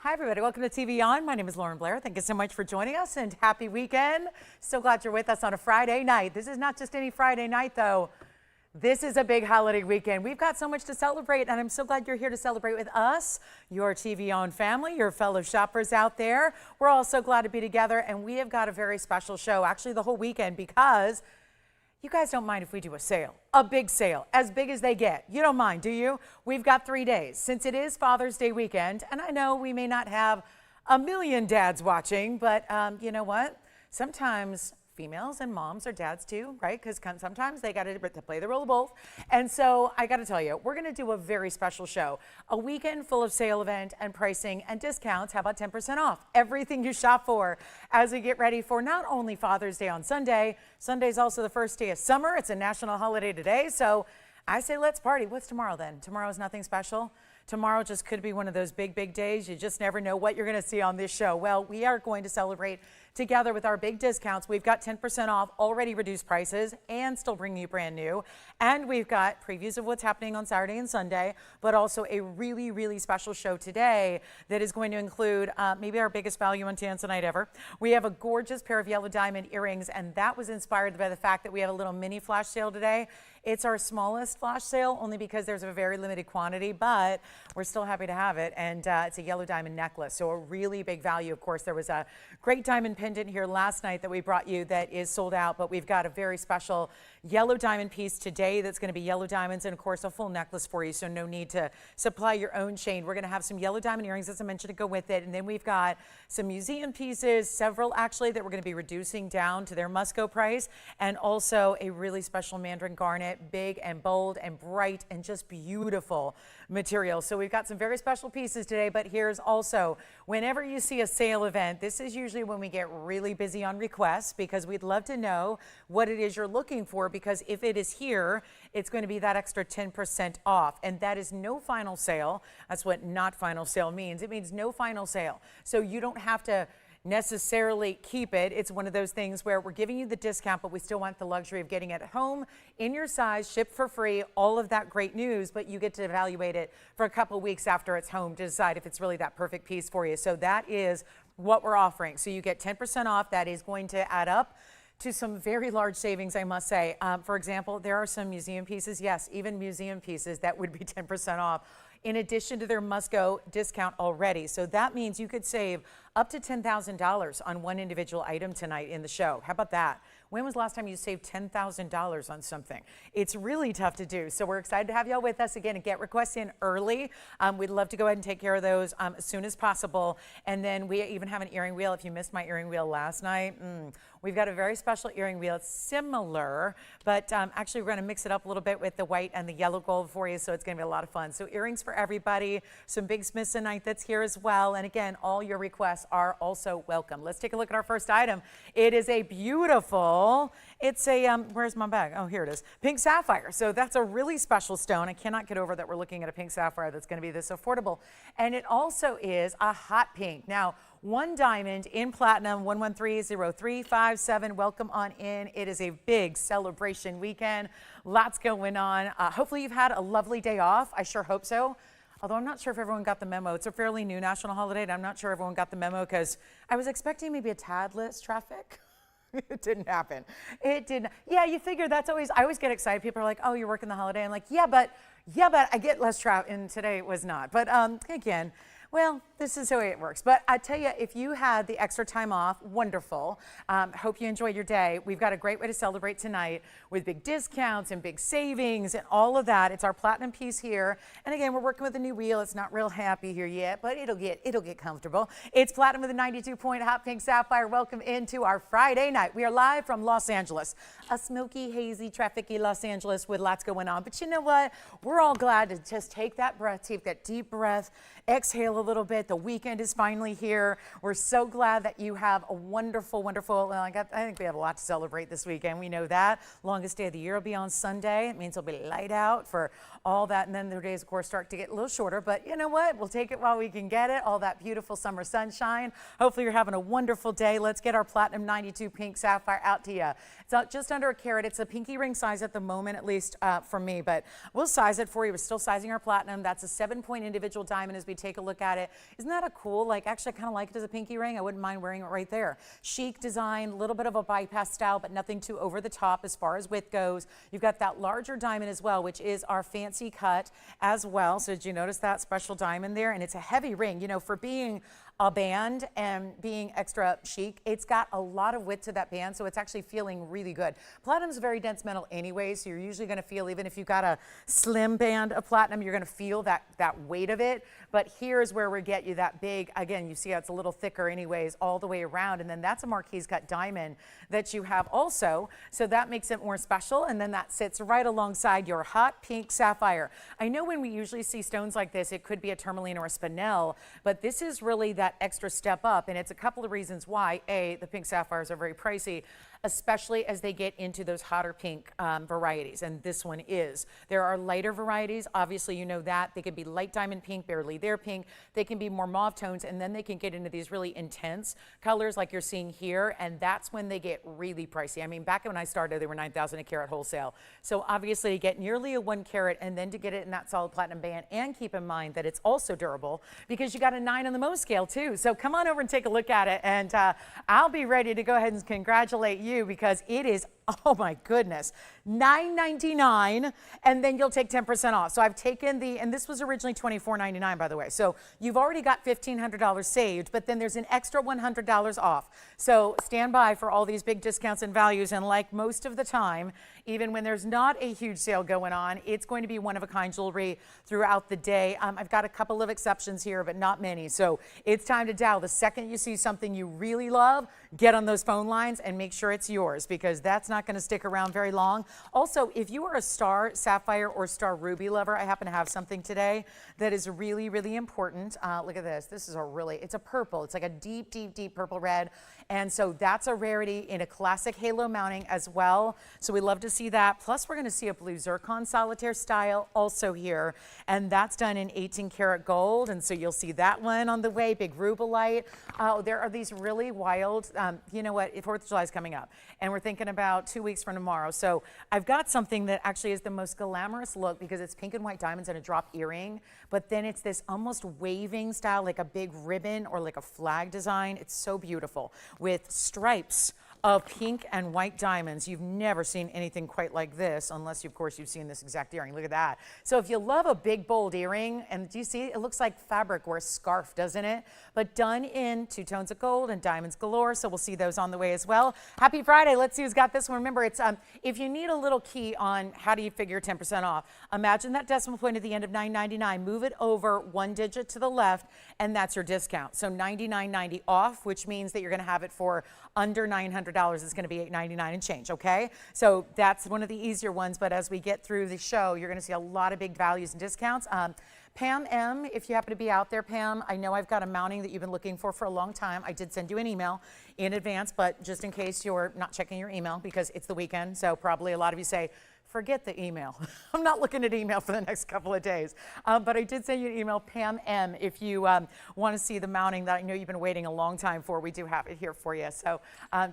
Hi, everybody. Welcome to TVON. My name is Blair. Thank you so much for joining us and happy weekend. So glad you're with us on a Friday night. This is not just any Friday night, though. This is a big holiday weekend. We've got so much to celebrate, and I'm so glad you're here to celebrate with us, your TVON family, your fellow shoppers out there. We're all so glad to be together, and we have got a very special show, actually the whole weekend, because you guys don't mind if we do a big sale, as big as they get. You don't mind, do you? We've got 3 days since it is Father's Day weekend, and I know we may not have a million dads watching, but you know what? Sometimes females and moms are dads too, right? Because sometimes they got to play the role of both. And so I got to tell you, we're going to do a very special show, a weekend full of sale event and pricing and discounts. How about 10% off everything you shop for as we get ready for not only Father's Day on Sunday. Sunday's also the first day of summer. It's a national holiday today. So I say let's party. What's tomorrow then? Tomorrow's nothing special. Tomorrow just could be one of those big, big days. You just never know what you're going to see on this show. Well, we are going to celebrate together with our big discounts. We've got 10% off, already reduced prices, and still bringing you brand new. And we've got previews of what's happening on Saturday and Sunday, but also a really, really special show today that is going to include maybe our biggest value on Tanzanite ever. We have a gorgeous pair of yellow diamond earrings, and that was inspired by the fact that we have a little mini flash sale today. It's our smallest flash sale only because there's a very limited quantity, but we're still happy to have it. And it's a yellow diamond necklace, so a really big value. Of course, there was a great diamond pendant here last night that we brought you that is sold out, but we've got a very special yellow diamond piece today that's going to be yellow diamonds and, of course, a full necklace for you, so no need to supply your own chain. We're going to have some yellow diamond earrings, as I mentioned, to go with it, and then we've got some museum pieces, several actually, that we're going to be reducing down to their must-go price, and also a really special mandarin garnet, big and bold and bright and just beautiful material. So we've got some very special pieces today, but here's also, whenever you see a sale event, this is usually when we get really busy on requests, because we'd love to know what it is you're looking for, because if it is here, it's going to be that extra 10% off, and that is no final sale. That's what not final sale means. It means no final sale. So you don't have to necessarily keep it. It's one of those things where we're giving you the discount, but we still want the luxury of getting it at home in your size, shipped for free, all of that great news, but you get to evaluate it for a couple of weeks after it's home to decide if it's really that perfect piece for you. So that is what we're offering. So you get 10% off. That is going to add up to some very large savings, I must say. For example, there are some museum pieces, yes, even museum pieces that would be 10% off, in addition to their must-go discount already. So that means you could save up to $10,000 on one individual item tonight in the show. How about that? When was the last time you saved $10,000 on something? It's really tough to do. So we're excited to have y'all with us again and get requests in early. We'd love to go ahead and take care of those as soon as possible. And then we even have an earring wheel. If you missed my earring wheel last night, we've got a very special earring wheel. It's similar, but actually we're going to mix it up a little bit with the white and the yellow gold for you. So it's going to be a lot of fun. So earrings for everybody, some big Smithsonite that's here as well. And again, all your requests are also welcome. Let's take a look at our first item. It is a beautiful, it's a, where's my bag? Oh, here it is. Pink sapphire. So that's a really special stone. I cannot get over that we're looking at a pink sapphire that's going to be this affordable. And it also is a hot pink. Now, one diamond in platinum, 1130357. Welcome on in. It is a big celebration weekend. Lots going on. Hopefully you've had a lovely day off. I sure hope so. Although I'm not sure if everyone got the memo. It's a fairly new national holiday, and I'm not sure everyone got the memo because I was expecting maybe a tad less traffic. It didn't happen. It didn't. Yeah, you figure that's always, I always get excited. People are like, oh, you're working the holiday. I'm like, yeah, but I get less traffic, and today it was not. But again, well, this is the way it works. But I tell you, if you had the extra time off, wonderful. Hope you enjoyed your day. We've got a great way to celebrate tonight with big discounts and big savings and all of that. It's our platinum piece here. And again, we're working with a new wheel. It's not real happy here yet, but it'll get comfortable. It's platinum with a 92-point hot pink sapphire. Welcome into our Friday night. We are live from Los Angeles, a smoky, hazy, trafficy Los Angeles with lots going on. But you know what? We're all glad to just take that breath, take that deep breath, exhale a little bit. The weekend is finally here. We're so glad that you have a wonderful, wonderful, well, I think we have a lot to celebrate this weekend. We know that. Longest day of the year will be on Sunday. It means it'll be light out for all that. And then the days, of course, start to get a little shorter. But you know what? We'll take it while we can get it. All that beautiful summer sunshine. Hopefully you're having a wonderful day. Let's get our Platinum 92 Pink Sapphire out to you. It's just under a carat. It's a pinky ring size at the moment, at least for me. But we'll size it for you. We're still sizing our Platinum. That's a 7-point individual diamond as we take a look at it. Isn't that a cool, like, actually I kind of like it as a pinky ring. I wouldn't mind wearing it right there. Chic design, a little bit of a bypass style, but nothing too over the top as far as width goes. You've got that larger diamond as well, which is our fancy cut as well. So did you notice that special diamond there? And it's a heavy ring, you know, for being a band and being extra chic. It's got a lot of width to that band, so it's actually feeling really good. Platinum's a very dense metal anyway, so you're usually going to feel, even if you've got a slim band of platinum, you're going to feel that weight of it. But here's where we get you that big, again, you see how it's a little thicker anyways all the way around, and then that's a Marquise cut diamond that you have also, so that makes it more special. And then that sits right alongside your hot pink sapphire. I know when we usually see stones like this, it could be a tourmaline or a spinel, but this is really that extra step up, and it's a couple of reasons why. A, the pink sapphires are very pricey, especially as they get into those hotter pink varieties, and this one is. There are lighter varieties, obviously you know that. They could be light diamond pink, barely there pink. They can be more mauve tones, and then they can get into these really intense colors like you're seeing here, and that's when they get really pricey. I mean, back when I started, they were $9,000 a carat wholesale. So obviously to get nearly a 1 carat and then to get it in that solid platinum band, and keep in mind that it's also durable because you got a 9 on the Mohs scale too. So come on over and take a look at it, and I'll be ready to go ahead and congratulate you because it is, oh my goodness, $9.99, and then you'll take 10% off. So I've taken the, and this was originally $24.99 by the way. So you've already got $1,500 saved, but then there's an extra $100 off. So stand by for all these big discounts and values, and like most of the time, even when there's not a huge sale going on, it's going to be one-of-a-kind jewelry throughout the day. I've got a couple of exceptions here, but not many. So it's time to dial. The second you see something you really love, get on those phone lines and make sure it's yours, because that's not going to stick around very long. Also, if you are a star sapphire or star ruby lover, I happen to have something today that is really, really important. Look at this. This is a really, it's a purple. It's like a deep, deep, deep purple red. And so that's a rarity in a classic halo mounting as well. So we love to see that. Plus, we're going to see a blue zircon solitaire style also here. And that's done in 18 karat gold. And so you'll see that one on the way, big rubellite. There are these really wild, you know what, 4th of July is coming up. And we're thinking about 2 weeks from tomorrow. So I've got something that actually is the most glamorous look because it's pink and white diamonds and a drop earring. But then it's this almost waving style, like a big ribbon or like a flag design. It's so beautiful with stripes of pink and white diamonds. You've never seen anything quite like this, unless, of course, you've seen this exact earring. Look at that. So if you love a big, bold earring, and do you see, it looks like fabric or a scarf, doesn't it? But done in 2 tones of gold and diamonds galore, so we'll see those on the way as well. Happy Friday. Let's see who's got this one. Remember, it's if you need a little key on how do you figure 10% off, imagine that decimal point at the end of $9.99, move it over 1 digit to the left, and that's your discount. So $99.90 off, which means that you're going to have it for under $900. It's going to be $8.99 and change, okay? So that's one of the easier ones, but as we get through the show, you're going to see a lot of big values and discounts. Pam M, if you happen to be out there, Pam, I know I've got a mounting that you've been looking for a long time. I did send you an email in advance, but just in case you're not checking your email because it's the weekend, so probably a lot of you say, forget the email. I'm not looking at email for the next couple of days. But I did send you an email, Pam M, if you want to see the mounting that I know you've been waiting a long time for. We do have it here for you. So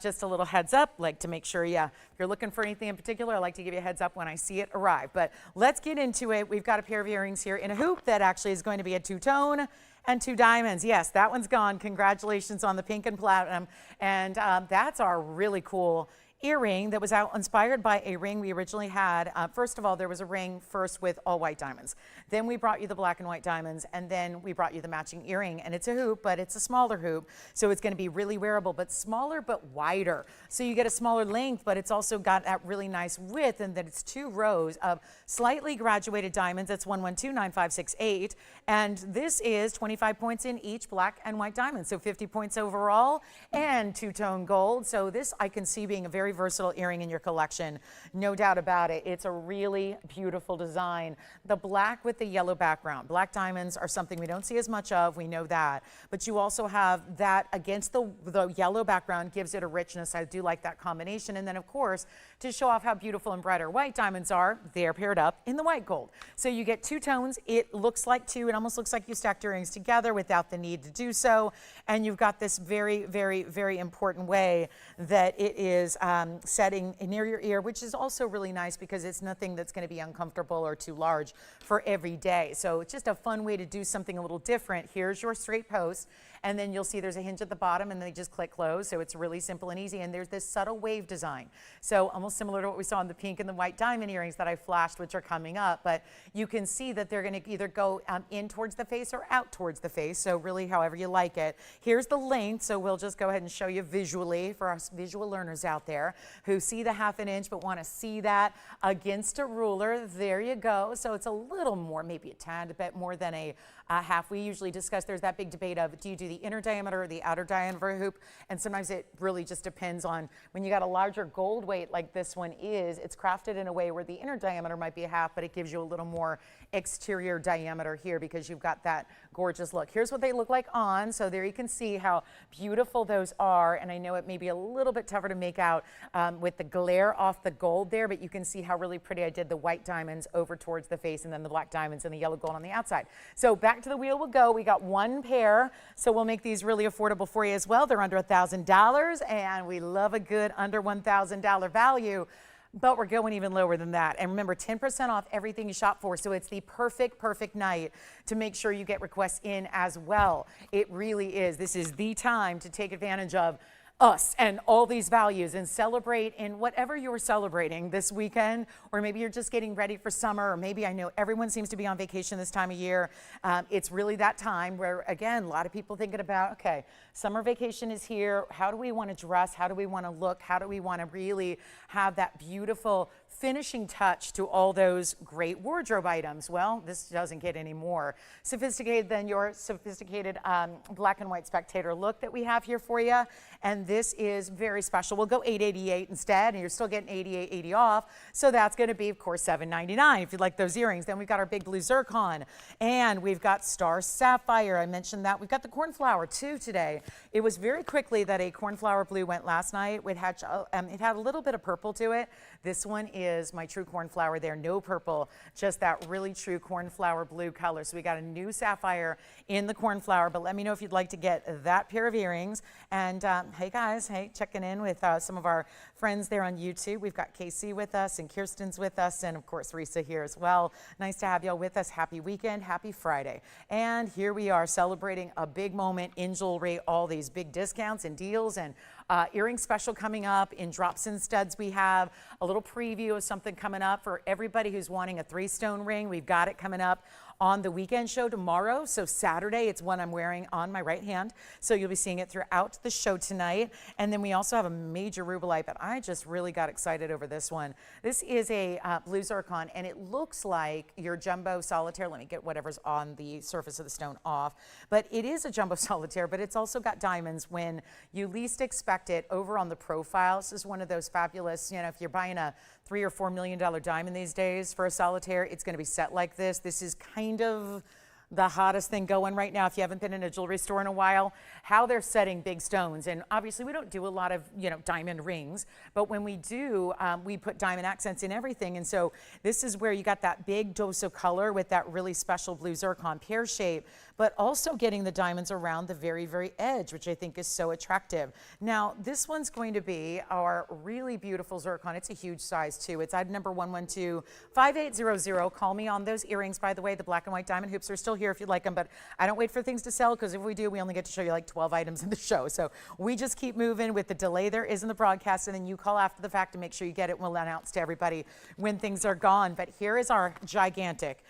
just a little heads up, like to make sure, if you're looking for anything in particular, I like to give you a heads up when I see it arrive. But let's get into it. We've got a pair of earrings here in a hoop that actually is going to be a 2-tone and 2 diamonds. Yes, that one's gone. Congratulations on the pink and platinum. And that's our really cool earring that was inspired by a ring we originally had. First of all, there was a ring first with all white diamonds. Then we brought you the black and white diamonds, and then we brought you the matching earring. And it's a hoop, but it's a smaller hoop, so it's going to be really wearable, but smaller but wider. So you get a smaller length, but it's also got that really nice width, and that it's 2 rows of slightly graduated diamonds. That's 1129568, and this is 25 points in each black and white diamond, so 50 points overall, and 2-tone gold. So this I can see being a very very versatile earring in your collection. No doubt about it. It's a really beautiful design. The black with the yellow background. Black diamonds are something we don't see as much of. We know that. But you also have that against the yellow background gives it a richness. I do like that combination. And then, of course, to show off how beautiful and brighter white diamonds are, they're paired up in the white gold. So you get two tones. It looks like two. It almost looks like you stacked earrings together without the need to do so. And you've got this very, very, very important way that it is setting near your ear, which is also really nice because it's nothing that's going to be uncomfortable or too large for every day. So it's just a fun way to do something a little different. Here's your straight post, and then you'll see there's a hinge at the bottom, and they just click close. So it's really simple and easy. And there's this subtle wave design. So almost similar to what we saw in the pink and the white diamond earrings that I flashed, which are coming up. But you can see that they're going to either go in towards the face or out towards the face. So really, however you like it. Here's the length. So we'll just go ahead and show you visually for us visual learners out there who see the 1/2 inch but want to see that against a ruler. There you go. So it's a little more, maybe a tad bit more than a half. We usually discuss, there's that big debate of, do you do the inner diameter or the outer diameter hoop? And sometimes it really just depends on when you got a larger gold weight like this one is, it's crafted in a way where the inner diameter might be a half, but it gives you a little more exterior diameter here because you've got that gorgeous look. Here's what they look like on. So there you can see how beautiful those are. And I know it may be a little bit tougher to make out with the glare off the gold there, but you can see how really pretty I did the white diamonds over towards the face and then the black diamonds and the yellow gold on the outside. So back to the wheel we'll go. We got one pair, so we'll make these really affordable for you as well. They're under $1,000, and we love a good under $1,000 value. But we're going even lower than that. And remember, 10% off everything you shop for. So it's the perfect night to make sure you get requests in as well. It really is. This is the time to take advantage of us and all these values and celebrate in whatever you're celebrating this weekend, or maybe you're just getting ready for summer, or maybe I know everyone seems to be on vacation this time of year. It's really that time where, again, a lot of people thinking about, okay, summer vacation is here. How do we want to dress? How do we want to look? How do we want to really have that beautiful finishing touch to all those great wardrobe items? Well, this doesn't get any more sophisticated than your sophisticated black and white spectator look that we have here for you. And this is very special. We'll go $888 instead, and you're still getting $88.80 off. So that's going to be, of course, $799 if you like those earrings. Then we've got our big blue zircon, and we've got star sapphire. I mentioned that. We've got the cornflower too today. It was very quickly that a cornflower blue went last night. It had a little bit of purple to it. This one is my true cornflower there. No purple, just that really true cornflower blue color. So we got a new sapphire in the cornflower, but let me know if you'd like to get that pair of earrings. And hey guys, hey, checking in with some of our friends there on YouTube. We've got Casey with us and Kirsten's with us, and of course Risa here as well. Nice to have y'all with us. Happy weekend, happy Friday. And here we are celebrating a big moment in jewelry, all these big discounts and deals and earring special coming up. In drops and studs, we have a little preview of something coming up for everybody who's wanting a 3-stone ring. We've got it coming up on the weekend show tomorrow. So Saturday, it's one I'm wearing on my right hand. So you'll be seeing it throughout the show tonight. And then we also have a major rubelite, but I just really got excited over this one. This is a blue zircon, and it looks like your jumbo solitaire. Let me get whatever's on the surface of the stone off. But it is a jumbo solitaire, but it's also got diamonds when you least expect it over on the profile. This is one of those fabulous, if you're buying a $3 or $4 million diamond these days for a solitaire, it's going to be set like this. This is kind of the hottest thing going right now if you haven't been in a jewelry store in a while, how they're setting big stones. And obviously we don't do a lot of diamond rings, but when we do, we put diamond accents in everything. And so this is where you got that big dose of color with that really special blue zircon pear shape, but also getting the diamonds around the very, very edge, which I think is so attractive. Now, this one's going to be our really beautiful zircon. It's a huge size too. It's item number 112-5800. Call me on those earrings. By the way, the black and white diamond hoops are still here if you'd like them, but I don't wait for things to sell, because if we do, we only get to show you like 12 items in the show. So we just keep moving with the delay there is in the broadcast, and then you call after the fact to make sure you get it. We'll announce to everybody when things are gone. But here is our gigantic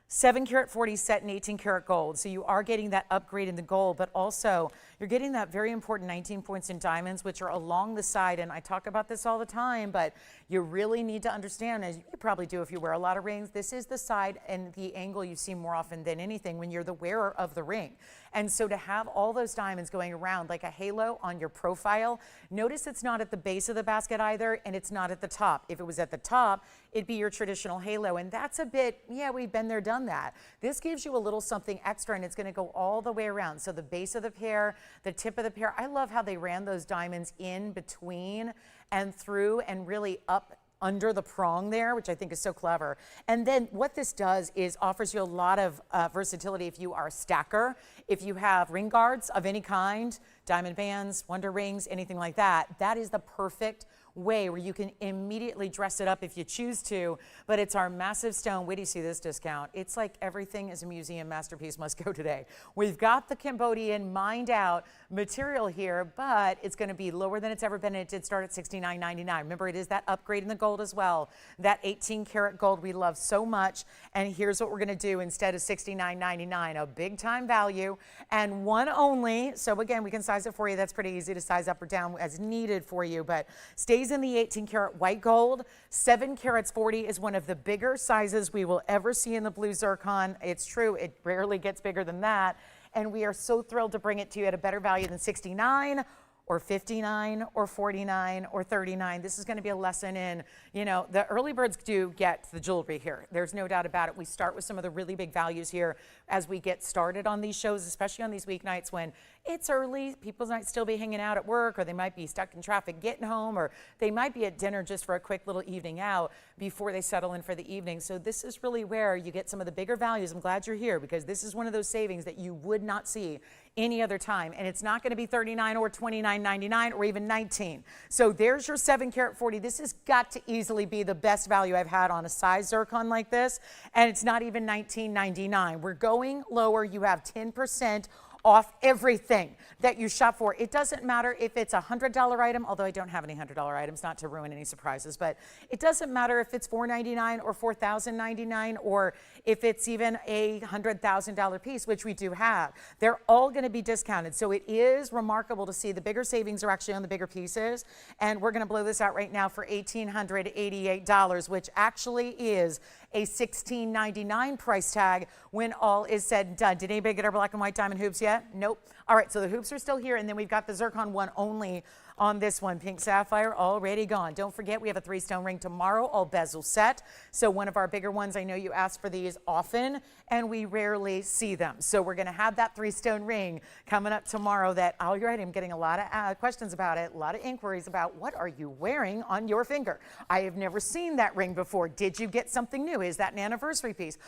7 karat 40 set in 18 karat gold. So you are getting that upgrade in the gold, but also you're getting that very important 19 points in diamonds, which are along the side. And I talk about this all the time, but you really need to understand, as you probably do if you wear a lot of rings, this is the side and the angle you see more often than anything when you're the wearer of the ring. And so to have all those diamonds going around like a halo on your profile, notice it's not at the base of the basket either, and it's not at the top. If it was at the top, it'd be your traditional halo, and that's a bit, yeah, we've been there, done that. This gives you a little something extra, and it's gonna go all the way around. So the base of the pair, the tip of the pair, I love how they ran those diamonds in between and through and really up under the prong there, which I think is so clever. And then what this does is offers you a lot of versatility if you are a stacker, if you have ring guards of any kind, diamond bands, wonder rings, anything like that. That is the perfect way where you can immediately dress it up if you choose to, but it's our massive stone. Wait till you see this discount. It's like everything is a museum masterpiece must go today. We've got the Cambodian mined out material here, but it's going to be lower than it's ever been. It did start at $69.99. Remember, it is that upgrade in the gold as well. That 18 karat gold we love so much. And here's what we're going to do instead of $69.99, a big time value and one only. So again, we can size it for you. That's pretty easy to size up or down as needed for you, but stays in the 18 karat white gold. 7 carats 40 is one of the bigger sizes we will ever see in the blue zircon. It's true, it rarely gets bigger than that. And we are so thrilled to bring it to you at a better value than 69 or 59 or 49 or 39. This is going to be a lesson in, you know, the early birds do get the jewelry here. There's no doubt about it. We start with some of the really big values here as we get started on these shows, especially on these weeknights when it's early. People might still be hanging out at work, or they might be stuck in traffic getting home, or they might be at dinner just for a quick little evening out before they settle in for the evening. So this is really where you get some of the bigger values. I'm glad you're here because this is one of those savings that you would not see any other time, and it's not going to be 39 or 29.99 or even 19. So there's your 7 karat 40. This has got to easily be the best value I've had on a size zircon like this, and it's not even 19.99. We're going lower. You have 10% off everything that you shop for. It doesn't matter if it's a $100 item, although I don't have any $100 items, not to ruin any surprises, but it doesn't matter if it's $499 or $4,099 or if it's even a $100,000 piece, which we do have. They're all going to be discounted. So it is remarkable to see the bigger savings are actually on the bigger pieces. And we're going to blow this out right now for $1,888, which actually is a $1,699 price tag when all is said and done. Did anybody get our black and white diamond hoops yet? Nope. All right, so the hoops are still here, and then we've got the zircon one only on this one. Pink sapphire already gone. Don't forget, we have a 3-stone ring tomorrow, all bezel set. So one of our bigger ones, I know you ask for these often, and we rarely see them. So we're going to have that 3-stone ring coming up tomorrow that, oh, you're right, I'm getting a lot of questions about it, a lot of inquiries about what are you wearing on your finger. I have never seen that ring before. Did you get something new? Is that an anniversary piece?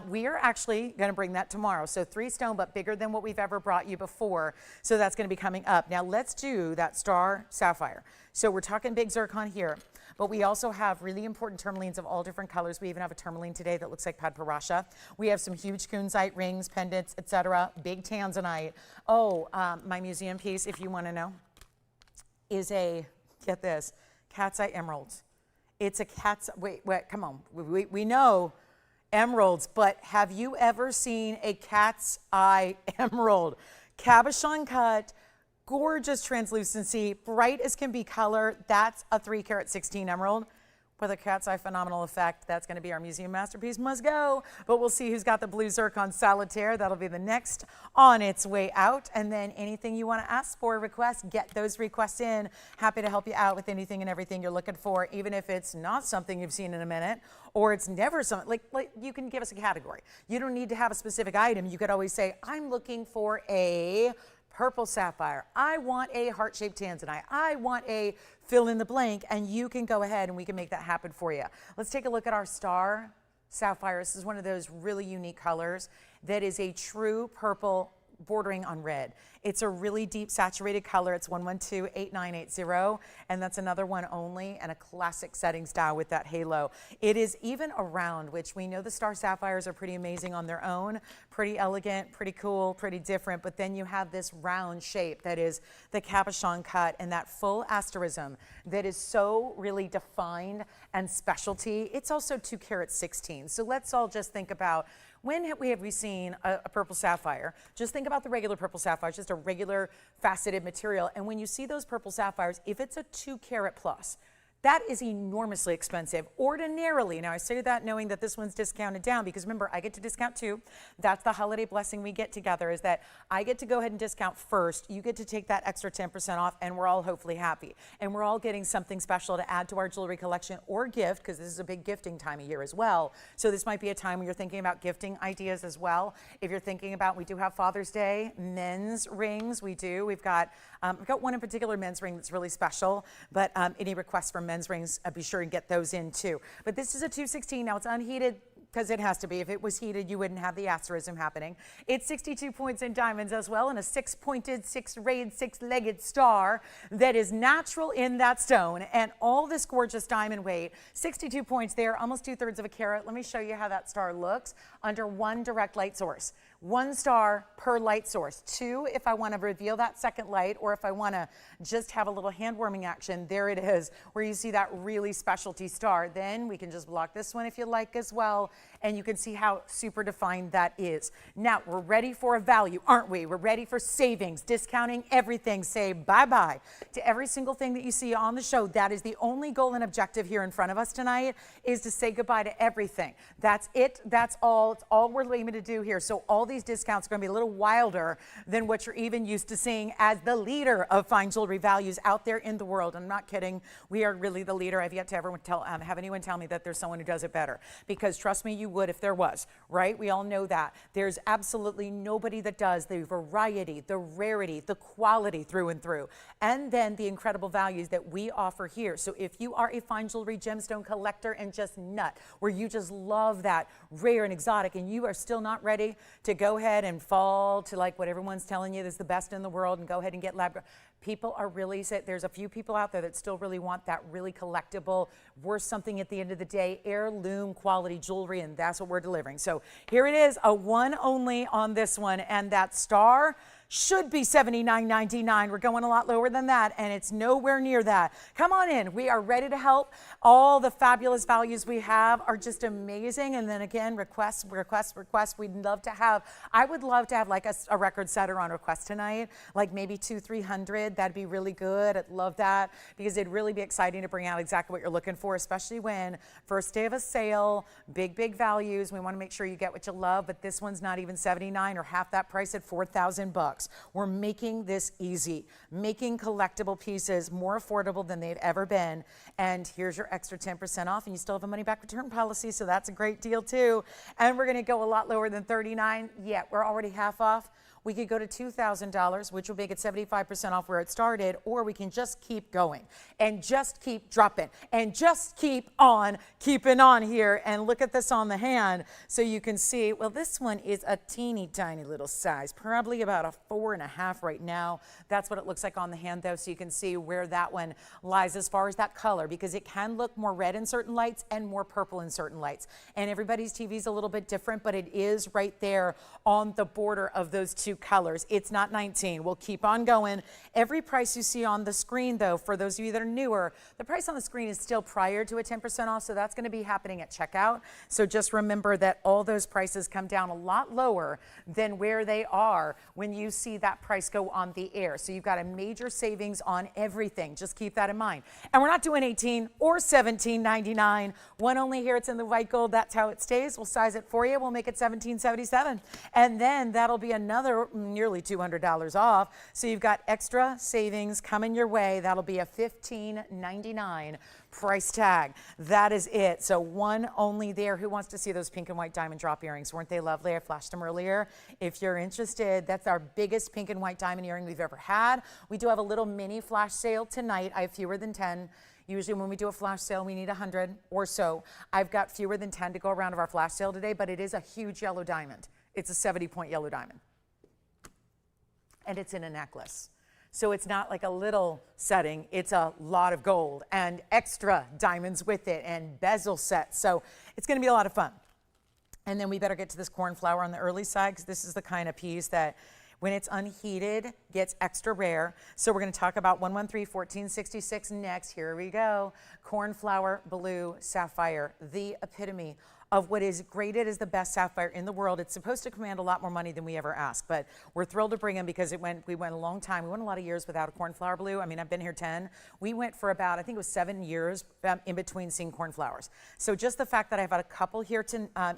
We are actually going to bring that tomorrow. So 3-stone, but bigger than what we've ever brought you before. So that's going to be coming up. Now let's do that star sapphire. So we're talking big zircon here, but we also have really important tourmalines of all different colors. We even have a tourmaline today that looks like Padparasha. We have some huge kunzite rings, pendants, etc. Big tanzanite. Oh, my museum piece, if you want to know, is a, get this, cat's eye emeralds. It's a cat's, wait, come on. We know emeralds, but have you ever seen a cat's eye emerald? Cabochon cut, gorgeous translucency, bright as can be color. That's a 3 karat 16 emerald with a cat's eye phenomenal effect. That's going to be our museum masterpiece, must go. But we'll see who's got the blue zircon solitaire. That'll be the next on its way out. And then anything you want to ask for, request, get those requests in. Happy to help you out with anything and everything you're looking for, even if it's not something you've seen in a minute, or it's never something, like you can give us a category. You don't need to have a specific item. You could always say, I'm looking for a purple sapphire. I want a heart-shaped tanzanite. I want a fill in the blank, and you can go ahead and we can make that happen for you. Let's take a look at our star sapphire. This is one of those really unique colors that is a true purple bordering on red. It's a really deep saturated color. It's 1128980, and that's another one only, and a classic setting style with that halo. It is even a round, which we know the star sapphires are pretty amazing on their own, pretty elegant, pretty cool, pretty different, but then you have this round shape that is the cabochon cut and that full asterism that is so really defined and specialty. It's also 2 karat 16. So let's all just think about When have we seen a purple sapphire? Just think about the regular purple sapphire, just a regular faceted material. And when you see those purple sapphires, if it's a 2 carat plus, that is enormously expensive. Ordinarily, now I say that knowing that this one's discounted down, because remember, I get to discount too. That's the holiday blessing we get together, is that I get to go ahead and discount first. You get to take that extra 10% off, and we're all hopefully happy. And we're all getting something special to add to our jewelry collection or gift, because this is a big gifting time of year as well. So this might be a time when you're thinking about gifting ideas as well. If you're thinking about, we do have Father's Day, men's rings, we do. We've got one in particular, men's ring, that's really special, but any requests for men's rings, be sure and get those in too. But this is a 216. Now it's unheated, because it has to be. If it was heated, you wouldn't have the asterism happening. It's 62 points in diamonds as well, and a 6-pointed, 6-rayed, 6-legged star that is natural in that stone. And all this gorgeous diamond weight, 62 points there, almost 2/3 of a carat. Let me show you how that star looks under one direct light source. 1 star per light source. 2 if I want to reveal that second light, or if I want to just have a little hand warming action. There it is, where you see that really specialty star. Then we can just block this one if you like as well, and you can see how super defined that is. Now we're ready for a value, aren't we? We're ready for savings, discounting everything. Say bye-bye to every single thing that you see on the show. That is the only goal and objective here in front of us tonight, is to say goodbye to everything. That's it. That's all. It's all we're aiming to do here. So all these discounts are going to be a little wilder than what you're even used to seeing as the leader of fine jewelry values out there in the world. I'm not kidding. We are really the leader. I've yet to ever have anyone tell me that there's someone who does it better, because trust me, you would if there was, right? We all know that. There's absolutely nobody that does the variety, the rarity, the quality through and through, and then the incredible values that we offer here. So if you are a fine jewelry gemstone collector and just nut, where you just love that rare and exotic, and you are still not ready to go ahead and fall to like what everyone's telling you is the best in the world and go ahead and get lab. People are really, there's a few people out there that still really want that really collectible, worth something at the end of the day, heirloom quality jewelry, and that's what we're delivering. So here it is, a one only on this one, and that star should be $79.99. We're going a lot lower than that, and it's nowhere near that. Come on in. We are ready to help. All the fabulous values we have are just amazing. And then again, requests. We'd love to have, I would love to have like a record setter on request tonight, like maybe 200-300. That'd be really good. I'd love that, because it'd really be exciting to bring out exactly what you're looking for, especially when first day of a sale, big values. We want to make sure you get what you love, but this one's not even $79 or half that price at $4,000. We're making this easy, making collectible pieces more affordable than they've ever been. And here's your extra 10% off, and you still have a money back return policy, so that's a great deal too. And we're going to go a lot lower than $39. Yeah, we're already half off. We could go to $2,000, which will make it 75% off where it started, or we can just keep going and just keep dropping and just keep on keeping on here. And look at this on the hand so you can see, well, this one is a teeny tiny little size, probably about a 4.5 right now. That's what it looks like on the hand though, so you can see where that one lies as far as that color, because it can look more red in certain lights and more purple in certain lights. And everybody's TV is a little bit different, but it is right there on the border of those two colors. It's not 19. We'll keep on going. Every price you see on the screen though, for those of you that are newer, the price on the screen is still prior to a 10% off, so that's going to be happening at checkout. So just remember that all those prices come down a lot lower than where they are when you see that price go on the air. So you've got a major savings on everything. Just keep that in mind. And we're not doing 18 or $17.99. One only here. It's in the white gold. That's how it stays. We'll size it for you. We'll make it $17.77. And then that'll be another nearly $200 off. So you've got extra savings coming your way. That'll be a $15.99 price tag. That is it. So one only there. Who wants to see those pink and white diamond drop earrings? Weren't they lovely? I flashed them earlier. If you're interested, that's our biggest pink and white diamond earring we've ever had. We do have a little mini flash sale tonight. I have fewer than 10. Usually when we do a flash sale, we need 100 or so. I've got fewer than 10 to go around of our flash sale today, but it is a huge yellow diamond. It's a 70-point yellow diamond. And it's in a necklace. So it's not like a little setting, it's a lot of gold and extra diamonds with it and bezel sets. So it's going to be a lot of fun. And then we better get to this cornflower on the early side, because this is the kind of piece that when it's unheated gets extra rare. So we're going to talk about 113-1466 next. Here we go. Cornflower blue sapphire, the epitome of what is graded as the best sapphire in the world. It's supposed to command a lot more money than we ever asked, but we're thrilled to bring him because we went a long time. We went a lot of years without a cornflower blue. I mean, I've been here 10. We went for about, I think it was 7 years in between seeing cornflowers. So just the fact that I've had a couple here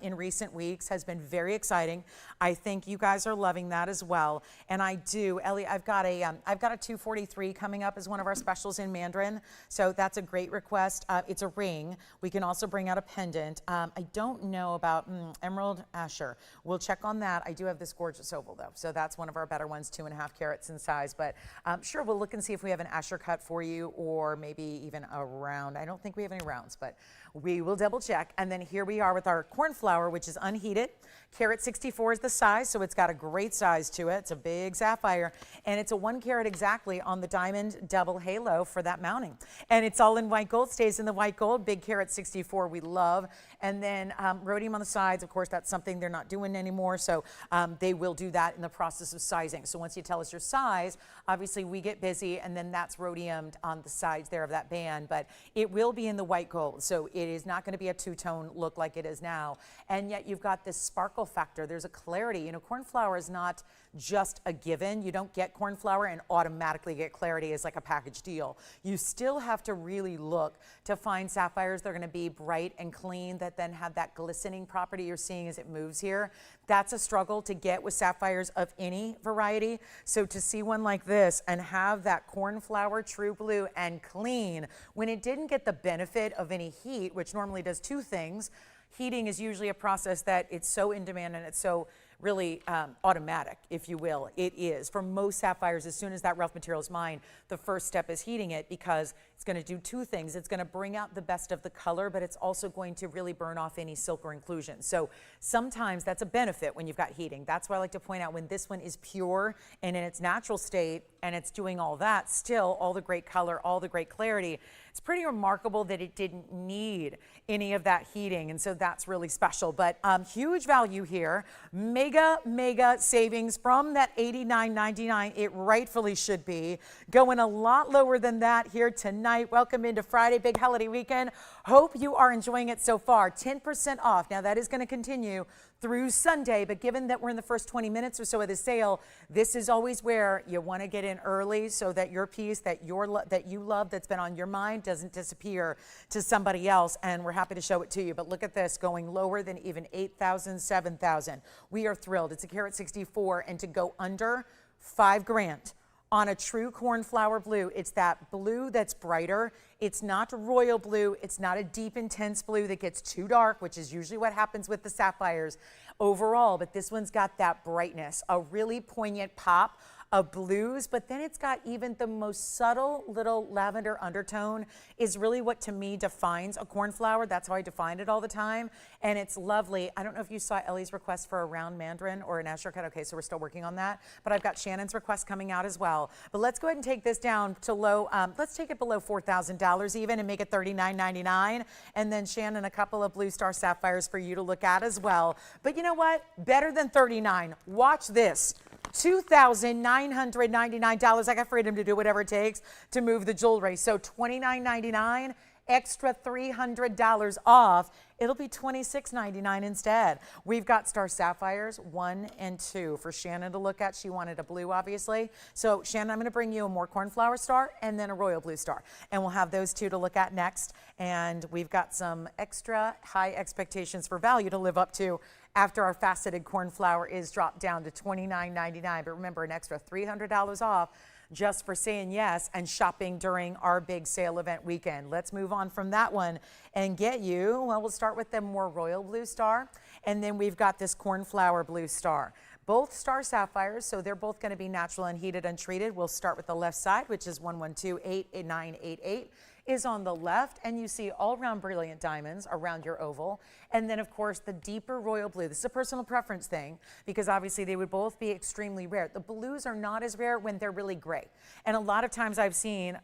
in recent weeks has been very exciting. I think you guys are loving that as well. And I do, Ellie, I've got a 243 coming up as one of our specials in Mandarin. So that's a great request. It's a ring. We can also bring out a pendant. I don't know about emerald Asher. We'll check on that. I do have this gorgeous oval though. So that's one of our better ones, 2.5 carats in size. But sure, we'll look and see if we have an Asher cut for you, or maybe even a round. I don't think we have any rounds, but we will double check. And then here we are with our cornflower, which is unheated. Carat 64 is the size, so it's got a great size to it. It's a big sapphire, and it's a 1 carat exactly on the diamond double halo for that mounting. And it's all in white gold, stays in the white gold. Big carat 64 we love. And then rhodium on the sides, of course, that's something they're not doing anymore, so they will do that in the process of sizing. So once you tell us your size, obviously we get busy, and then that's rhodiumed on the sides there of that band, but it will be in the white gold, so it is not going to be a two-tone look like it is now. And yet you've got this sparkle factor. There's a clarity. You know, cornflower is not just a given. You don't get cornflower and automatically get clarity as like a package deal. You still have to really look to find sapphires that are going to be bright and clean, that then have that glistening property you're seeing as it moves here. That's a struggle to get with sapphires of any variety. So to see one like this and have that cornflower true blue and clean when it didn't get the benefit of any heat, which normally does two things. Heating is usually a process that it's so in demand and it's so really automatic, if you will. It is. For most sapphires, as soon as that rough material is mined, the first step is heating it, because it's going to do two things. It's going to bring out the best of the color, but it's also going to really burn off any silk or inclusion. So sometimes that's a benefit when you've got heating. That's why I like to point out when this one is pure and in its natural state and it's doing all that, still all the great color, all the great clarity. It's pretty remarkable that it didn't need any of that heating, and so that's really special. But huge value here. Mega savings from that $89.99. It rightfully should be. Going a lot lower than that here tonight. Welcome into Friday, big holiday weekend. Hope you are enjoying it so far. 10% off. Now that is going to continue through Sunday, but given that we're in the first 20 minutes or so of the sale, this is always where you want to get in early so that your piece that you love, that's been on your mind, doesn't disappear to somebody else. And we're happy to show it to you. But look at this, going lower than even 8,000, 7,000. We are thrilled. It's a carat 64, and to go under $5,000 on a true cornflower blue. It's that blue that's brighter. It's not royal blue. It's not a deep, intense blue that gets too dark, which is usually what happens with the sapphires overall. But this one's got that brightness, a really poignant pop of blues, but then it's got even the most subtle little lavender undertone is really what to me defines a cornflower. That's how I define it all the time. And it's lovely. I don't know if you saw Ellie's request for a round mandarin or an Asher cut. Okay, so we're still working on that. But I've got Shannon's request coming out as well. But let's go ahead and take this down to low, let's take it below $4,000 even and make it $39.99. And then Shannon, a couple of blue star sapphires for you to look at as well. But you know what? Better than $39. Watch this. $2,999. I got freedom to do whatever it takes to move the jewelry. So $29.99, extra $300 off. It'll be $26.99 instead. We've got star sapphires 1 and 2 for Shannon to look at. She wanted a blue, obviously. So Shannon, I'm going to bring you a more cornflower star and then a royal blue star. And we'll have those two to look at next. And we've got some extra high expectations for value to live up to after our faceted cornflower is dropped down to $29.99. But remember, an extra $300 off just for saying yes and shopping during our big sale event weekend. Let's move on from that one and get you, well, we'll start with the more royal blue star, and then we've got this cornflower blue star. Both star sapphires, so they're both going to be natural and heated untreated. We'll start with the left side, which is 11288988. Is on the left, and you see all round brilliant diamonds around your oval. And then of course the deeper royal blue. This is a personal preference thing, because obviously they would both be extremely rare. The blues are not as rare when they're really gray. And a lot of times I've seen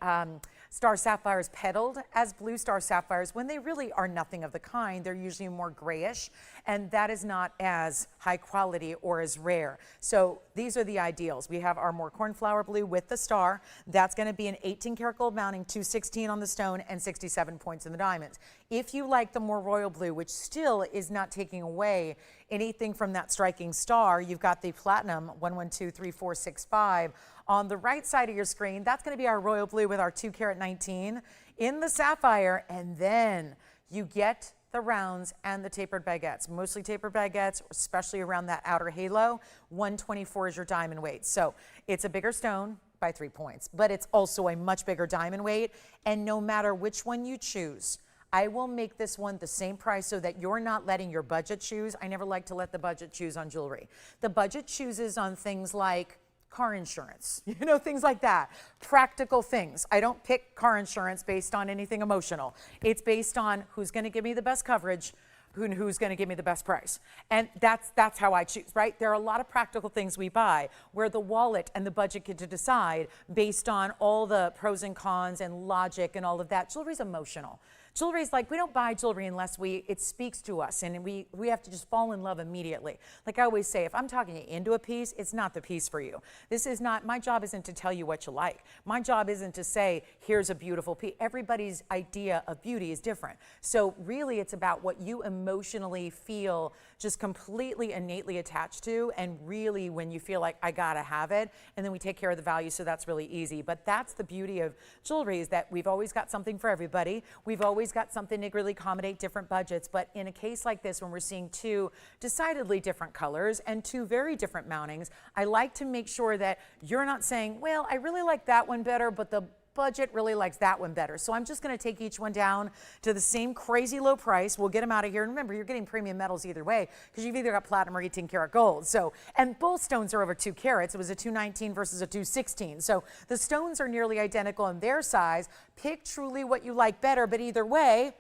star sapphires peddled as blue star sapphires when they really are nothing of the kind. They're usually more grayish, and that is not as high quality or as rare. So these are the ideals. We have our more cornflower blue with the star. That's going to be an 18 karat gold mounting, 216 on the stone and 67 points in the diamonds. If you like the more royal blue, which still is not taking away anything from that striking star, you've got the platinum 1123465 on the right side of your screen. That's going to be our royal blue with our 2 carat 19 in the sapphire, and then you get the rounds and the tapered baguettes, mostly tapered baguettes, especially around that outer halo. 124 is your diamond weight. So it's a bigger stone by 3 points, but it's also a much bigger diamond weight. And no matter which one you choose, I will make this one the same price so that you're not letting your budget choose. I never like to let the budget choose on jewelry. The budget chooses on things like car insurance, things like that. Practical things. I don't pick car insurance based on anything emotional. It's based on who's going to give me the best coverage, who's going to give me the best price. And that's how I choose, right? There are a lot of practical things we buy where the wallet and the budget get to decide based on all the pros and cons and logic and all of that. Jewelry's emotional. Jewelry is like, we don't buy jewelry unless it speaks to us, and we have to just fall in love immediately. Like I always say, if I'm talking you into a piece, it's not the piece for you. This is not, my job isn't to tell you what you like. My job isn't to say, here's a beautiful piece. Everybody's idea of beauty is different. So really it's about what you emotionally feel just completely innately attached to, and really when you feel like I gotta have it, and then we take care of the value, so that's really easy. But that's the beauty of jewelry, is that we've always got something for everybody. We've always got something to really accommodate different budgets. But in a case like this, when we're seeing two decidedly different colors and two very different mountings, I like to make sure that you're not saying, well, I really like that one better, but the budget really likes that one better. So I'm just going to take each one down to the same crazy low price. We'll get them out of here. And remember, you're getting premium metals either way, because you've either got platinum or 18 karat gold. So, and both stones are over 2 carats. It was a 219 versus a 216. So the stones are nearly identical in their size. Pick truly what you like better, but either way,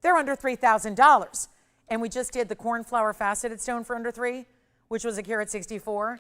they're under $3,000. And we just did the cornflower faceted stone for under 3, which was a carat 64.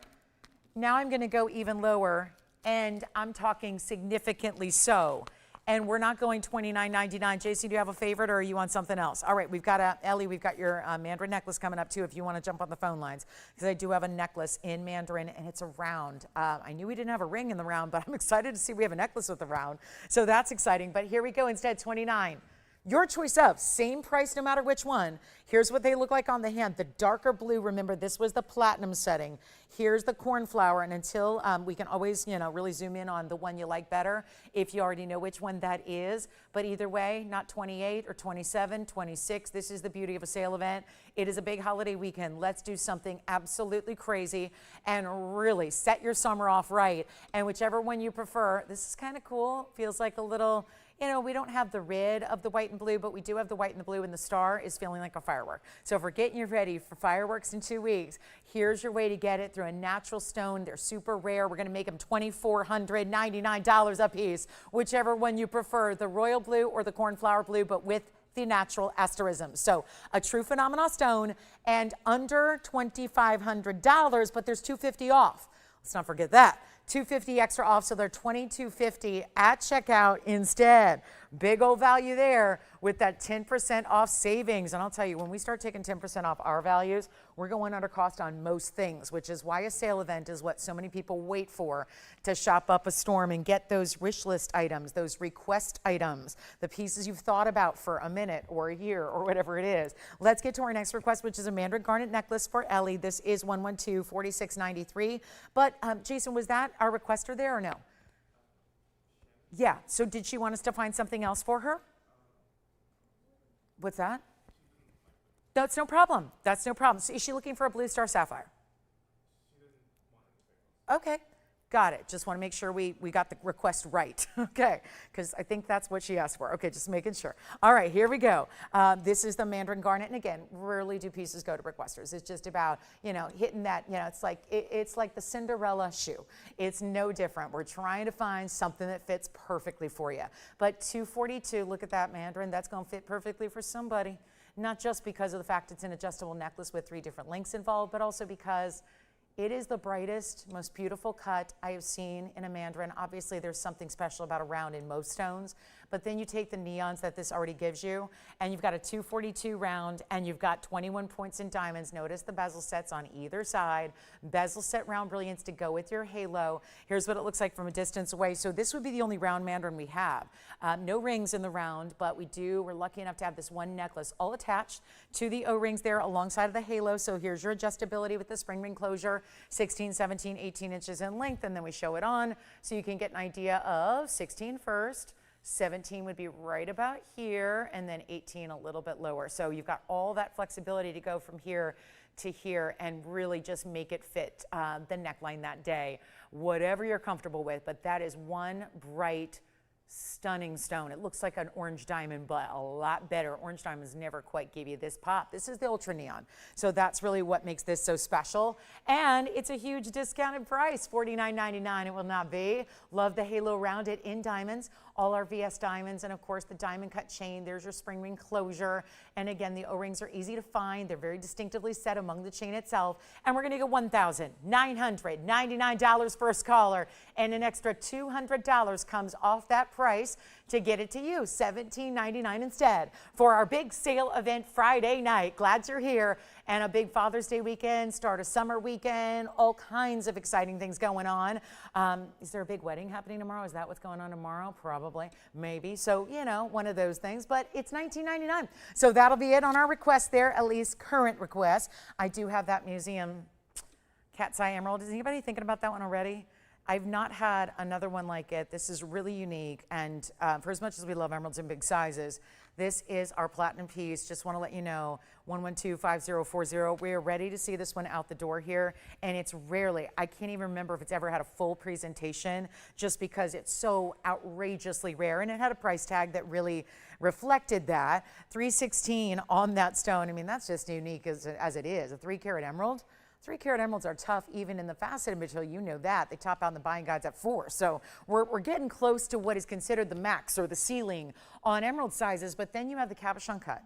Now I'm going to go even lower, and I'm talking significantly so. And we're not going $29.99. Jason, do you have a favorite, or are you on something else? All right, we've got Ellie, we've got your Mandarin necklace coming up too, if you want to jump on the phone lines, because I do have a necklace in Mandarin, and it's a round. I knew we didn't have a ring in the round, but I'm excited to see we have a necklace with a round. So that's exciting. But here we go, instead, 29. Your choice of, same price no matter which one. Here's what they look like on the hand. The darker blue, remember this was the platinum setting. Here's the cornflower, and until we can always, really zoom in on the one you like better if you already know which one that is. But either way, not 28 or 27, 26. This is the beauty of a sale event. It is a big holiday weekend. Let's do something absolutely crazy and really set your summer off right. And whichever one you prefer, this is kind of cool. Feels like a little, we don't have the red of the white and blue, but we do have the white and the blue, and the star is feeling like a firework. So if we're getting you ready for fireworks in 2 weeks, here's your way to get it through a natural stone. They're super rare. We're going to make them $2,499 a piece, whichever one you prefer, the royal blue or the cornflower blue, but with the natural asterism. So a true phenomenal stone, and under $2,500, but there's $250 off. Let's not forget that. $250 extra off, so they're $2,250 at checkout instead. Big old value there with that 10% off savings. And I'll tell you, when we start taking 10% off our values, we're going under cost on most things, which is why a sale event is what so many people wait for, to shop up a storm and get those wish list items, those request items, the pieces you've thought about for a minute or a year or whatever it is. Let's get to our next request, which is a mandarin garnet necklace for Ellie. This is 112-4693. But Jason, was that our requester there or no? Yeah, so did she want us to find something else for her? What's that? That's no problem. That's no problem. So is she looking for a blue star sapphire? Okay, got it. Just want to make sure we got the request right. Okay, because I think that's what she asked for. Okay, just making sure. All right, here we go. This is the mandarin garnet, and again, rarely do pieces go to requesters. It's just about, hitting that, it's like the Cinderella shoe. It's no different. We're trying to find something that fits perfectly for you. But $242, look at that mandarin. That's going to fit perfectly for somebody. Not just because of the fact it's an adjustable necklace with 3 different links involved, but also because It is the brightest, most beautiful cut I have seen in a mandarin. Obviously, there's something special about a round in most stones, but then you take the neons that this already gives you, and you've got a 242 round, and you've got 21 points in diamonds. Notice the bezel sets on either side. Bezel set round brilliance to go with your halo. Here's what it looks like from a distance away. So this would be the only round mandarin we have. No rings in the round, but we're lucky enough to have this one necklace all attached to the O-rings there alongside of the halo. So here's your adjustability with the spring ring closure, 16, 17, 18 inches in length, and then we show it on so you can get an idea of 16 first, 17 would be right about here, and then 18 a little bit lower. So you've got all that flexibility to go from here to here and really just make it fit the neckline that day, whatever you're comfortable with. But that is one bright, stunning stone. It looks like an orange diamond, but a lot better. Orange diamonds never quite give you this pop. This is the ultra neon. So that's really what makes this so special. And it's a huge discounted price, $49.99 it will not be. Love the halo rounded in diamonds, all our VS diamonds, and of course the diamond cut chain. There's your spring ring closure. And again, the O-rings are easy to find. They're very distinctively set among the chain itself. And we're gonna go $1,999 first caller, and an extra $200 comes off that price to get it to you, $17.99 instead, for our big sale event Friday night. Glad you're here. And a big Father's Day weekend, start a summer weekend, all kinds of exciting things going on. Is there a big wedding happening tomorrow? Is that what's going on tomorrow? Probably, maybe. So, you know, one of those things, but it's $19.99. So that'll be it on our request there, at least current request. I do have that museum cat's eye emerald. Is anybody thinking about that one already? I've not had another one like it. This is really unique, and for as much as we love emeralds in big sizes, this is our platinum piece. Just want to let you know, 112-5040. We are ready to see this one out the door here, and it's rarely, I can't even remember if it's ever had a full presentation, just because it's so outrageously rare, and it had a price tag that really reflected that. $316 on that stone. I mean, that's just unique as it is. A 3-carat emerald. 3-carat emeralds are tough even in the faceted material, you know that. They top out in the buying guides at 4. So we're getting close to what is considered the max or the ceiling on emerald sizes, but then you have the cabochon cut.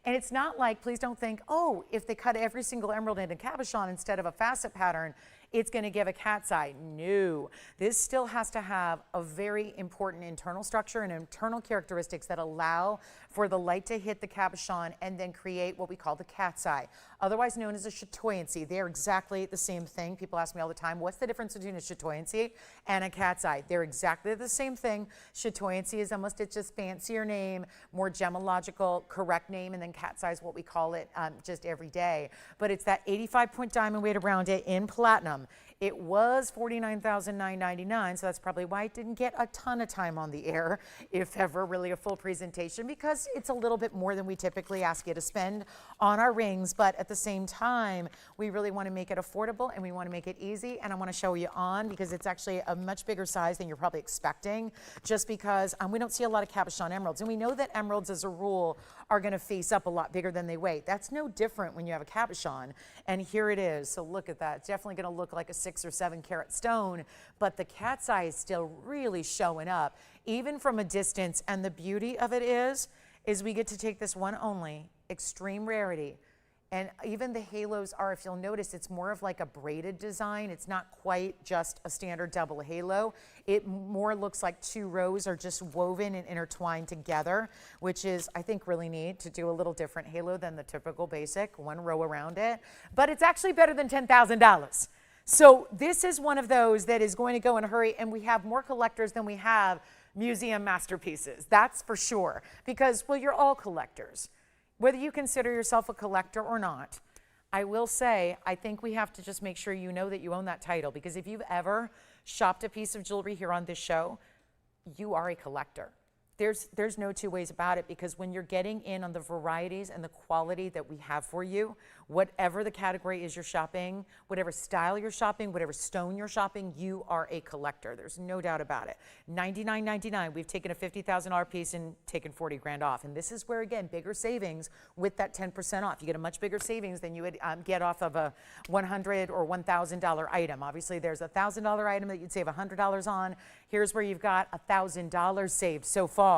And it's not like, please don't think, oh, if they cut every single emerald into cabochon instead of a facet pattern, it's going to give a cat's eye. No, this still has to have a very important internal structure and internal characteristics that allow for the light to hit the cabochon and then create what we call the cat's eye, otherwise known as a chatoyancy. They're exactly the same thing. People ask me all the time, what's the difference between a chatoyancy and a cat's eye? They're exactly the same thing. Chatoyancy is almost, it's just fancier name, more gemological, correct name, and then cat's eye is what we call it just every day. But it's that 85-point diamond weight around it in platinum. It was $49,999, so that's probably why it didn't get a ton of time on the air, if ever really a full presentation, because it's a little bit more than we typically ask you to spend on our rings. But at the same time, we really want to make it affordable and we want to make it easy. And I want to show you on, because it's actually a much bigger size than you're probably expecting, just because we don't see a lot of cabochon emeralds. And we know that emeralds, as a rule, are going to face up a lot bigger than they weigh. That's no different when you have a cabochon. And here it is. So look at that. It's definitely going to look like a 6 or 7 carat stone, but the cat's eye is still really showing up, even from a distance. And the beauty of it is we get to take this one only, extreme rarity. And even the halos are, if you'll notice, it's more of like a braided design. It's not quite just a standard double halo. It more looks like 2 rows are just woven and intertwined together, which is, I think, really neat to do a little different halo than the typical basic 1 row around it. But it's actually better than $10,000. So this is one of those that is going to go in a hurry, and we have more collectors than we have museum masterpieces. That's for sure, because, well, you're all collectors. Whether you consider yourself a collector or not, I will say, I think we have to just make sure you know that you own that title, because if you've ever shopped a piece of jewelry here on this show, you are a collector. There's no 2 ways about it, because when you're getting in on the varieties and the quality that we have for you, whatever the category is you're shopping, whatever style you're shopping, whatever stone you're shopping, you are a collector. There's no doubt about it. $99.99, we've taken a $50,000 piece and taken 40 grand off. And this is where, again, bigger savings with that 10% off. You get a much bigger savings than you would get off of a $100 or $1,000 item. Obviously, there's a $1,000 item that you'd save $100 on. Here's where you've got $1,000 saved so far.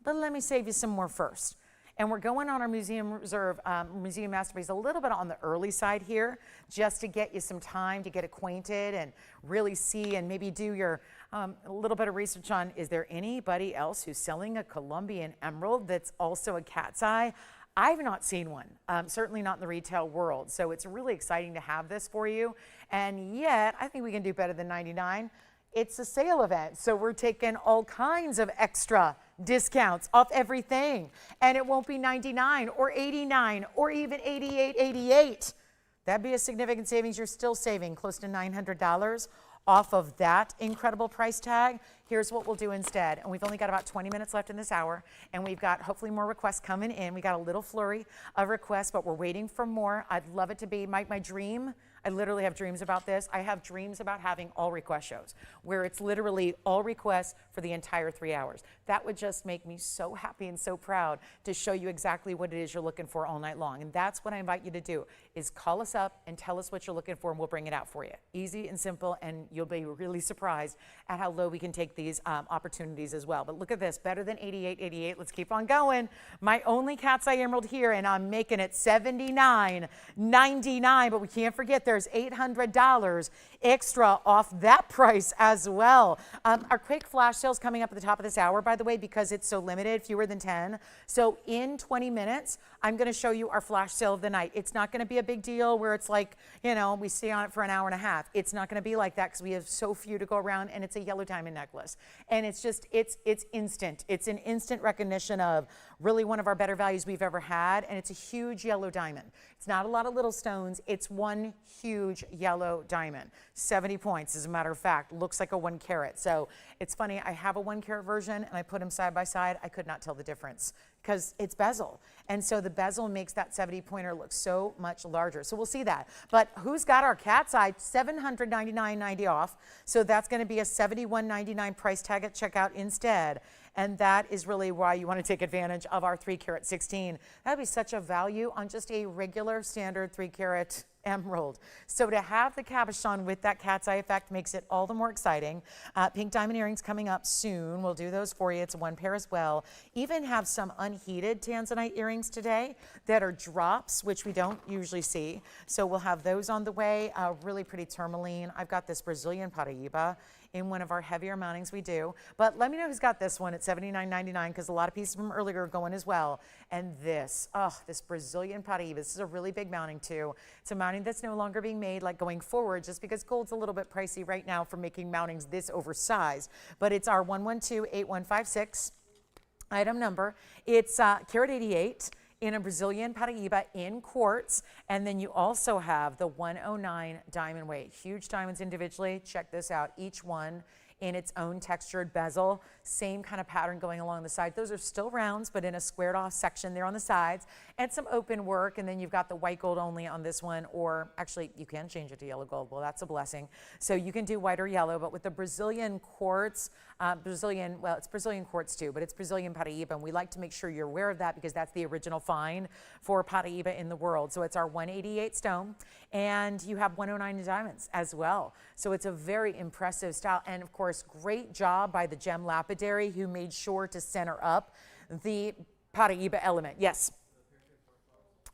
But let me save you some more first. And we're going on our Museum Reserve, Museum Masterpiece a little bit on the early side here, just to get you some time to get acquainted and really see and maybe do your a little bit of research on, is there anybody else who's selling a Colombian emerald that's also a cat's eye? I've not seen one, certainly not in the retail world. So it's really exciting to have this for you. And yet, I think we can do better than 99. It's a sale event, so we're taking all kinds of extra discounts off everything. And it won't be 99 or 89 or even 88.88. That'd be a significant savings. You're still saving close to $900 off of that incredible price tag. Here's what we'll do instead. And we've only got about 20 minutes left in this hour, and we've got hopefully more requests coming in. We got a little flurry of requests, but we're waiting for more. I'd love it to be my dream. I literally have dreams about this. I have dreams about having all request shows where it's literally all requests for the entire 3 hours. That would just make me so happy and so proud to show you exactly what it is you're looking for all night long. And that's what I invite you to do, is call us up and tell us what you're looking for, and we'll bring it out for you. Easy and simple, and you'll be really surprised at how low we can take these opportunities as well. But look at this, better than 88.88. Let's keep on going. My only cat's eye emerald here, and I'm making it $79.99, but we can't forget there's $800 extra off that price as well. Our quick flash sale's coming up at the top of this hour, by the way, because it's so limited, fewer than 10. So in 20 minutes, I'm going to show you our flash sale of the night. It's not going to be a big deal where it's like, you know, we stay on it for an hour and a half. It's not going to be like that because we have so few to go around, and it's a yellow diamond necklace. And it's just, it's instant. It's an instant recognition of really one of our better values we've ever had, and it's a huge yellow diamond. It's not a lot of little stones. It's one huge yellow diamond. 70 points, as a matter of fact. Looks like a 1 carat. So it's funny, I have a 1 carat version, and I put them side by side. I could not tell the difference because it's bezel. And so the bezel makes that 70 pointer look so much larger. So we'll see that. But who's got our cat's eye? $799.90 off. So that's going to be a $71.99 price tag at checkout instead. And that is really why you want to take advantage of our 3 carat 16. That'd be such a value on just a regular standard 3 carat emerald. So to have the cabochon with that cat's eye effect makes it all the more exciting. Pink diamond earrings coming up soon. We'll do those for you. It's 1 pair as well. Even have some unheated tanzanite earrings today that are drops, which we don't usually see. So we'll have those on the way. Really pretty tourmaline. I've got this Brazilian Paraíba in one of our heavier mountings we do. But let me know who's got this one at $79.99, because a lot of pieces from earlier are going as well. And this, this Brazilian Paraíba, this is a really big mounting too. It's a mounting that's no longer being made like going forward, just because gold's a little bit pricey right now for making mountings this oversized. But it's our 1128156 item number. It's carat 88. In a Brazilian Paraíba in quartz. And then you also have the 109 diamond weight. Huge diamonds individually. Check this out. Each one in its own textured bezel. Same kind of pattern going along the side. Those are still rounds, but in a squared off section there on the sides. And some open work. And then you've got the white gold only on this one. Or actually, you can change it to yellow gold. Well, that's a blessing. So you can do white or yellow. But with the Brazilian quartz, it's Brazilian quartz too, but it's Brazilian Paraíba, and we like to make sure you're aware of that because that's the original find for Paraíba in the world. So it's our 188 stone, and you have 109 diamonds as well. So it's a very impressive style, and of course, great job by the gem lapidary who made sure to center up the Paraíba element. Yes.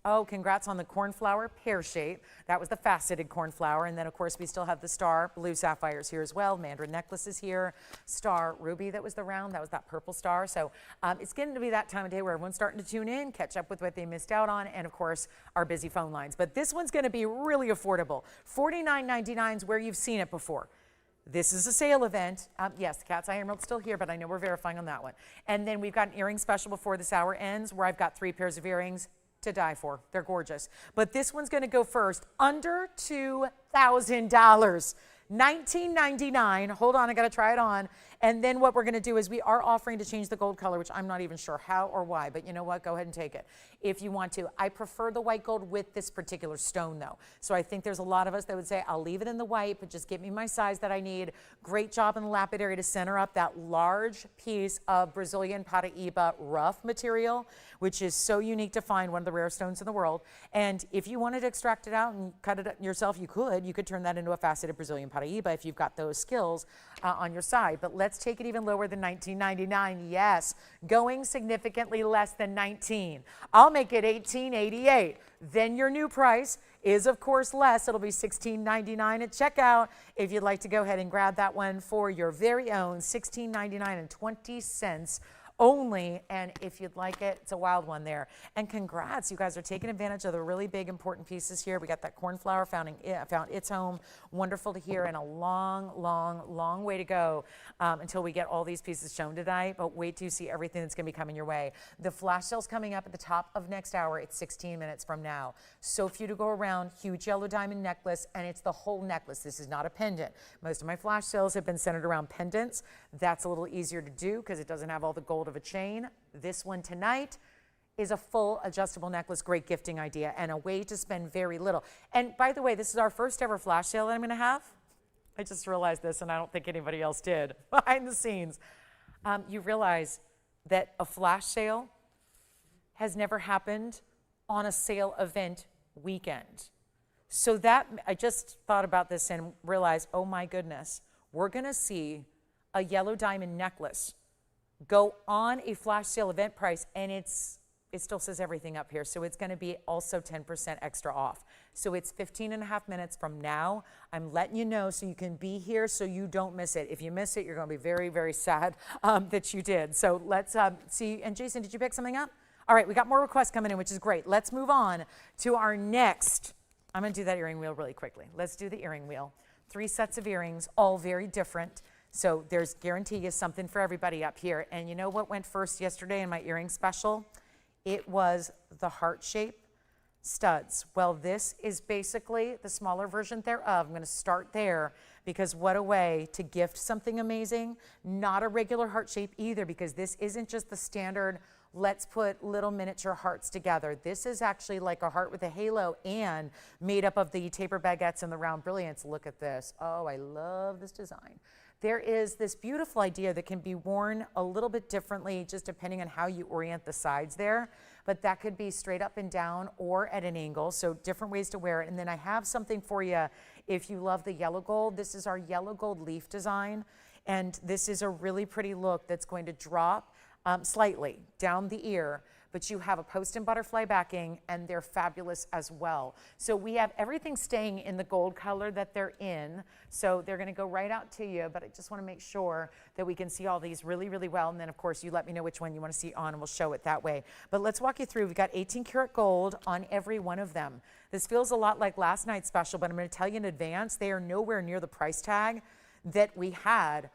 Oh, congrats on the cornflower pear shape. That was the faceted cornflower. And then, of course, we still have the star blue sapphires here as well. Mandarin necklaces here. Star ruby, that was the round. That was that purple star. So it's getting to be that time of day where everyone's starting to tune in, catch up with what they missed out on, and, of course, our busy phone lines. But this one's going to be really affordable. $49.99 is where you've seen it before. This is a sale event. Yes, the cat's eye emerald's still here, but I know we're verifying on that one. And then we've got an earring special before this hour ends where I've got 3 pairs of earrings to die for. They're gorgeous. But this one's going to go first, under $2,000. $19.99. Hold on, I got to try it on. And then what we're going to do is we are offering to change the gold color, which I'm not even sure how or why, but you know what? Go ahead and take it if you want to. I prefer the white gold with this particular stone, though. So I think there's a lot of us that would say, I'll leave it in the white, but just give me my size that I need. Great job in the lapidary to center up that large piece of Brazilian Paraíba rough material, which is so unique to find, one of the rare stones in the world. And if you wanted to extract it out and cut it yourself, you could. You could turn that into a faceted Brazilian Paraíba if you've got those skills on your side. But let's Let's take it even lower than $19.99. Yes, going significantly less than $19. I'll make it $18.88. Then your new price is, of course, less. It'll be $16.99 at checkout. If you'd like to go ahead and grab that one for your very own $16.99 only, and if you'd like it, it's a wild one there. And congrats, you guys are taking advantage of the really big important pieces here. We got that cornflower found its home. Wonderful to hear, and a long way to go until we get all these pieces shown tonight, but wait till you see everything that's going to be coming your way. The flash sale's coming up at the top of next hour. It's 16 minutes from now. So few to go around, huge yellow diamond necklace, and it's the whole necklace. This is not a pendant. Most of my flash sales have been centered around pendants. That's a little easier to do because it doesn't have all the gold of a chain. This one tonight is a full adjustable necklace, great gifting idea, and a way to spend very little. And by the way, this is our first ever flash sale that I'm going to have. I just realized this, and I don't think anybody else did behind the scenes. You realize that a flash sale has never happened on a sale event weekend. So that, I just thought about this and realized, oh my goodness, we're going to see a yellow diamond necklace go on a flash sale event price, and it still says everything up here, so it's going to be also 10% extra off. So it's 15.5 minutes from now. I'm letting you know so you can be here so you don't miss it. If you miss it, you're going to be very, very sad that you did. So let's see. And Jason, did you pick something up? All right, we got more requests coming in, which is great. Let's move on to our next. I'm going to do that earring wheel really quickly. Let's do the earring wheel. 3 sets of earrings, all very different. So there's guarantee you something for everybody up here. And you know what went first yesterday in my earring special? It was the heart shape studs. Well, this is basically the smaller version thereof. I'm going to start there because what a way to gift something amazing. Not a regular heart shape either, because this isn't just the standard let's put little miniature hearts together. This is actually like a heart with a halo and made up of the taper baguettes and the round brilliance. Look at this. Oh, I love this design. There is this beautiful idea that can be worn a little bit differently just depending on how you orient the sides there, but that could be straight up and down or at an angle, so different ways to wear it. And then I have something for you if you love the yellow gold. This is our yellow gold leaf design, and this is a really pretty look that's going to drop slightly down the ear, but you have a post and butterfly backing, and they're fabulous as well. So we have everything staying in the gold color that they're in, so they're gonna go right out to you, but I just wanna make sure that we can see all these really, really well, and then of course you let me know which one you wanna see on, and we'll show it that way. But let's walk you through. We've got 18 karat gold on every one of them. This feels a lot like last night's special, but I'm gonna tell you in advance, they are nowhere near the price tag that we had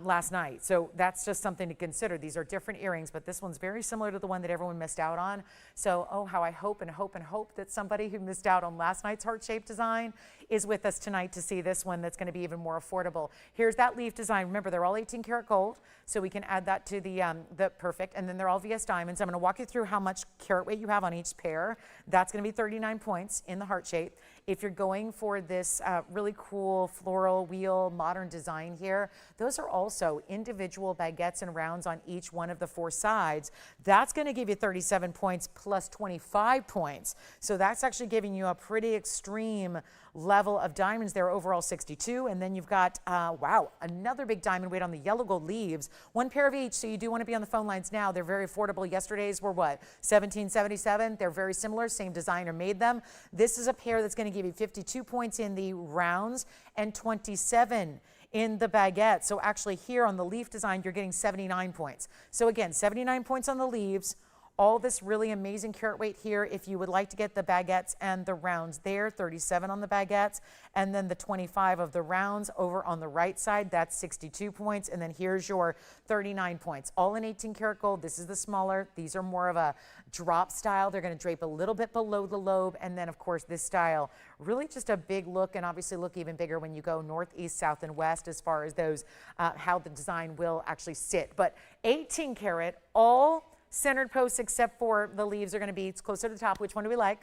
last night. So that's just something to consider. These are different earrings, but this one's very similar to the one that everyone missed out on. So, oh, how I hope and hope and hope that somebody who missed out on last night's heart-shaped design is with us tonight to see this one that's going to be even more affordable. Here's that leaf design. Remember, they're all 18 karat gold, so we can add that to the perfect, and then they're all VS diamonds. I'm going to walk you through how much carat weight you have on each pair. That's going to be 39 points in the heart shape. If you're going for this really cool floral wheel modern design here, those are also individual baguettes and rounds on each one of the 4 sides. That's going to give you 37 points plus 25 points. So that's actually giving you a pretty extreme level of diamonds there, overall 62. And then you've got, wow, another big diamond weight on the yellow gold leaves. 1 pair of each, so you do want to be on the phone lines now. They're very affordable. Yesterday's were what, $17.77? They're very similar, same designer made them. This is a pair that's going to give you 52 points in the rounds and 27 in the baguette. So actually here on the leaf design, you're getting 79 points. So again, 79 points on the leaves. All this really amazing carat weight here. If you would like to get the baguettes and the rounds there, 37 on the baguettes, and then the 25 of the rounds over on the right side, that's 62 points. And then here's your 39 points, all in 18 karat gold. This is the smaller. These are more of a drop style. They're going to drape a little bit below the lobe. And then of course this style, really just a big look, and obviously look even bigger when you go north, east, south, and west as far as those, how the design will actually sit. But 18 karat, all centered posts except for the leaves are going to be closer to the top. Which one do we like?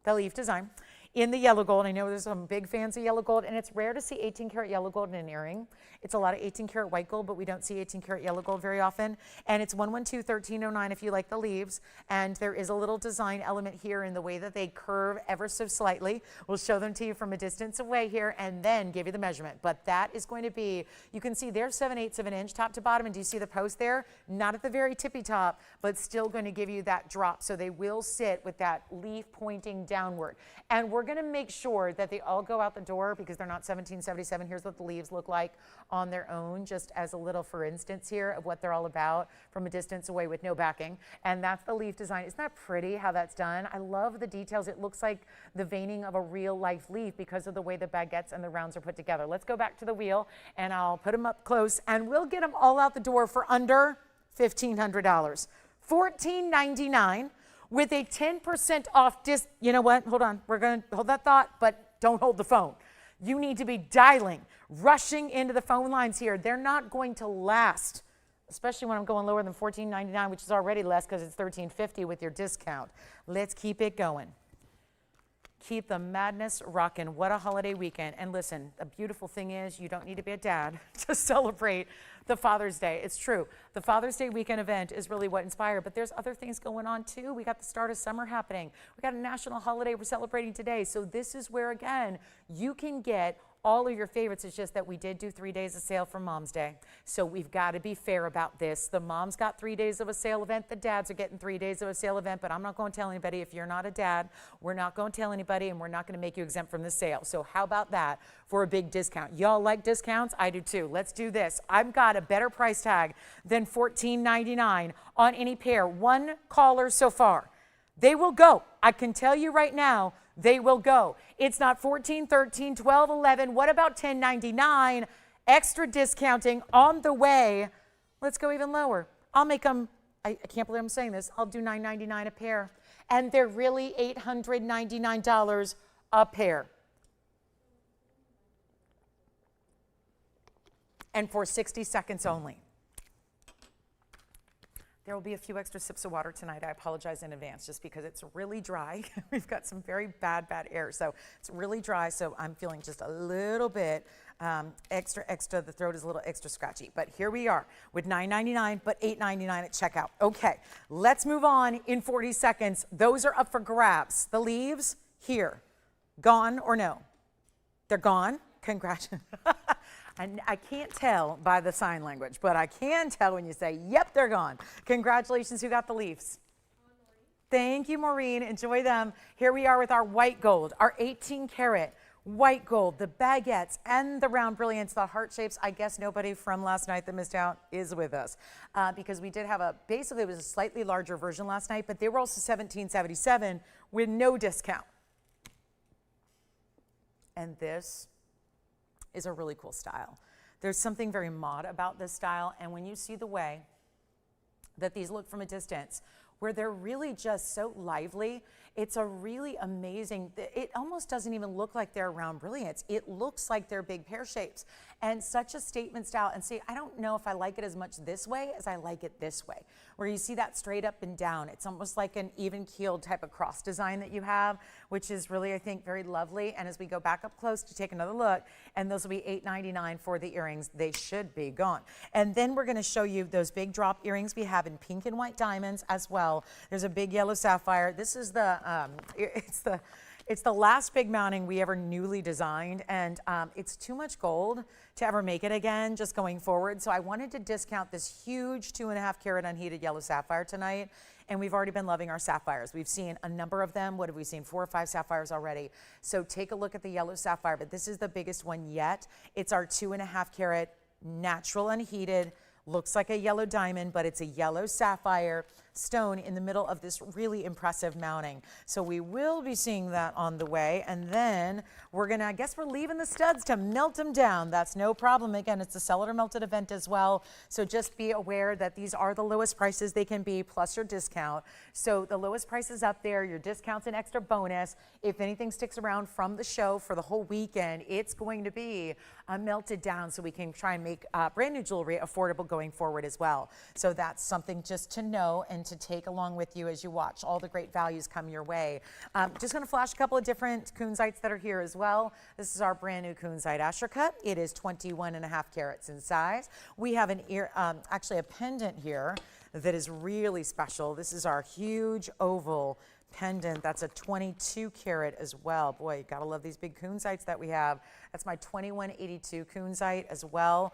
The leaf design. in the yellow gold. I know there's some big fans of yellow gold, and it's rare to see 18 karat yellow gold in an earring. It's a lot of 18 karat white gold, but we don't see 18 karat yellow gold very often. And it's 112-1309 if you like the leaves. And there is a little design element here in the way that they curve ever so slightly. We'll show them to you from a distance away here and then give you the measurement. But that is going to be, you can see they're 7/8 of an inch top to bottom. And do you see the post there? Not at the very tippy top, but still going to give you that drop. So they will sit with that leaf pointing downward. And we're going to make sure that they all go out the door because they're not 1777. Here's what the leaves look like on their own, just as a little for instance here of what they're all about from a distance away with no backing. And that's the leaf design. Isn't that pretty how that's done? I love the details. It looks like the veining of a real life leaf because of the way the baguettes and the rounds are put together. Let's go back to the wheel and I'll put them up close and we'll get them all out the door for under $1,500. $14.99 with a 10% off you know what? Hold on. We're going to hold that thought, but don't hold the phone. You need to be dialing, rushing into the phone lines here. They're not going to last, especially when I'm going lower than $14.99, which is already less because it's $13.50 with your discount. Let's keep it going. Keep the madness rocking. What a holiday weekend. And listen, the beautiful thing is you don't need to be a dad to celebrate the Father's Day. It's true. The Father's Day weekend event is really what inspired, but there's other things going on too. We got the start of summer happening. We got a national holiday we're celebrating today. So this is where, again, you can get all of your favorites. It's just that we did do 3 days of sale for Mom's Day. So we've got to be fair about this. The moms got 3 days of a sale event. The dads are getting 3 days of a sale event, but I'm not going to tell anybody. If you're not a dad, we're not going to tell anybody, and we're not going to make you exempt from the sale. So how about that for a big discount? Y'all like discounts? I do too. Let's do this. I've got a better price tag than $14.99 on any pair. One caller so far. They will go. I can tell you right now, they will go. It's not 14, 13, 12, 11. What about 10.99? Extra discounting on the way. Let's go even lower. I'll make them, I can't believe I'm saying this, I'll do $9.99 a pair. And they're really $899 a pair. And for 60 seconds only. There will be a few extra sips of water tonight. I apologize in advance just because it's really dry. We've got some very bad air. So it's really dry. So I'm feeling just a little bit extra. The throat is a little extra scratchy. But here we are with $9.99, but $8.99 at checkout. Okay, let's move on in 40 seconds. Those are up for grabs. The leaves here, gone or no? They're gone. Congratulations. I can't tell by the sign language, but I can tell when you say, yep, they're gone. Congratulations, who got the leaves? Thank you, Maureen. Enjoy them. Here we are with our white gold, our 18 karat white gold, the baguettes and the round brilliance, the heart shapes. I guess nobody from last night that missed out is with us because we did have basically it was a slightly larger version last night, but they were also $17.77 with no discount. And this is a really cool style. There's something very mod about this style, and when you see the way that these look from a distance, where they're really just so lively, it's a really amazing, it almost doesn't even look like they're round brilliance. It looks like they're big pear shapes and such a statement style. And see, I don't know if I like it as much this way as I like it this way, where you see that straight up and down. It's almost like an even keeled type of cross design that you have, which is really, I think, very lovely. And as we go back up close to take another look, and those will be $8.99 for the earrings, they should be gone. And then we're gonna show you those big drop earrings we have in pink and white diamonds as well. There's a big yellow sapphire. This is it's the last big mounting we ever newly designed, and it's too much gold to ever make it again just going forward. So I wanted to discount this huge 2.5 karat unheated yellow sapphire tonight, and we've already been loving our sapphires. We've seen a number of them. What have we seen? 4 or 5 sapphires already. So take a look at the yellow sapphire, but this is the biggest one yet. It's our 2.5 karat natural unheated. Looks like a yellow diamond, but it's a yellow sapphire stone in the middle of this really impressive mounting. So we will be seeing that on the way. And then we're gonna, I guess we're leaving the studs to melt them down. That's no problem. Again, it's a sell it or melted event as well. So just be aware that these are the lowest prices they can be plus your discount. So the lowest price is up there, your discount's an extra bonus. If anything sticks around from the show for the whole weekend, it's going to be melted down so we can try and make brand new jewelry affordable going forward as well. So that's something just to know and and to take along with you as you watch all the great values come your way. Just going to flash a couple of different kunzites that are here as well. This is our brand new kunzite Asher cut. It is 21.5 carats in size. We have an actually a pendant here that is really special. This is our huge oval pendant. That's a 22 carat as well. Boy, you gotta love these big kunzites that we have. That's my 2182 kunzite as well.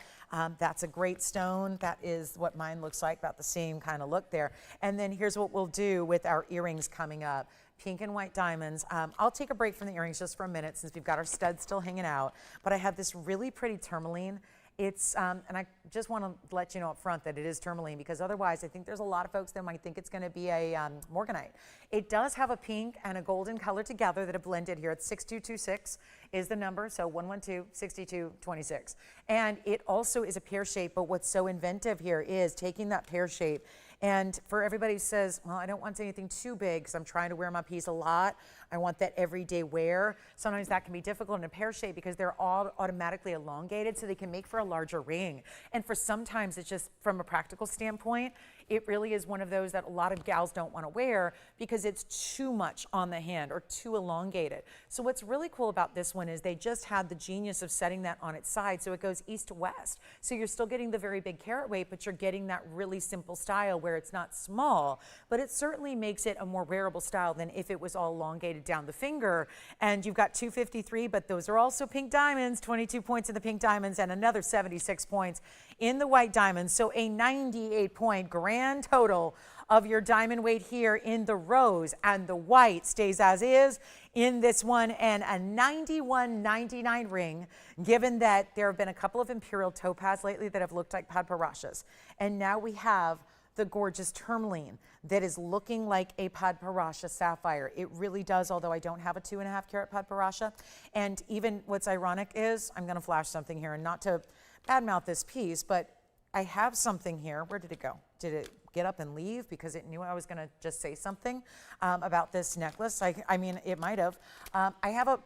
That's a great stone. That is what mine looks like, about the same kind of look there. And then here's what we'll do with our earrings coming up. Pink and white diamonds. I'll take a break from the earrings just for a minute since we've got our studs still hanging out. But I have this really pretty tourmaline. It's, and I just want to let you know up front that it is tourmaline, because otherwise I think there's a lot of folks that might think it's going to be a morganite. It does have a pink and a golden color together that are blended here. It's 6226 is the number, so 112-6226. And it also is a pear shape, but what's so inventive here is taking that pear shape. And for everybody who says, well, I don't want anything too big because I'm trying to wear my piece a lot, I want that everyday wear. Sometimes that can be difficult in a pear shape because they're all automatically elongated, so they can make for a larger ring. And for sometimes it's just from a practical standpoint, it really is one of those that a lot of gals don't want to wear because it's too much on the hand or too elongated. So what's really cool about this one is they just had the genius of setting that on its side so it goes east to west. So you're still getting the very big carat weight, but you're getting that really simple style where it's not small, but it certainly makes it a more wearable style than if it was all elongated down the finger. And you've got 253, but those are also pink diamonds, 22 points in the pink diamonds and another 76 points in the white diamonds. So a 98-point grand total of your diamond weight here in the rose, and the white stays as is in this one, and a 91.99 ring, given that there have been a couple of imperial topaz lately that have looked like padparashas. And now we have the gorgeous tourmaline that is looking like a padparasha sapphire. It really does, although I don't have a 2.5 carat padparasha. And even what's ironic is, I'm gonna flash something here, and not to badmouth this piece, but I have something here. Where did it go? Did it get up and leave because it knew I was gonna just say something about this necklace? I mean, it might have. I have a,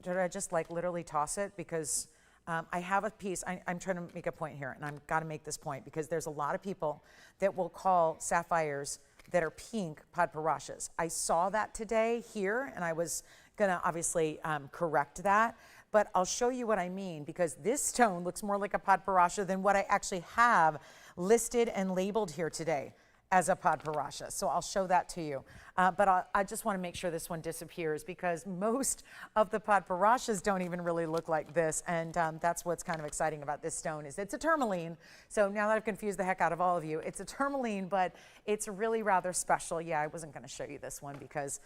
did I just like literally toss it? Because I have a piece, I'm trying to make a point here, and I've got to make this point because there's a lot of people that will call sapphires that are pink padparashas. I saw that today here, and I was gonna obviously correct that, but I'll show you what I mean, because this stone looks more like a padparasha than what I actually have listed and labeled here today as a padparasha. So I'll show that to you. But I just want to make sure this one disappears, because most of the padparashas don't even really look like this. And that's what's kind of exciting about this stone, is it's a tourmaline. So now that I've confused the heck out of all of you, it's a tourmaline, but it's really rather special. Yeah, I wasn't going to show you this one because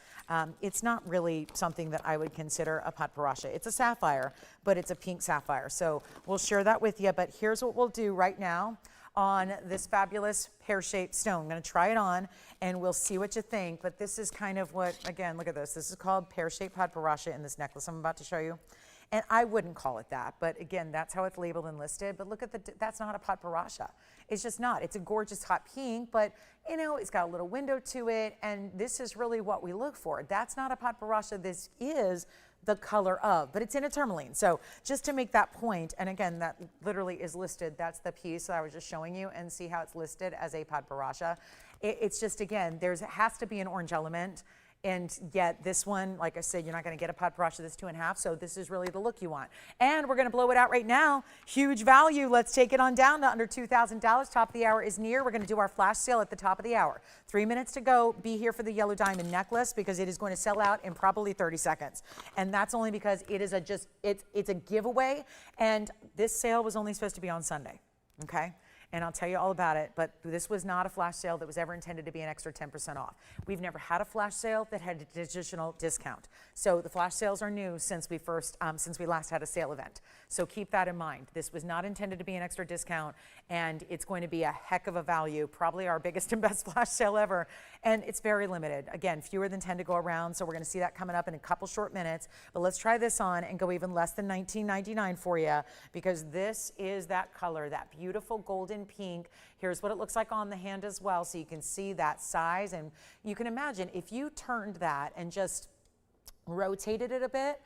it's not really something that I would consider a padparasha. It's a sapphire, but it's a pink sapphire. So we'll share that with you. But here's what we'll do right now on this fabulous pear-shaped stone. I'm going to try it on and we'll see what you think. But this is kind of what, again, look at this. This is called pear-shaped padparasha in this necklace I'm about to show you. And I wouldn't call it that, but again, that's how it's labeled and listed. But look at that's not a padparasha. It's just not. It's a gorgeous hot pink, but you know, it's got a little window to it, and this is really what we look for. That's not a padparasha. This is the color of, but it's in a tourmaline. So just to make that point, and again, that literally is listed. That's the piece that I was just showing you, and see how it's listed as a padparasha. It's just, again, there has to be an orange element. And yet this one, like I said, you're not going to get a padparasha that's 2.5, so this is really the look you want. And we're going to blow it out right now. Huge value. Let's take it on down to under $2,000. Top of the hour is near. We're going to do our flash sale at the top of the hour. 3 minutes to go. Be here for the yellow diamond necklace, because it is going to sell out in probably 30 seconds. And that's only because it is it's a giveaway, and this sale was only supposed to be on Sunday, okay? And I'll tell you all about it, but this was not a flash sale that was ever intended to be an extra 10% off. We've never had a flash sale that had an additional discount. So the flash sales are new since we last had a sale event. So keep that in mind. This was not intended to be an extra discount, and it's going to be a heck of a value, probably our biggest and best flash sale ever. And it's very limited. Again, fewer than 10 to go around, so we're gonna see that coming up in a couple short minutes. But let's try this on and go even less than $19.99 for you, because this is that color, that beautiful golden pink. Here's what it looks like on the hand as well, so you can see that size. And you can imagine if you turned that and just rotated it a bit,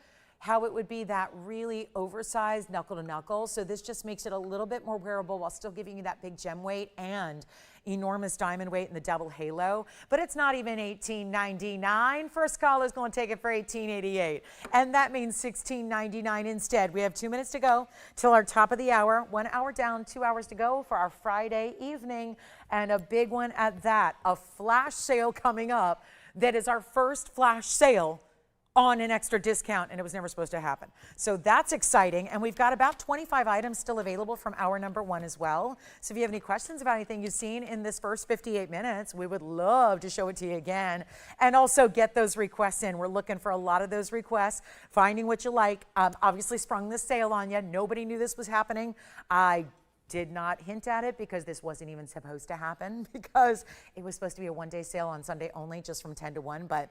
how it would be that really oversized knuckle to knuckle. So this just makes it a little bit more wearable while still giving you that big gem weight and enormous diamond weight in the double halo. But it's not even $18.99. First caller is going to take it for $18.88. And that means $16.99 instead. We have 2 minutes to go till our top of the hour. 1 hour down, 2 hours to go for our Friday evening. And a big one at that. A flash sale coming up that is our first flash sale on an extra discount, and it was never supposed to happen. So that's exciting, and we've got about 25 items still available from hour number 1 as well. So if you have any questions about anything you've seen in this first 58 minutes, we would love to show it to you again, and also get those requests in. We're looking for a lot of those requests, finding what you like. Obviously sprung this sale on you. Nobody knew this was happening. I did not hint at it because this wasn't even supposed to happen, because it was supposed to be a one-day sale on Sunday only, just from 10 to 1. But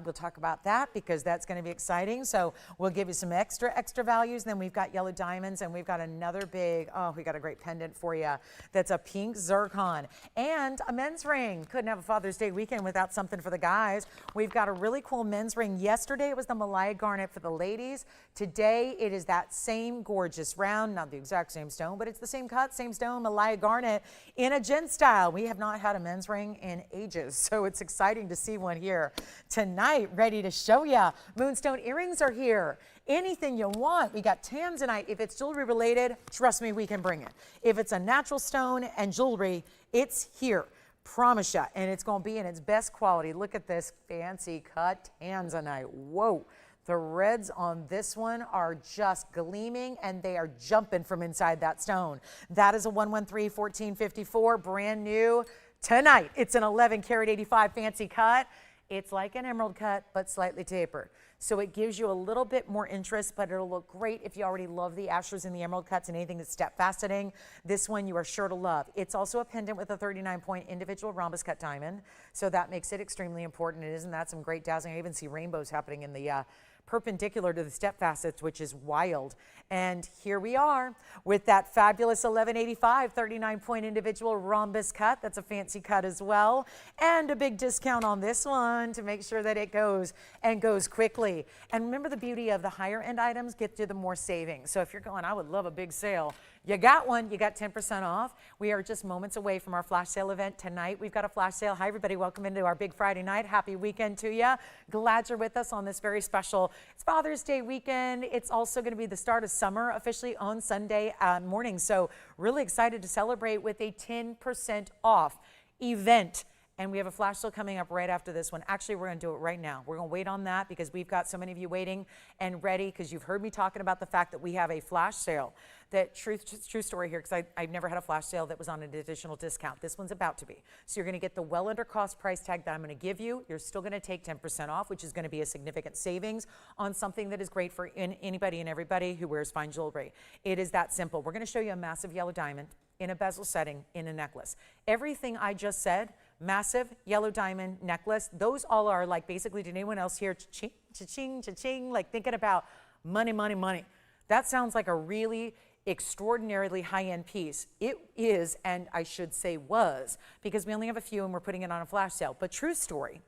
we'll talk about that because that's going to be exciting. So we'll give you some extra values. Then we've got yellow diamonds, and we've got another big, we got a great pendant for you that's a pink zircon and a men's ring. Couldn't have a Father's Day weekend without something for the guys. We've got a really cool men's ring. Yesterday it was the Malaya garnet for the ladies. Today it is that same gorgeous round, not the exact same stone, but it's the same cut, same stone, Malaya garnet in a gent style. We have not had a men's ring in ages, so it's exciting to see one here tonight, ready to show you. Moonstone earrings are here. Anything you want. We got tanzanite. If it's jewelry related, trust me, we can bring it. If it's a natural stone and jewelry, it's here. Promise you. And it's going to be in its best quality. Look at this fancy cut tanzanite. Whoa. The reds on this one are just gleaming, and they are jumping from inside that stone. That is a 113-1454, brand new tonight. It's an 11 karat 85 fancy cut. It's like an emerald cut, but slightly tapered. So it gives you a little bit more interest, but it'll look great if you already love the asters and the emerald cuts and anything that's step faceting. This one you are sure to love. It's also a pendant with a 39-point individual rhombus cut diamond. So that makes it extremely important. And isn't that some great dazzling? I even see rainbows happening in the perpendicular to the step facets, which is wild. And here we are with that fabulous 1185 39-point individual rhombus cut. That's a fancy cut as well, and a big discount on this one to make sure that it goes and goes quickly. And remember, the beauty of the higher end items get you the more savings. So if you're going, I would love a big sale, you got one. You got 10% off. We are just moments away from our flash sale event tonight. We've got a flash sale. Hi, everybody. Welcome into our big Friday night. Happy weekend to you. Glad you're with us on this very special, it's Father's Day weekend. It's also going to be the start of summer officially on Sunday morning. So really excited to celebrate with a 10% off event. And we have a flash sale coming up right after this one. Actually, we're going to do it right now. We're going to wait on that because we've got so many of you waiting and ready, because you've heard me talking about the fact that we have a flash sale. That true story here, because I've never had a flash sale that was on an additional discount. This one's about to be. So you're going to get the well under cost price tag that I'm going to give you. You're still going to take 10% off, which is going to be a significant savings on something that is great for anybody and everybody who wears fine jewelry. It is that simple. We're going to show you a massive yellow diamond in a bezel setting in a necklace. Everything I just said, massive yellow diamond necklace, those all are like, basically, did anyone else hear cha-ching, cha-ching, cha-ching, like thinking about money, money, money? That sounds like a really extraordinarily high-end piece. It is, and I should say was, because we only have a few and we're putting it on a flash sale. But true story,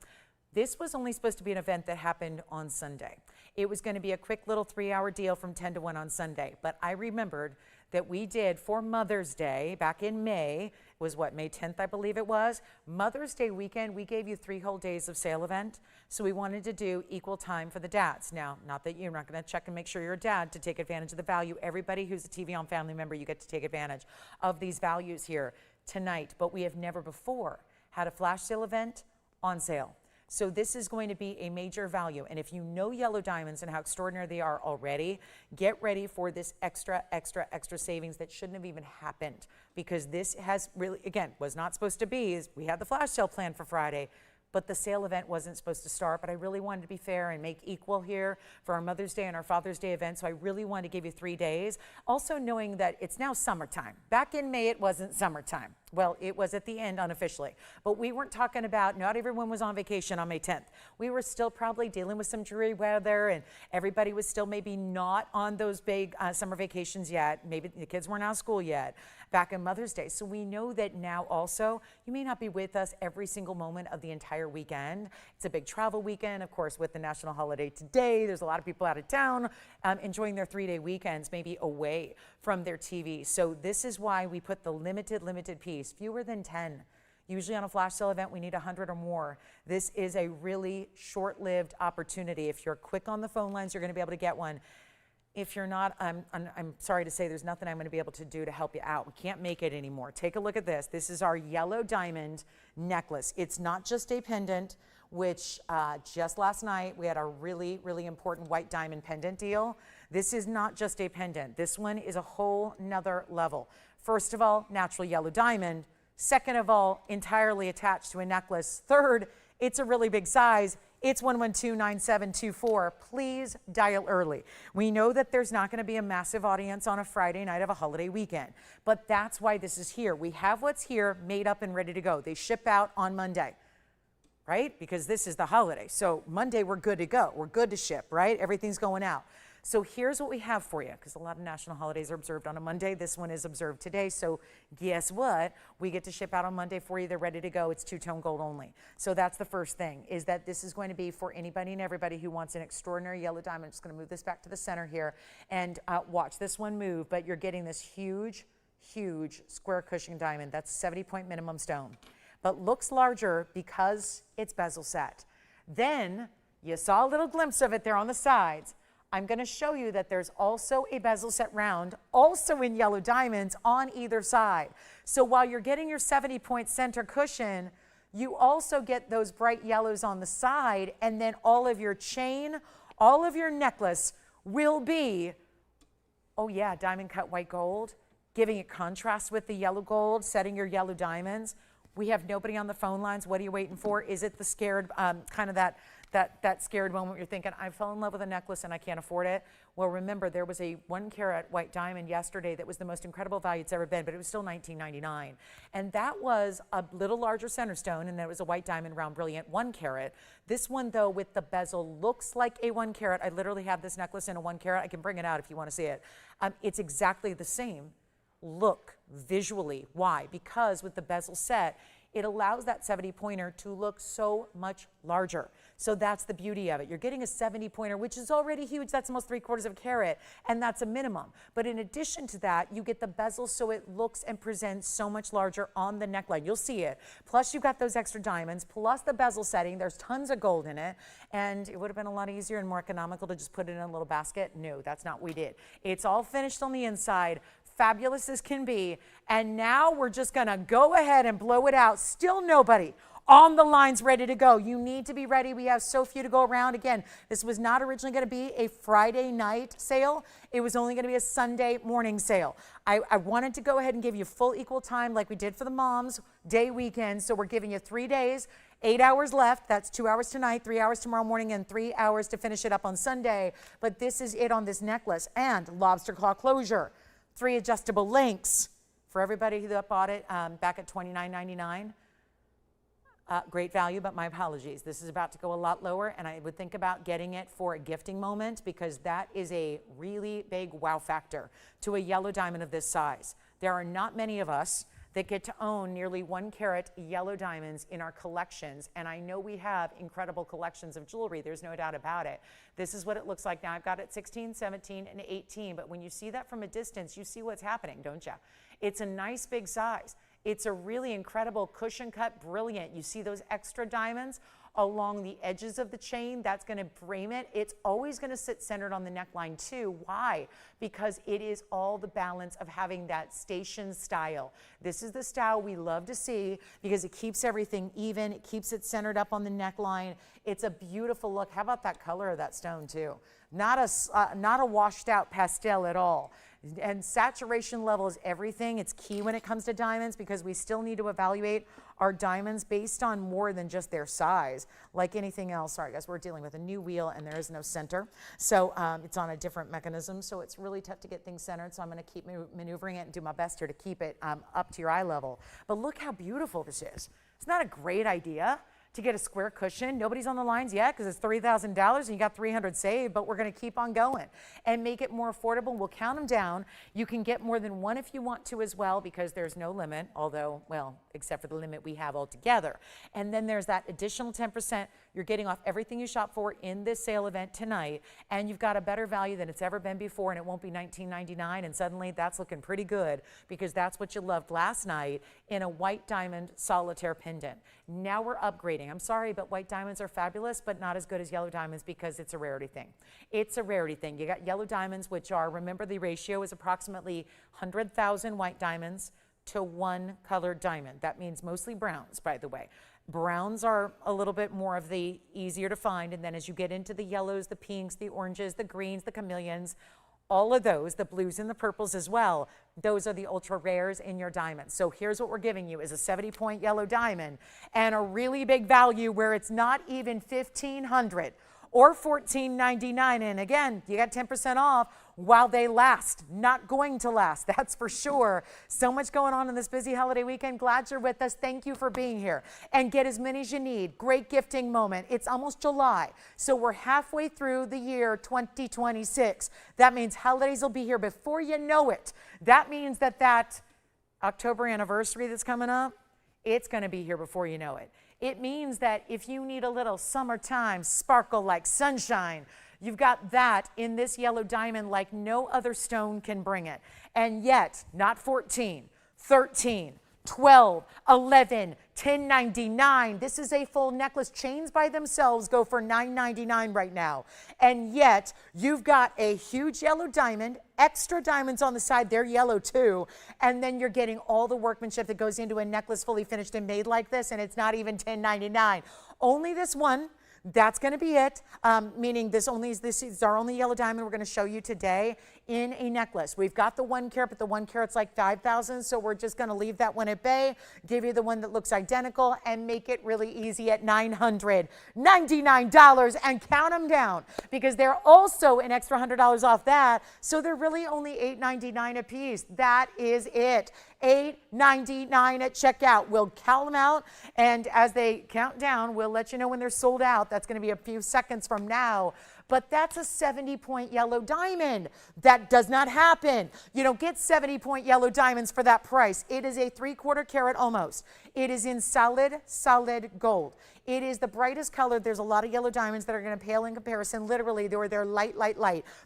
this was only supposed to be an event that happened on Sunday. It was going to be a quick little 3-hour deal from 10 to 1 on Sunday. But I remembered that we did for Mother's Day back in May, was what, May 10th, I believe it was. Mother's Day weekend, we gave you 3 whole days of sale event. So we wanted to do equal time for the dads. Now, not that you're not going to check and make sure you're a dad to take advantage of the value. Everybody who's a TVON family member, you get to take advantage of these values here tonight. But we have never before had a flash sale event on sale. So this is going to be a major value. And if you know yellow diamonds and how extraordinary they are already, get ready for this extra savings that shouldn't have even happened, because this has really, again, was not supposed to be. We had the flash sale planned for Friday, but the sale event wasn't supposed to start. But I really wanted to be fair and make equal here for our Mother's Day and our Father's Day event. So I really wanted to give you 3 days. Also knowing that it's now summertime. Back in May, it wasn't summertime. Well, it was at the end unofficially, but we weren't talking about, not everyone was on vacation on May 10th. We were still probably dealing with some dreary weather, and everybody was still maybe not on those big summer vacations yet. Maybe the kids weren't out of school yet, back in Mother's Day. So we know that now also, you may not be with us every single moment of the entire weekend. It's a big travel weekend, of course, with the national holiday today. There's a lot of people out of town enjoying their 3-day weekends, maybe away from their TV. So this is why we put the limited piece, fewer than 10. Usually on a flash sale event, we need 100 or more. This is a really short-lived opportunity. If you're quick on the phone lines, you're going to be able to get one. If you're not, I'm sorry to say there's nothing I'm going to be able to do to help you out. We can't make it anymore. Take a look at this. This is our yellow diamond necklace. It's not just a pendant, which just last night we had a really important white diamond pendant deal. This is not just a pendant. This one is a whole nother level. First of all, natural yellow diamond. Second of all, entirely attached to a necklace. Third, it's a really big size. It's 112-9724. Please dial early. We know that there's not going to be a massive audience on a Friday night of a holiday weekend, but that's why this is here. We have what's here made up and ready to go. They ship out on Monday, right? Because this is the holiday. So Monday, we're good to go. We're good to ship, right? Everything's going out. So here's what we have for you, because a lot of national holidays are observed on a Monday. This one is observed today. So guess what? We get to ship out on Monday for you. They're ready to go. It's two-tone gold only. So that's the first thing, is that this is going to be for anybody and everybody who wants an extraordinary yellow diamond. I'm just going to move this back to the center here and watch this one move. But you're getting this huge square cushioning diamond. That's 70-point minimum stone, but looks larger because it's bezel set. Then you saw a little glimpse of it there on the sides. I'm going to show you that there's also a bezel set round, also in yellow diamonds on either side. So while you're getting your 70-point center cushion, you also get those bright yellows on the side, and then all of your chain, all of your necklace will be, oh yeah, diamond cut white gold, giving it contrast with the yellow gold, setting your yellow diamonds. We have nobody on the phone lines. What are you waiting for? Is it the scared, kind of that scared moment where you're thinking, I fell in love with a necklace and I can't afford it? Well, remember, there was a 1-carat white diamond yesterday that was the most incredible value it's ever been, but it was still $19.99. And that was a little larger center stone, and that was a white diamond round brilliant 1-carat. This one, though, with the bezel, looks like a 1-carat. I literally have this necklace in a 1-carat. I can bring it out if you want to see it. It's exactly the same look visually. Why? Because with the bezel set, it allows that 70-pointer to look so much larger. So that's the beauty of it. You're getting a 70-pointer, which is already huge. That's almost 3/4 of a carat, and that's a minimum. But in addition to that, you get the bezel so it looks and presents so much larger on the neckline. You'll see it. Plus, you've got those extra diamonds, plus the bezel setting. There's tons of gold in it, and it would have been a lot easier and more economical to just put it in a little basket. No, that's not what we did. It's all finished on the inside, fabulous as can be, and now we're just gonna go ahead and blow it out. Still nobody on the lines ready to go. You need to be ready. We have so few to go around. Again, this was not originally going to be a Friday night sale. It was only going to be a Sunday morning sale. I wanted to go ahead and give you full equal time like we did for the Mom's Day weekend. So we're giving you 3 days, 8 hours left. That's 2 hours tonight, 3 hours tomorrow morning, and 3 hours to finish it up on Sunday. But this is it on this necklace. And lobster claw closure, 3 adjustable links for everybody who bought it back at $29.99. Great value, but my apologies. This is about to go a lot lower, and I would think about getting it for a gifting moment, because that is a really big wow factor to a yellow diamond of this size. There are not many of us that get to own nearly 1-carat yellow diamonds in our collections, and I know we have incredible collections of jewelry. There's no doubt about it. This is what it looks like now. I've got it 16, 17, and 18, but when you see that from a distance, you see what's happening, don't you? It's a nice big size. It's a really incredible cushion cut, brilliant. You see those extra diamonds along the edges of the chain? That's going to frame it. It's always going to sit centered on the neckline too. Why? Because it is all the balance of having that station style. This is the style we love to see because it keeps everything even. It keeps it centered up on the neckline. It's a beautiful look. How about that color of that stone too? Not a washed out pastel at all. And saturation level is everything. It's key when it comes to diamonds because we still need to evaluate our diamonds based on more than just their size. Like anything else, sorry guys, we're dealing with a new wheel and there is no center. So it's on a different mechanism. So it's really tough to get things centered. So I'm going to keep maneuvering it and do my best here to keep it up to your eye level. But look how beautiful this is. It's not a great idea to get a square cushion. Nobody's on the lines yet because it's $3,000 and you got 300 saved, but we're going to keep on going and make it more affordable. We'll count them down. You can get more than one if you want to as well because there's no limit, although, well, except for the limit we have altogether. And then there's that additional 10%. You're getting off everything you shop for in this sale event tonight, and you've got a better value than it's ever been before, and it won't be $19.99, and suddenly that's looking pretty good because that's what you loved last night in a white diamond solitaire pendant. Now we're upgrading. I'm sorry, but white diamonds are fabulous, but not as good as yellow diamonds because it's a rarity thing. It's a rarity thing. You got yellow diamonds, which are, remember the ratio is approximately 100,000 white diamonds to one colored diamond. That means mostly browns, by the way. Browns are a little bit more of the easier to find, and then as you get into the yellows, the pinks, the oranges, the greens, the chameleons, all of those, the blues and the purples as well, those are the ultra rares in your diamonds. So here's what we're giving you is a 70-point yellow diamond and a really big value where it's not even $1,500 or $14.99. And again, you got 10% off while they last. Not going to last, that's for sure. So much going on in this busy holiday weekend. Glad you're with us. Thank you for being here. And get as many as you need. Great gifting moment. It's almost July, so we're halfway through the year 2026. That means holidays will be here before you know it. That means that October anniversary that's coming up, it's going to be here before you know it. It means that if you need a little summertime sparkle like sunshine, you've got that in this yellow diamond like no other stone can bring it. And yet, not 14, 13, 12, 11, $10.99. This is a full necklace. Chains by themselves go for $9.99 right now. And yet, you've got a huge yellow diamond, extra diamonds on the side, they're yellow too, and then you're getting all the workmanship that goes into a necklace fully finished and made like this, and it's not even $10.99. Only this one. That's going to be it, meaning this is our only yellow diamond we're going to show you today in a necklace. We've got the 1 carat, but the 1 carat's like 5,000, so we're just going to leave that one at bay, give you the one that looks identical, and make it really easy at $999 and count them down because they're also an extra $100 off that, so they're really only $8.99 a piece. That is it. $8.99 at checkout. We'll count them out, and as they count down, we'll let you know when they're sold out. That's going to be a few seconds from now. But that's a 70-point yellow diamond. That does not happen. You don't get 70-point yellow diamonds for that price. It is a 3/4 carat almost. It is in solid gold. It is the brightest color. There's a lot of yellow diamonds that are going to pale in comparison. Literally, they're light,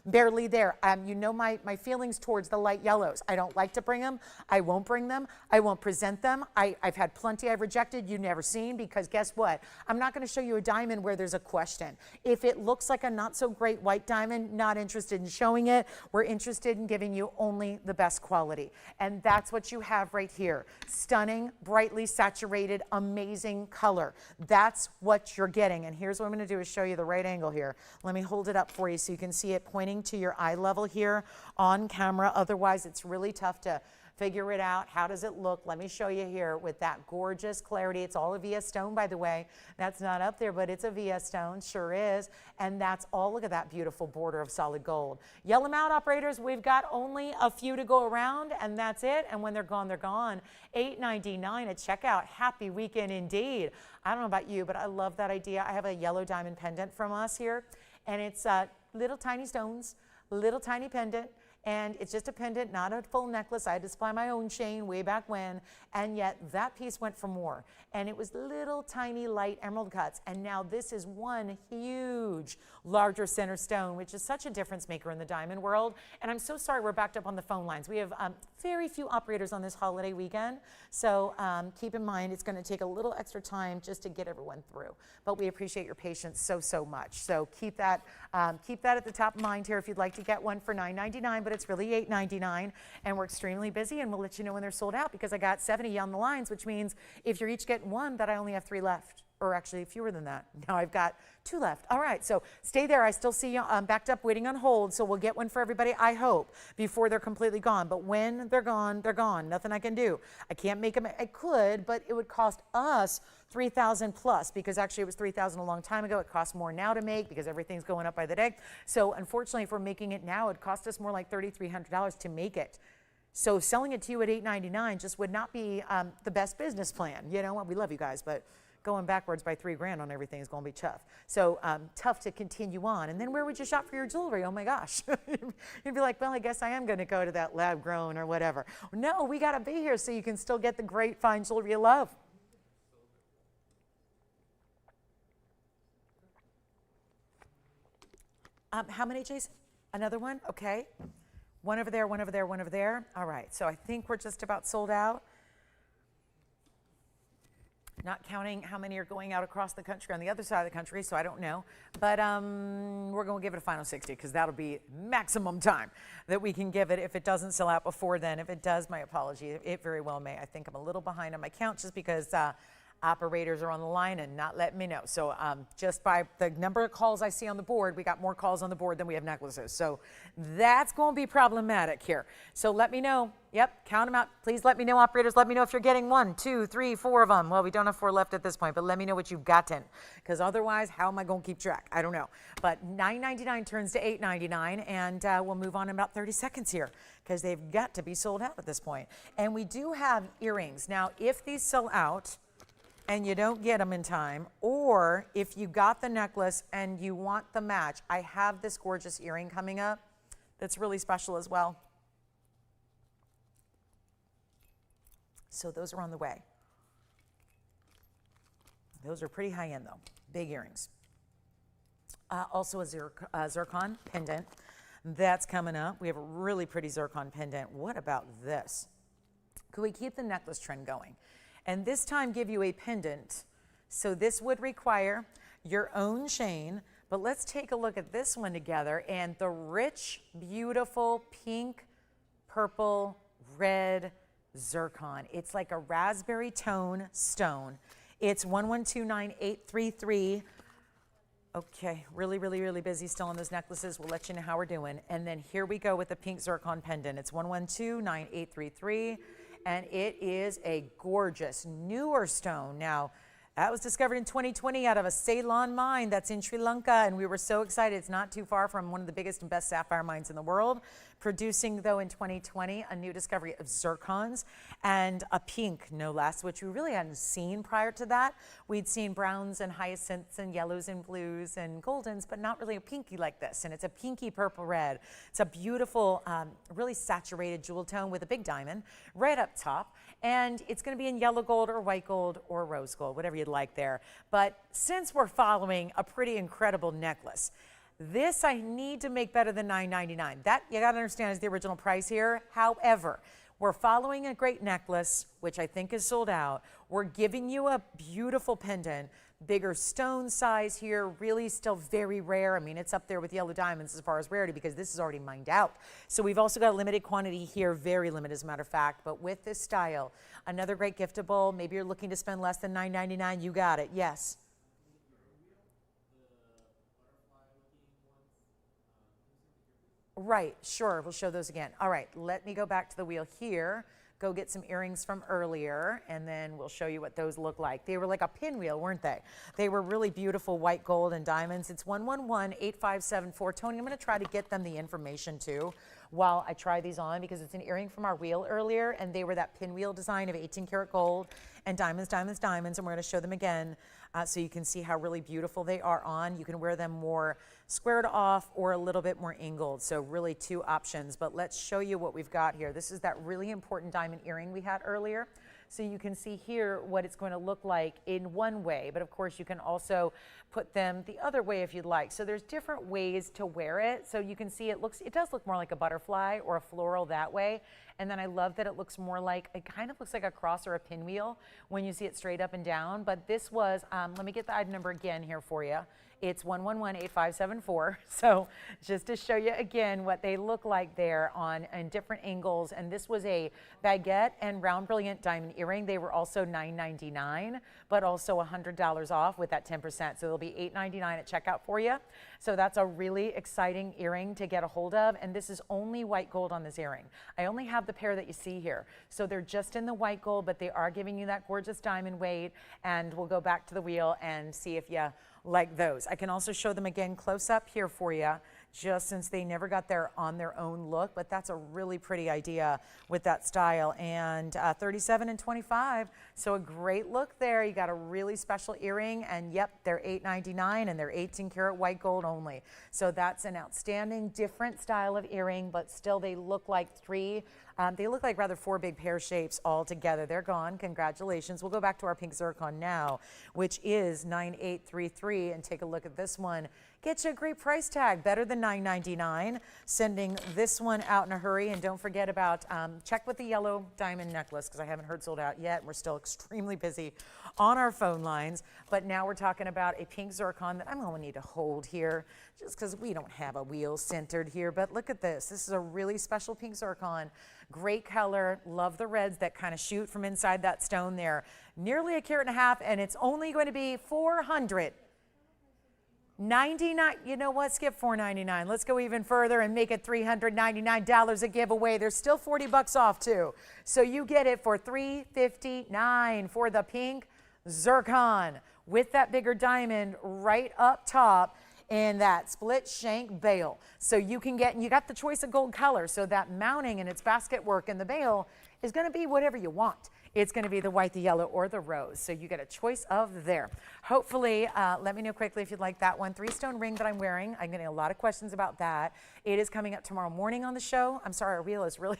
barely there. You know my feelings towards the light yellows. I don't like to bring them. I won't bring them. I won't present them. I've had plenty I've rejected you've never seen because guess what? I'm not going to show you a diamond where there's a question. If it looks like a not so great white diamond, not interested in showing it. We're interested in giving you only the best quality. And that's what you have right here. Stunning, brightly saturated, amazing color. That's what you're getting. And here's what I'm going to do is show you the right angle here. Let me hold it up for you so you can see it pointing to your eye level here on camera. Otherwise, it's really tough to figure it out. How does it look? Let me show you here with that gorgeous clarity. It's all a VS stone, by the way. That's not up there, but it's a VS stone, sure is. And that's all, look at that beautiful border of solid gold. Yell them out, operators. We've got only a few to go around, and that's it. And when they're gone, they're gone. $8.99 at checkout. Happy weekend indeed. I don't know about you, but I love that idea. I have a yellow diamond pendant from us here, and it's little tiny stones, little tiny pendant. And it's just a pendant, not a full necklace. I had to supply my own chain way back when, and yet that piece went for more. And it was little tiny light emerald cuts, and now this is one huge, larger center stone, which is such a difference maker in the diamond world. And I'm so sorry we're backed up on the phone lines. We have very few operators on this holiday weekend, so keep in mind it's going to take a little extra time just to get everyone through. But we appreciate your patience so much. So keep that at the top of mind here if you'd like to get one for $9.99, but it's really $8.99, and we're extremely busy, and we'll let you know when they're sold out because I got 70 on the lines, which means if you're each getting one, that I only have 3 left. or actually fewer than that. Now I've got 2 left. All right, so stay there. I still see you backed up waiting on hold, so we'll get one for everybody, I hope, before they're completely gone. But when they're gone, they're gone. Nothing I can do. I can't make them. I could, but it would cost us $3,000 plus, because actually it was $3,000 a long time ago. It costs more now to make because everything's going up by the day. So unfortunately, if we're making it now, it cost us more like $3,300 to make it. So selling it to you at $8.99 just would not be the best business plan. You know, we love you guys, but going backwards by $3,000 on everything is going to be tough. So tough to continue on. And then where would you shop for your jewelry? Oh my gosh. You'd be like, well, I guess I am going to go to that lab grown or whatever. No, we got to be here so you can still get the great fine jewelry you love. How many, Jason? Another one? Okay. One over there, one over there, one over there. All right, so I think we're just about sold out. Not counting how many are going out across the country on the other side of the country, so I don't know. But we're going to give it a final 60 because that'll be maximum time that we can give it if it doesn't sell out before then. If it does, my apology. It very well may. I think I'm a little behind on my count just because operators are on the line and not letting me know. So just by the number of calls I see on the board, we got more calls on the board than we have necklaces. So that's going to be problematic here. So let me know. Yep, count them out. Please let me know, operators. Let me know if you're getting 1, 2, 3, 4 of them. Well, we don't have 4 left at this point, but let me know what you've gotten, because otherwise, how am I going to keep track? I don't know. But $9.99 turns to $8.99, and we'll move on in about 30 seconds here, because they've got to be sold out at this point. And we do have earrings. Now, if these sell out, and you don't get them in time, or if you got the necklace and you want the match, I have this gorgeous earring coming up that's really special as well. So those are on the way. Those are pretty high end though, big earrings. Also a zircon pendant that's coming up. We have a really pretty zircon pendant. What about this? Could we keep the necklace trend going? And this time give you a pendant. So this would require your own chain, but let's take a look at this one together, and the rich, beautiful pink, purple, red zircon. It's like a raspberry tone stone. It's 1129833. Okay, really, really, really busy still on those necklaces. We'll let you know how we're doing. And then here we go with the pink zircon pendant. It's 1129833. And it is a gorgeous newer stone. Now, that was discovered in 2020 out of a Ceylon mine that's in Sri Lanka, and we were so excited. It's not too far from one of the biggest and best sapphire mines in the world, producing, though, in 2020, a new discovery of zircons and a pink, no less, which we really hadn't seen prior to that. We'd seen browns and hyacinths and yellows and blues and goldens, but not really a pinky like this, and it's a pinky purple red. It's a beautiful, really saturated jewel tone with a big diamond right up top, and it's going to be in yellow gold or white gold or rose gold, whatever you'd like there. But since we're following a pretty incredible necklace, this I need to make better than $9.99. That, you got to understand, is the original price here. However, we're following a great necklace, which I think is sold out. We're giving you a beautiful pendant, bigger stone size here, really still very rare. I mean, it's up there with yellow diamonds as far as rarity because this is already mined out. So we've also got a limited quantity here, very limited as a matter of fact, but with this style, another great giftable. Maybe you're looking to spend less than $9.99. You got it. Yes. Right, sure, we'll show those again. All right, let me go back to the wheel here, go get some earrings from earlier, and then we'll show you what those look like. They were like a pinwheel, weren't they? They were really beautiful white gold and diamonds. It's 111-8574. Tony, I'm gonna try to get them the information too while I try these on, because it's an earring from our wheel earlier, and they were that pinwheel design of 18 karat gold and diamonds, diamonds, diamonds, and we're gonna show them again so you can see how really beautiful they are on. You can wear them more squared off or a little bit more angled, so really 2 options. But let's show you what we've got here. This is that really important diamond earring we had earlier. So you can see here what it's going to look like in one way, but of course you can also put them the other way if you'd like. So there's different ways to wear it. So you can see it does look more like a butterfly or a floral that way. And then I love that it looks more like, it kind of looks like a cross or a pinwheel when you see it straight up and down. But this was, let me get the item number again here for you. it's 111-8574. So just to show you again what they look like there in different angles. And this was a baguette and round brilliant diamond earring. They were also $9.99, but also $100 off with that 10%. So it'll be $8.99 at checkout for you. So that's a really exciting earring to get a hold of. And this is only white gold on this earring. I only have the pair that you see here. So they're just in the white gold, but they are giving you that gorgeous diamond weight. And we'll go back to the wheel and see if you like those. I can also show them again close up here for you, just since they never got there on their own look, but that's a really pretty idea with that style. And 37 and 25, so a great look there. You got a really special earring, and yep, they're $8.99 and they're 18 karat white gold only. So that's an outstanding different style of earring, but still they look like they look like rather four big pear shapes all together. They're gone. Congratulations. We'll go back to our pink zircon now, which is $9,833, and take a look at this one. Get you a great price tag, better than $9.99. Sending this one out in a hurry, and don't forget about check with the yellow diamond necklace, because I haven't heard sold out yet. We're still extremely busy on our phone lines, but now we're talking about a pink zircon that I'm going to need to hold here, just because we don't have a wheel centered here. But look at this. This is a really special pink zircon. Great color. Love the reds that kind of shoot from inside that stone there. Nearly 1.5 carats, and it's only going to be $499. You know what? Skip $499. Let's go even further and make it $399 a giveaway. There's still 40 bucks off too. So you get it for $359 for the pink zircon with that bigger diamond right up top in that split shank bail. So you can get, and you got the choice of gold color. So that mounting and its basket work in the bail is going to be whatever you want. It's going to be the white, the yellow, or the rose. So you get a choice of there. Hopefully, let me know quickly if you'd like that one. 3-stone ring that I'm wearing. I'm getting a lot of questions about that. It is coming up tomorrow morning on the show. I'm sorry, our wheel is really,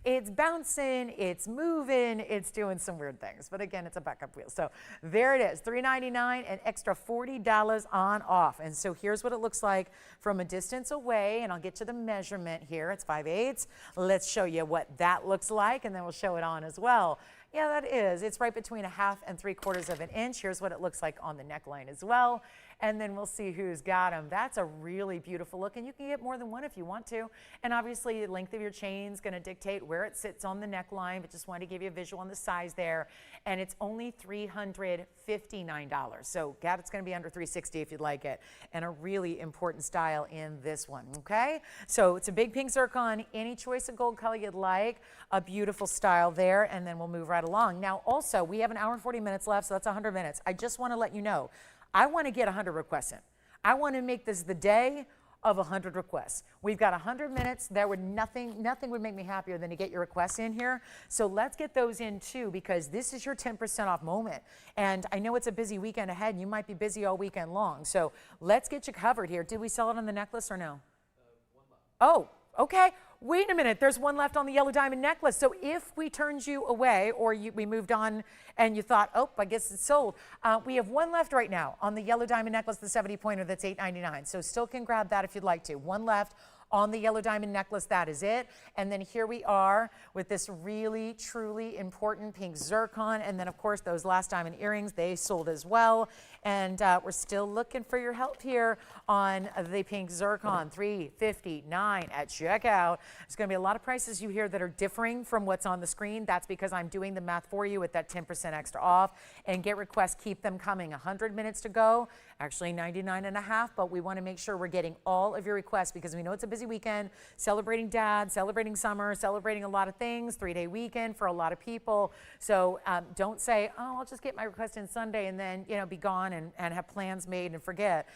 it's bouncing, it's moving, it's doing some weird things. But again, it's a backup wheel. So there it is, $399, an extra $40 on off. And so here's what it looks like from a distance away. And I'll get to the measurement here. It's 5/8. Let's show you what that looks like, and then we'll show it on as well. Yeah, that is. It's right between 1/2 and 3/4 of an inch. Here's what it looks like on the neckline as well. And then we'll see who's got them. That's a really beautiful look, and you can get more than one if you want to. And obviously, the length of your chain is going to dictate where it sits on the neckline, but just wanted to give you a visual on the size there. And it's only $359. So, God, it's going to be under $360 if you'd like it. And a really important style in this one, okay? So, it's a big pink zircon, any choice of gold color you'd like, a beautiful style there, and then we'll move right along. Now, also, we have 1 hour and 40 minutes left, so that's 100 minutes. I just want to let you know, I want to get 100 requests in. I want to make this the day of 100 requests. We've got 100 minutes. Nothing would make me happier than to get your requests in here. So let's get those in too, because this is your 10% off moment. And I know it's a busy weekend ahead, and you might be busy all weekend long. So let's get you covered here. Did we sell it on the necklace or no? One left. Oh, okay. Wait a minute, there's one left on the yellow diamond necklace. So if we turned you away, or we moved on and you thought, oh, I guess it's sold, we have one left right now on the yellow diamond necklace, the 70 pointer, that's $8.99. So still can grab that if you'd like to. One left on the yellow diamond necklace, that is it. And then here we are with this really, truly important pink zircon. And then, of course, those last diamond earrings, they sold as well. And we're still looking for your help here on the pink zircon, $359 at checkout. There's going to be a lot of prices you hear that are differing from what's on the screen. That's because I'm doing the math for you with that 10% extra off. And get requests, keep them coming. 100 minutes to go, actually 99.5, but we want to make sure we're getting all of your requests, because we know it's a busy weekend, celebrating dad, celebrating summer, celebrating a lot of things, 3-day weekend for a lot of people. So don't say, oh, I'll just get my request in Sunday and then, be gone and have plans made and forget.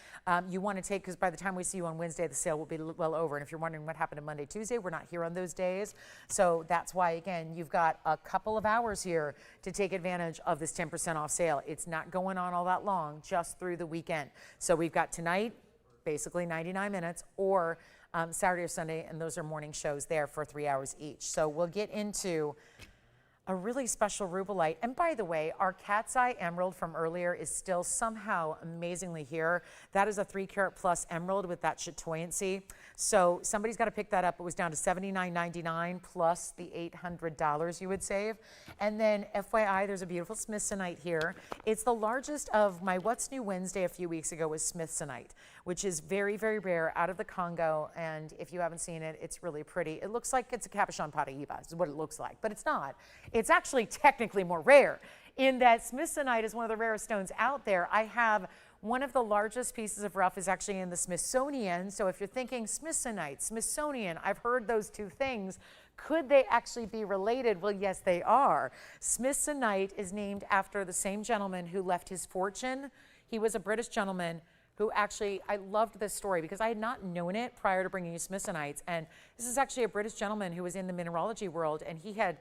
You want to take, because by the time we see you on Wednesday, the sale will be well over. And if you're wondering what happened to Monday, Tuesday, we're not here on those days. So that's why, again, you've got a couple of hours here to take advantage of this 10% off sale. It's not going on all that long, just through the weekend. So we've got tonight, basically 99 minutes, or Saturday or Sunday, and those are morning shows there for 3 hours each. So we'll get into a really special rubellite. And by the way, our cat's eye emerald from earlier is still somehow amazingly here. That is a 3 carat plus emerald with that chatoyancy. So somebody's got to pick that up. It was down to $79.99 plus the $800 you would save. And then FYI, there's a beautiful smithsonite here. It's the largest of my What's New Wednesday a few weeks ago was smithsonite, which is very, very rare out of the Congo. And if you haven't seen it, it's really pretty. It looks like it's a Capuchon Paraíba, is what it looks like, but it's not. It's actually technically more rare in that smithsonite is one of the rarest stones out there. I have one of the largest pieces of rough is actually in the Smithsonian. So if you're thinking smithsonite, Smithsonian, I've heard those two things. Could they actually be related? Well, yes, they are. Smithsonite is named after the same gentleman who left his fortune. He was a British gentleman who actually, I loved this story because I had not known it prior to bringing you smithsonites. And this is actually a British gentleman who was in the mineralogy world, and he had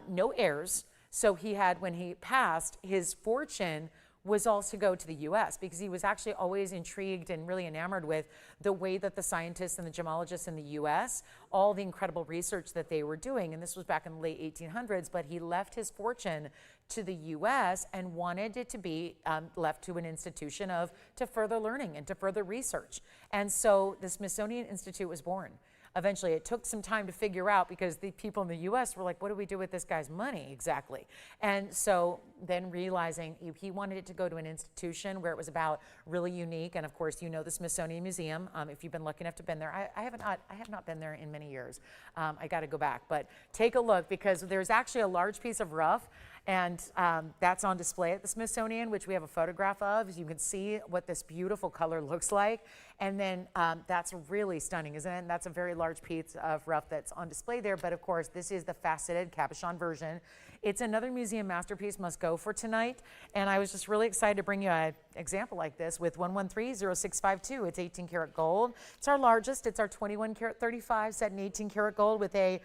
no heirs. So he had, when he passed, his fortune was also to go to the US because he was actually always intrigued and really enamored with the way that the scientists and the gemologists in the US, all the incredible research that they were doing. And this was back in the late 1800s, but he left his fortune to the US and wanted it to be left to an institution to further learning and to further research. And so the Smithsonian Institute was born. Eventually, it took some time to figure out because the people in the US were like, what do we do with this guy's money exactly? And so then realizing he wanted it to go to an institution where it was about really unique. And of course, you know the Smithsonian Museum. If you've been lucky enough to been there, I have not been there in many years. I got to go back, but take a look because there's actually a large piece of rough. And that's on display at the Smithsonian, which we have a photograph of. As you can see what this beautiful color looks like. And then that's really stunning, isn't it? And that's a very large piece of rough that's on display there. But of course, this is the faceted cabochon version. It's another museum masterpiece must go for tonight. And I was just really excited to bring you an example like this with 113-0652. It's 18 karat gold. It's our largest. It's our 21 karat 35 set in 18 karat gold with a,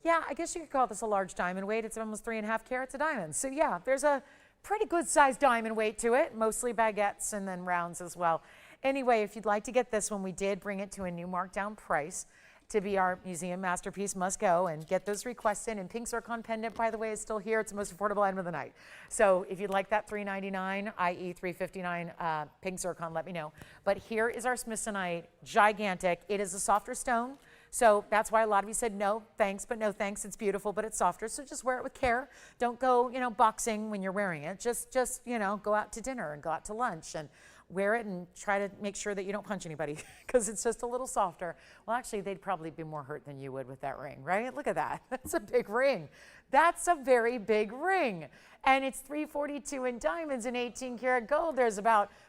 yeah, I guess you could call this a large diamond weight. It's almost 3.5 carats of diamonds. So yeah, there's a pretty good sized diamond weight to it, mostly baguettes and then rounds as well. Anyway, if you'd like to get this one, we did bring it to a new markdown price to be our museum masterpiece must go, and get those requests in. And pink zircon pendant, by the way, is still here. It's the most affordable item of the night. So if you'd like that $399, i.e. $359 pink zircon, let me know. But here is our smithsonite, gigantic. It is a softer stone. So that's why a lot of you said no thanks, but no thanks. It's beautiful, but it's softer. So just wear it with care. Don't go, boxing when you're wearing it. Just go out to dinner and go out to lunch and wear it and try to make sure that you don't punch anybody because it's just a little softer. Well, actually, they'd probably be more hurt than you would with that ring, right? Look at that. That's a big ring. That's a very big ring. And it's $342 in diamonds and 18 karat gold. There's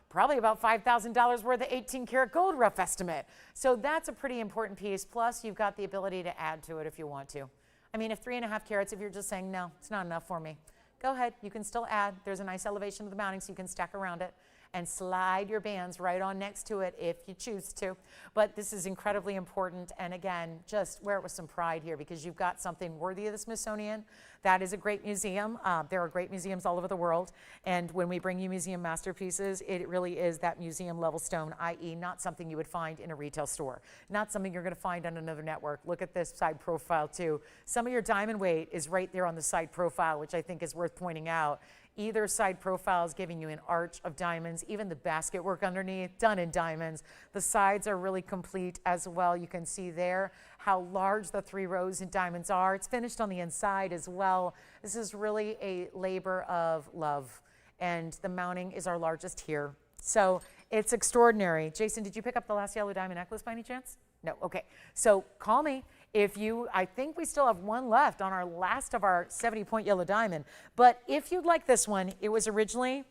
probably about $5,000 worth of 18 karat gold rough estimate. So that's a pretty important piece. Plus, you've got the ability to add to it if you want to. I mean, if 3.5 carats, if you're just saying, no, it's not enough for me, go ahead. You can still add. There's a nice elevation of the mounting so you can stack around it and slide your bands right on next to it if you choose to. But this is incredibly important. And again, just wear it with some pride here because you've got something worthy of the Smithsonian. That is a great museum. There are great museums all over the world. And when we bring you museum masterpieces, it really is that museum level stone, i.e. not something you would find in a retail store, not something you're gonna find on another network. Look at this side profile too. Some of your diamond weight is right there on the side profile, which I think is worth pointing out. Either side profile is giving you an arch of diamonds, even the basket work underneath, done in diamonds. The sides are really complete as well. You can see there how large the 3 rows in diamonds are. It's finished on the inside as well. This is really a labor of love. And the mounting is our largest here. So it's extraordinary. Jason, did you pick up the last yellow diamond necklace by any chance? No, okay. So call me. I think we still have one left on our last of our 70-point yellow diamond. But if you'd like this one, it was originally,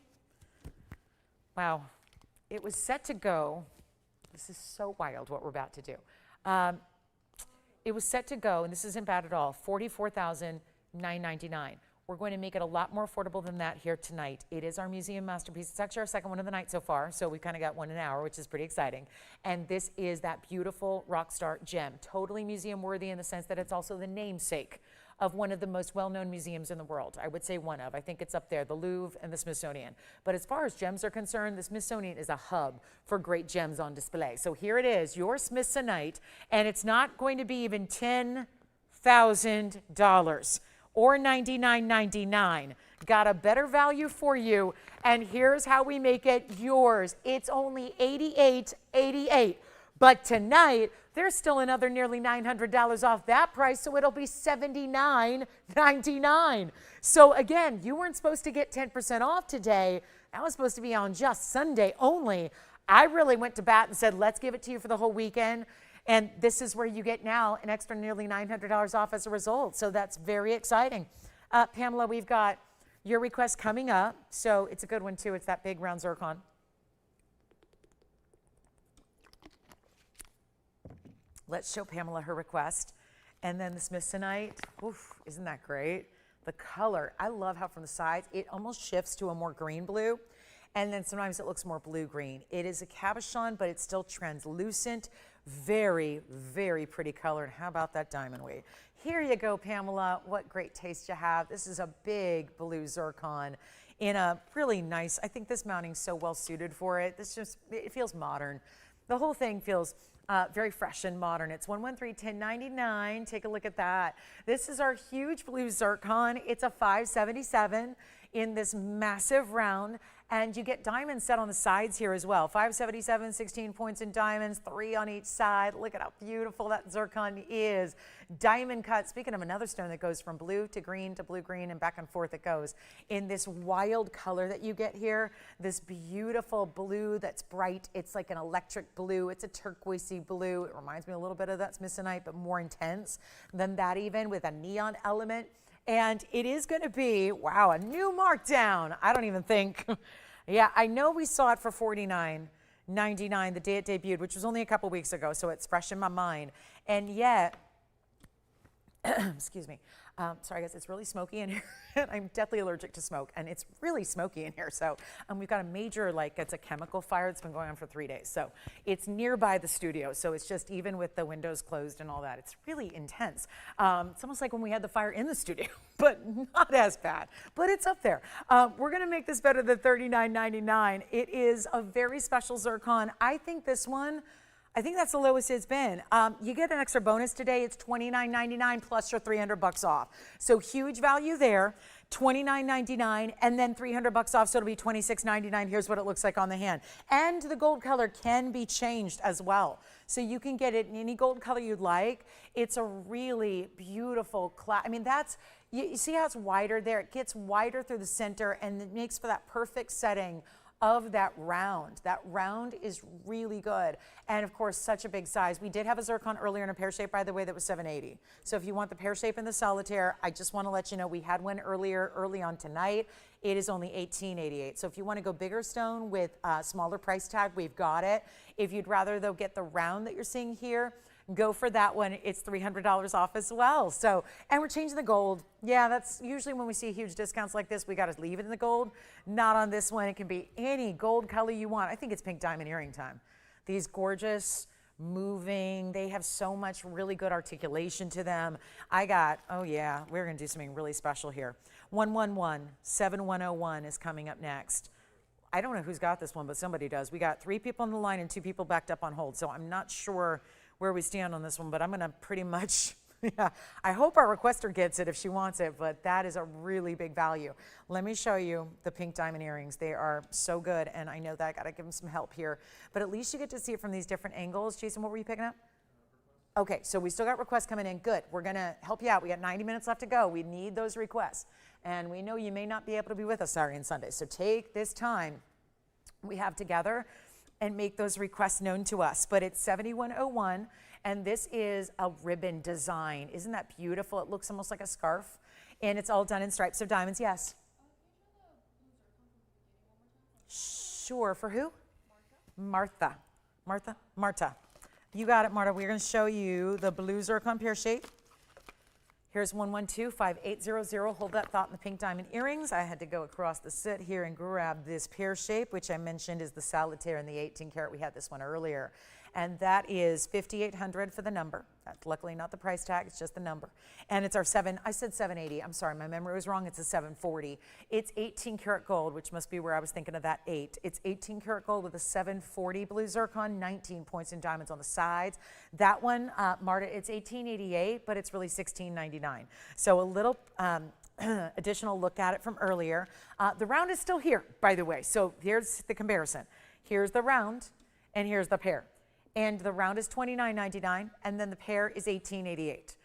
wow, it was set to go. This is so wild what we're about to do. It was set to go, and this isn't bad at all, $44,999. We're going to make it a lot more affordable than that here tonight. It is our museum masterpiece. It's actually our second one of the night so far, so we kind of got one an hour, which is pretty exciting. And this is that beautiful rock star gem, totally museum worthy in the sense that it's also the namesake of one of the most well-known museums in the world. I would say one of. I think it's up there, the Louvre and the Smithsonian. But as far as gems are concerned, the Smithsonian is a hub for great gems on display. So here it is, your Smithsonite, and it's not going to be even $10,000. or $99.99. Got a better value for you, and here's how we make it yours. It's only $88.88, but tonight there's still another nearly $900 off that price, so it'll be $79.99. So again, you weren't supposed to get 10% off today. That was supposed to be on just Sunday only. I really went to bat and said, let's give it to you for the whole weekend. And this is where you get now an extra nearly $900 off as a result. So that's very exciting. Pamela, we've got your request coming up. So it's a good one too. It's that big round zircon. Let's show Pamela her request. And then the smithsonite. Oof, isn't that great? The color, I love how from the sides, it almost shifts to a more green blue. And then sometimes it looks more blue-green. It is a cabochon, but it's still translucent. Very, very pretty color. And how about that diamond weight? Here you go, Pamela. What great taste you have. This is a big blue zircon in a really nice, I think this mounting's so well suited for it. It feels modern. The whole thing feels very fresh and modern. It's 113-1099. Take a look at that. This is our huge blue zircon. It's a 577 in this massive round. And you get diamonds set on the sides here as well. 577, 16 points in diamonds, 3 on each side. Look at how beautiful that zircon is. Diamond cut. Speaking of another stone that goes from blue to blue-green, and back and forth it goes. In this wild color that you get here, this beautiful blue that's bright. It's like an electric blue. It's a turquoisey blue. It reminds me a little bit of that smithsonite, but more intense than that even, with a neon element. And it is going to be, wow, a new markdown. I don't even think. Yeah, I know we saw it for $49.99 the day it debuted, which was only a couple weeks ago, so it's fresh in my mind. And yet, excuse me, sorry guys, it's really smoky in here. I'm deathly allergic to smoke, and it's really smoky in here. So we've got a major, it's a chemical fire that's been going on for 3 days. So it's nearby the studio. So it's just, even with the windows closed and all that, it's really intense. It's almost like when we had the fire in the studio, but not as bad, but it's up there. We're gonna make this better than $39.99. It is a very special zircon. I think this one, I think that's the lowest it's been. You get an extra bonus today. It's $29.99 plus your $300 off. So huge value there. $29.99 and then $300 off, so it'll be $26.99. Here's what it looks like on the hand. And the gold color can be changed as well. So you can get it in any gold color you'd like. It's a really beautiful class. I mean, you see how it's wider there? It gets wider through the center, and it makes for that perfect setting of that round. That round is really good. And of course, such a big size. We did have a zircon earlier in a pear shape, by the way, that was $780. So if you want the pear shape and the solitaire, I just want to let you know we had one early on tonight. It is only $18.88. So if you want to go bigger stone with a smaller price tag, we've got it. If you'd rather though get the round that you're seeing here, go for that one. It's $300 off as well. So, and we're changing the gold. Yeah, that's usually when we see huge discounts like this, we got to leave it in the gold. Not on this one. It can be any gold color you want. I think it's pink diamond earring time. These gorgeous, moving, they have so much really good articulation to them. Oh yeah, we're going to do something really special here. 111-7101 is coming up next. I don't know who's got this one, but somebody does. We got 3 people on the line and 2 people backed up on hold. So I'm not sure where we stand on this one, but I'm gonna pretty much, yeah, I hope our requester gets it if she wants it, but that is a really big value. Let me show you the pink diamond earrings. They are so good, and I know that I gotta give them some help here, but at least you get to see it from these different angles. Jason, what were you picking up? Okay, so we still got requests coming in. Good, we're gonna help you out. We got 90 minutes left to go. We need those requests, and we know you may not be able to be with us Saturday and Sunday, so take this time we have together and make those requests known to us. But it's 7101, and this is a ribbon design. Isn't that beautiful? It looks almost like a scarf, and it's all done in stripes of diamonds. Yes? Sure, for who? Martha. Marta. You got it, Marta. We're gonna show you the blue zircon pear shape. Here's 112-5800. Hold that thought in the pink diamond earrings. I had to go across the set here and grab this pear shape, which I mentioned is the solitaire and the 18 karat. We had this one earlier. and that is $5,800 for the number. That's luckily not the price tag, it's just the number. And it's our I said 780, I'm sorry, my memory was wrong, it's a 740. It's 18 karat gold, which must be where I was thinking of that 8. It's 18 karat gold with a 740 blue zircon, 19 points in diamonds on the sides. That one, Marta, it's 1888, but it's really 1699. So a little additional look at it from earlier. The round is still here, by the way, so here's the comparison. Here's the round, and here's the pair. And the round is $29.99, and then the pair is $18.88.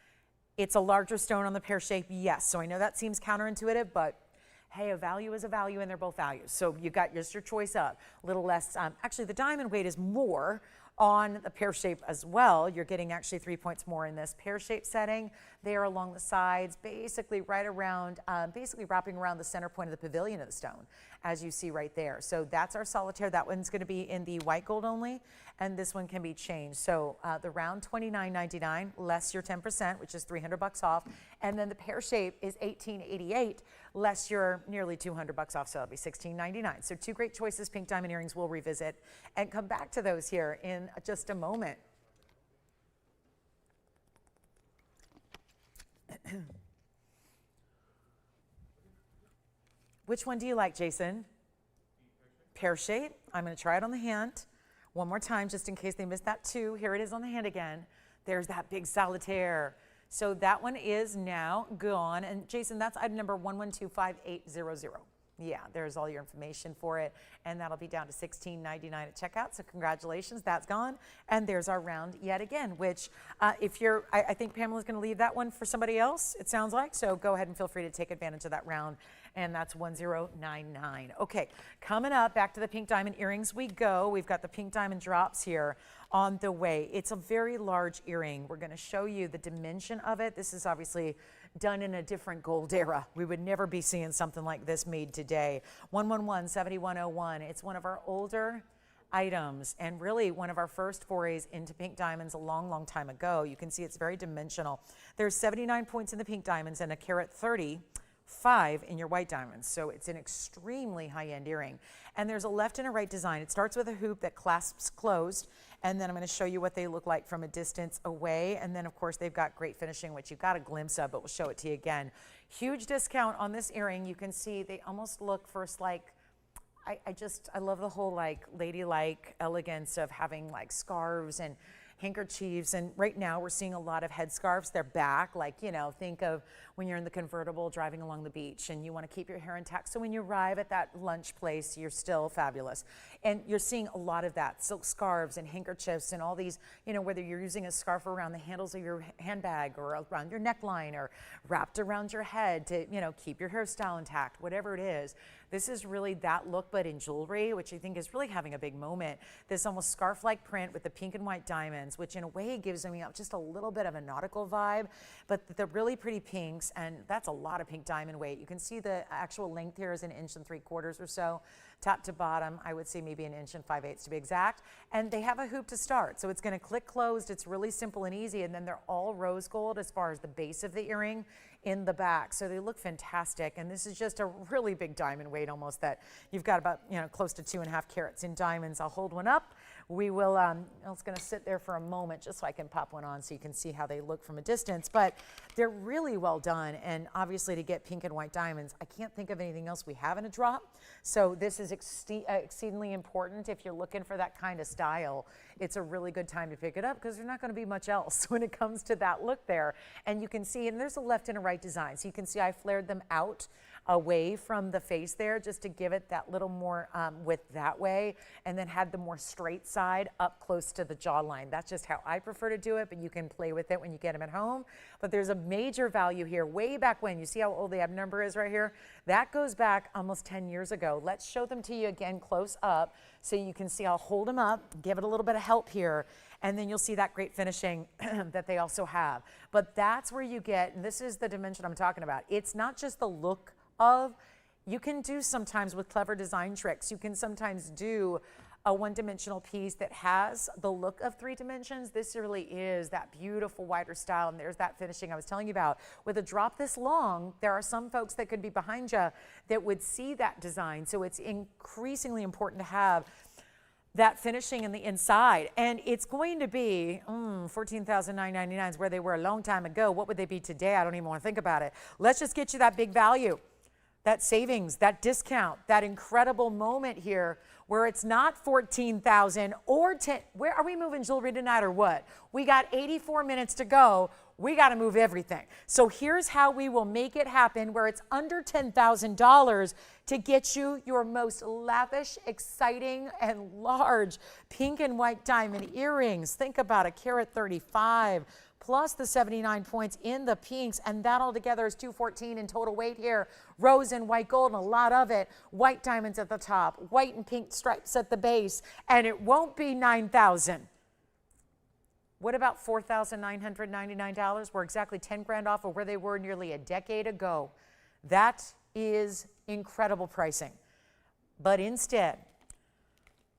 It's a larger stone on the pear shape, yes. So I know that seems counterintuitive, but hey, a value is a value, and they're both values. So you got just your choice up. A little less, actually the diamond weight is more on the pear shape as well. You're getting actually 3 points more in this pear shape setting. They are along the sides, basically right around, basically wrapping around the center point of the pavilion of the stone, as you see right there. So that's our solitaire. That one's going to be in the white gold only, and this one can be changed. So the round $29.99 less your 10%, which is $300 off, and then the pear shape is $18.88 less your nearly $200 off, so that'll be $16.99. So two great choices, pink diamond earrings. We'll revisit and come back to those here in just a moment. Which one do you like, Jason? Pear shape. I'm going to try it on the hand one more time just in case they missed that too. Here it is on the hand again. There's that big solitaire. So that one is now gone. And Jason, that's item number 1125,800. Yeah, there's all your information for it, and that'll be down to $16.99 at checkout. So congratulations, that's gone. And there's our round yet again, which if you're, I think Pamela's going to leave that one for somebody else, it sounds like. So go ahead and feel free to take advantage of that round, and that's 1099. Okay, coming up, back to the pink diamond earrings we go. We've got the pink diamond drops here on the way. It's a very large earring. We're going to show you the dimension of it. This is obviously done in a different gold era. We would never be seeing something like this made today. 111-7101. It's one of our older items and really one of our first forays into pink diamonds a long, long time ago. You can see it's very dimensional. There's 79 points in the pink diamonds and a carat 35 in your white diamonds. So it's an extremely high-end earring. And there's a left and a right design. It starts with a hoop that clasps closed, and then I'm going to show you what they look like from a distance away. And then, of course, they've got great finishing, which you've got a glimpse of, but we'll show it to you again. Huge discount on this earring. You can see they almost look first like, I love the whole like ladylike elegance of having like scarves and handkerchiefs, and right now we're seeing a lot of headscarves. They're back, like, you know, think of when you're in the convertible driving along the beach and you want to keep your hair intact, so when you arrive at that lunch place you're still fabulous. And you're seeing a lot of that, silk scarves and handkerchiefs and all these, you know, whether you're using a scarf around the handles of your handbag or around your neckline or wrapped around your head to, you know, keep your hairstyle intact, whatever it is. This is really that look, but in jewelry, which I think is really having a big moment. This almost scarf-like print with the pink and white diamonds, which in a way gives me just a little bit of a nautical vibe, but they're really pretty pinks, and that's a lot of pink diamond weight. You can see the actual length here is 1 3/4 inches or so. Top to bottom, I would say maybe 1 5/8 inches to be exact. And they have a hoop to start, so it's going to click closed. It's really simple and easy, and then they're all rose gold as far as the base of the earring in the back, so they look fantastic. And this is just a really big diamond weight, almost, that you've got about, you know, close to 2.5 carats in diamonds. I'll hold one up. We will, it's going to sit there for a moment just so I can pop one on so you can see how they look from a distance, but they're really well done. And obviously to get pink and white diamonds, I can't think of anything else we have in a drop. So this is exceedingly important if you're looking for that kind of style. It's a really good time to pick it up because there's not going to be much else when it comes to that look there. And you can see, and there's a left and a right design. So you can see I flared them out away from the face there just to give it that little more width that way, and then had the more straight side up close to the jawline. That's just how I prefer to do it, but you can play with it when you get them at home. But there's a major value here way back when. You see how old the ab number is right here? That goes back almost 10 years ago. Let's show them to you again close up so you can see. I'll hold them up, give it a little bit of help here, and then you'll see that great finishing that they also have. But that's where you get, and this is the dimension I'm talking about. It's not just the look of, you can do sometimes with clever design tricks, you can sometimes do a one-dimensional piece that has the look of 3 dimensions. This really is that beautiful wider style, and there's that finishing I was telling you about. With a drop this long, there are some folks that could be behind you that would see that design, so it's increasingly important to have that finishing in the inside. And it's going to be $14,999 is where they were a long time ago. What would they be today? I don't even want to think about it. Let's just get you that big value, that savings, that discount, that incredible moment here where it's not 14,000 or 10. Where are we moving jewelry tonight or what? We got 84 minutes to go. We got to move everything. So here's how we will make it happen where it's under $10,000 to get you your most lavish, exciting, and large pink and white diamond earrings. Think about a carat 35 plus the 79 points in the pinks, and that all together is 214 in total weight here. Rose and white gold, and a lot of it. White diamonds at the top, white and pink stripes at the base, and it won't be $9,000. What about $4,999? We're exactly 10 grand off of where they were nearly a decade ago. That is incredible pricing. But instead,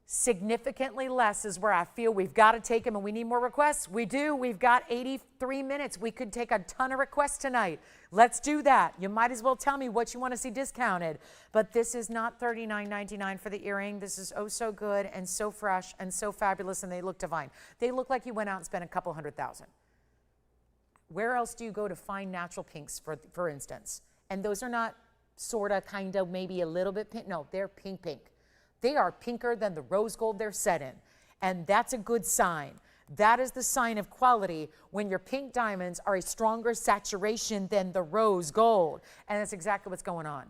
significantly less is where I feel we've got to take them, and we need more requests. We do. We've got 83 minutes. We could take a ton of requests tonight. Let's do that. You might as well tell me what you want to see discounted. But this is not $39.99 for the earring. This is oh so good and so fresh and so fabulous, and they look divine. They look like you went out and spent a couple $100,000. Where else do you go to find natural pinks, for instance? And those are not sort of, kind of, maybe a little bit pink. No, they're pink, pink. They are pinker than the rose gold they're set in, and that's a good sign. That is the sign of quality when your pink diamonds are a stronger saturation than the rose gold, and that's exactly what's going on.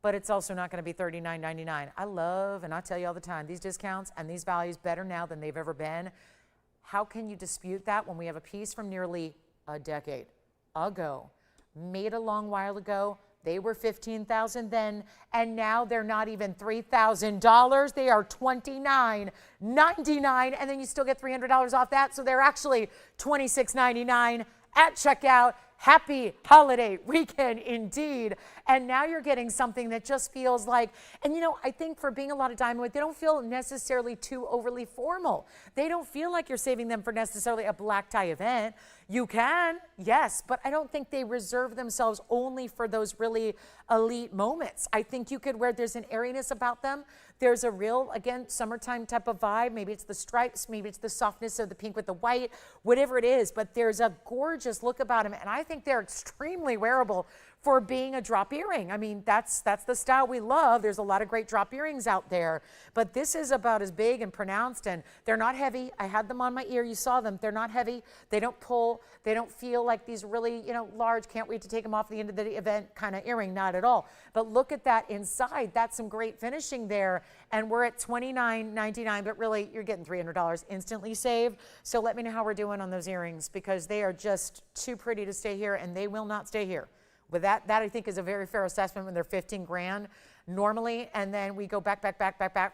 But it's also not going to be $39.99. I love, and I tell you all the time, these discounts and these values better now than they've ever been. How can you dispute that when we have a piece from nearly a decade ago, made a long while ago? They were $15,000 then, and now they're not even $3,000. They are $29.99, and then you still get $300 off that, so they're actually $26.99 at checkout. Happy holiday weekend indeed. And now you're getting something that just feels like, and you know, I think for being a lot of diamond weight, they don't feel necessarily too overly formal. They don't feel like you're saving them for necessarily a black tie event. You can, yes, but I don't think they reserve themselves only for those really elite moments. I think you could wear, there's an airiness about them. There's a real, again, summertime type of vibe. Maybe it's the stripes, maybe it's the softness of the pink with the white, whatever it is, but there's a gorgeous look about them, and I think they're extremely wearable for being a drop earring. I mean, that's the style we love. There's a lot of great drop earrings out there, but this is about as big and pronounced, and they're not heavy. I had them on my ear. You saw them. They're not heavy. They don't pull. They don't feel like these really, you know, large, can't wait to take them off at the end of the event kind of earring. Not at all. But look at that inside. That's some great finishing there, and we're at $29.99, but really you're getting $300 instantly saved. So let me know how we're doing on those earrings, because they are just too pretty to stay here, and they will not stay here. With that I think is a very fair assessment when they're 15 grand normally, and then we go back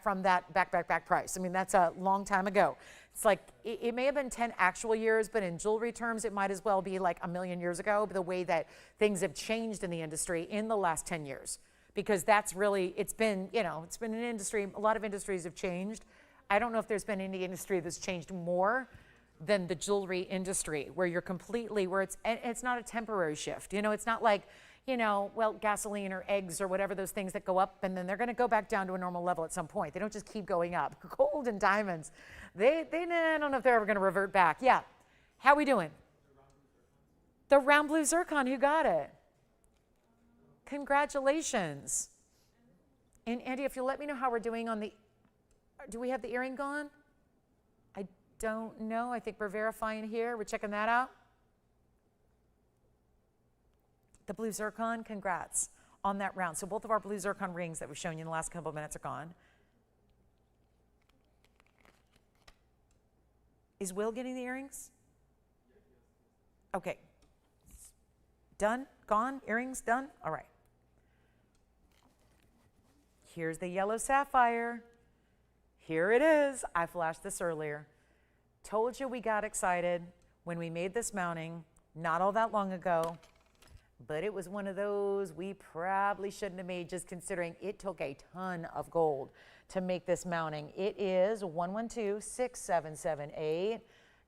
from that back price. I mean, that's a long time ago. It's like, it may have been 10 actual years, but in jewelry terms, it might as well be like a million years ago, the way that things have changed in the industry in the last 10 years. Because that's really, it's been, you know, it's been an industry, a lot of industries have changed. I don't know if there's been any industry that's changed more than the jewelry industry, where you're completely, where it's not a temporary shift. You know, it's not like, you know, well, gasoline or eggs or whatever, those things that go up, and then they're going to go back down to a normal level at some point. They don't just keep going up. Gold and diamonds, I don't know if they're ever going to revert back. Yeah. How we doing? The round blue zircon, who got it? Congratulations. And Andy, if you'll let me know how we're doing on the, do we have the earring gone? I don't know. I think we're verifying here. We're checking that out. The blue zircon, congrats on that round. So both of our blue zircon rings that we've shown you in the last couple of minutes are gone. Is Will getting the earrings? Okay. Done? Gone? Earrings done? All right. Here's the yellow sapphire. Here it is. I flashed this earlier. Told you we got excited when we made this mounting not all that long ago, but it was one of those we probably shouldn't have made, just considering it took a ton of gold to make this mounting. It is 1126778.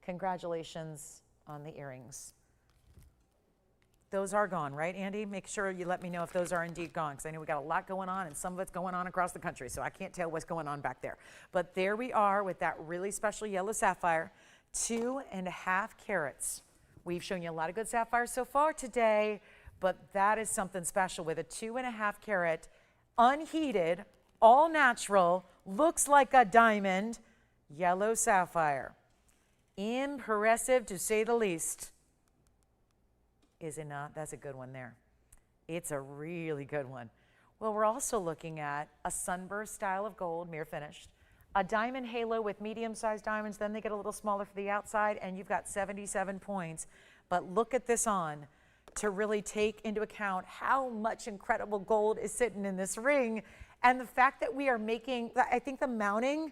Congratulations on the earrings. Those are gone, right, Andy? Make sure you let me know if those are indeed gone, because I know we got a lot going on, and some of it's going on across the country, so I can't tell what's going on back there. But there we are with that really special yellow sapphire, 2.5 carats. We've shown you a lot of good sapphires so far today, but that is something special with a 2.5 carat, unheated, all natural, looks like a diamond, yellow sapphire. Impressive to say the least. Is it not? That's a good one there. It's a really good one. Well, we're also looking at a sunburst style of gold, mirror finished, a diamond halo with medium-sized diamonds, then they get a little smaller for the outside, and you've got 77 points. But look at this on to really take into account how much incredible gold is sitting in this ring, and the fact that we are making, I think the mounting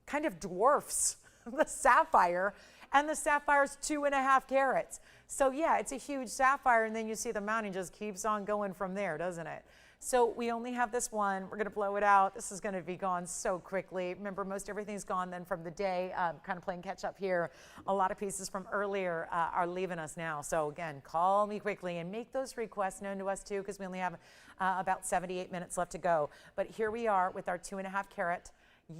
kind of dwarfs the sapphire, and the sapphire's 2.5 carats. So yeah, it's a huge sapphire, and then you see the mounting just keeps on going from there, doesn't it? So we only have this one. We're going to blow it out. This is going to be gone so quickly. Remember, most everything's gone then from the day, kind of playing catch up here. A lot of pieces from earlier are leaving us now. So again, call me quickly and make those requests known to us too, because we only have about 78 minutes left to go. But here we are with our 2.5 carat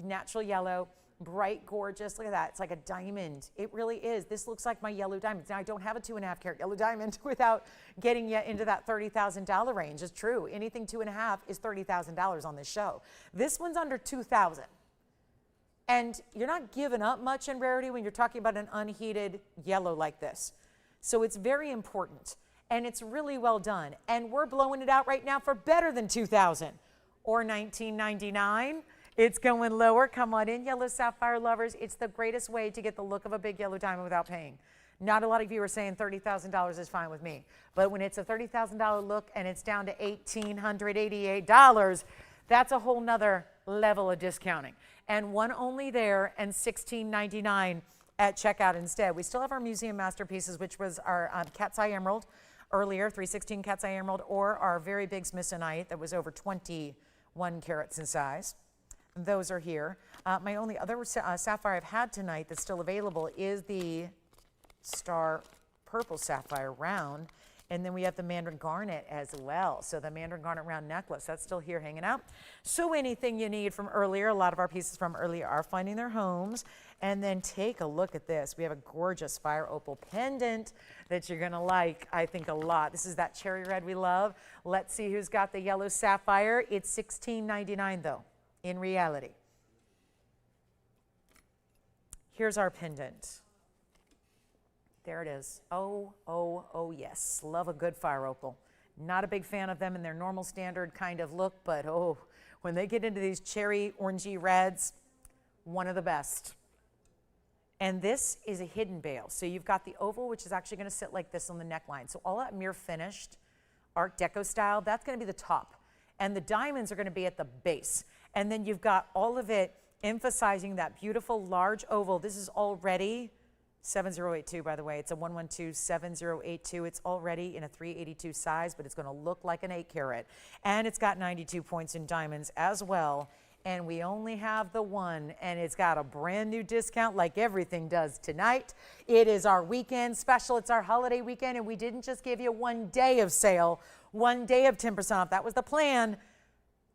natural yellow, bright, gorgeous. Look at that. It's like a diamond. It really is. This looks like my yellow diamond. Now, I don't have a 2.5 carat yellow diamond without getting you into that $30,000 range. It's true. Anything 2.5 is $30,000 on this show. This one's under $2,000. And you're not giving up much in rarity when you're talking about an unheated yellow like this. So it's very important. And it's really well done. And we're blowing it out right now for better than $2,000 or $19.99. It's going lower. Come on in, yellow sapphire lovers. It's the greatest way to get the look of a big yellow diamond without paying. Not a lot of you are saying $30,000 is fine with me. But when it's a $30,000 look and it's down to $1,888, that's a whole nother level of discounting. And one only there and $16.99 at checkout instead. We still have our museum masterpieces, which was our cat's eye emerald earlier, 316 cat's eye emerald, or our very big smithsonite that was over 21 carats in size. Those are here. My only other sapphire I've had tonight that's still available is the star purple sapphire round. And then we have the mandarin garnet as well. So the mandarin garnet round necklace, that's still here hanging out. So anything you need from earlier, a lot of our pieces from earlier are finding their homes. And then take a look at this. We have a gorgeous fire opal pendant that you're gonna like, I think, a lot. This is that cherry red we love. Let's see who's got the yellow sapphire. It's $16.99 though. In reality. Here's our pendant. There it is. Oh, oh, oh yes. Love a good fire opal. Not a big fan of them in their normal standard kind of look, but oh, when they get into these cherry orangey reds, one of the best. And this is a hidden bail. So you've got the oval, which is actually going to sit like this on the neckline. So all that mirror finished, Art Deco style, that's going to be the top. And the diamonds are going to be at the base. And then you've got all of it emphasizing that beautiful large oval. This is already 7082, by the way. It's a 1127082. It's already in a 382 size, but it's going to look like an 8 carat. And it's got 92 points in diamonds as well. And we only have the one, and it's got a brand new discount like everything does tonight. It is our weekend special. It's our holiday weekend, and we didn't just give you one day of sale, one day of 10% off. That was the plan.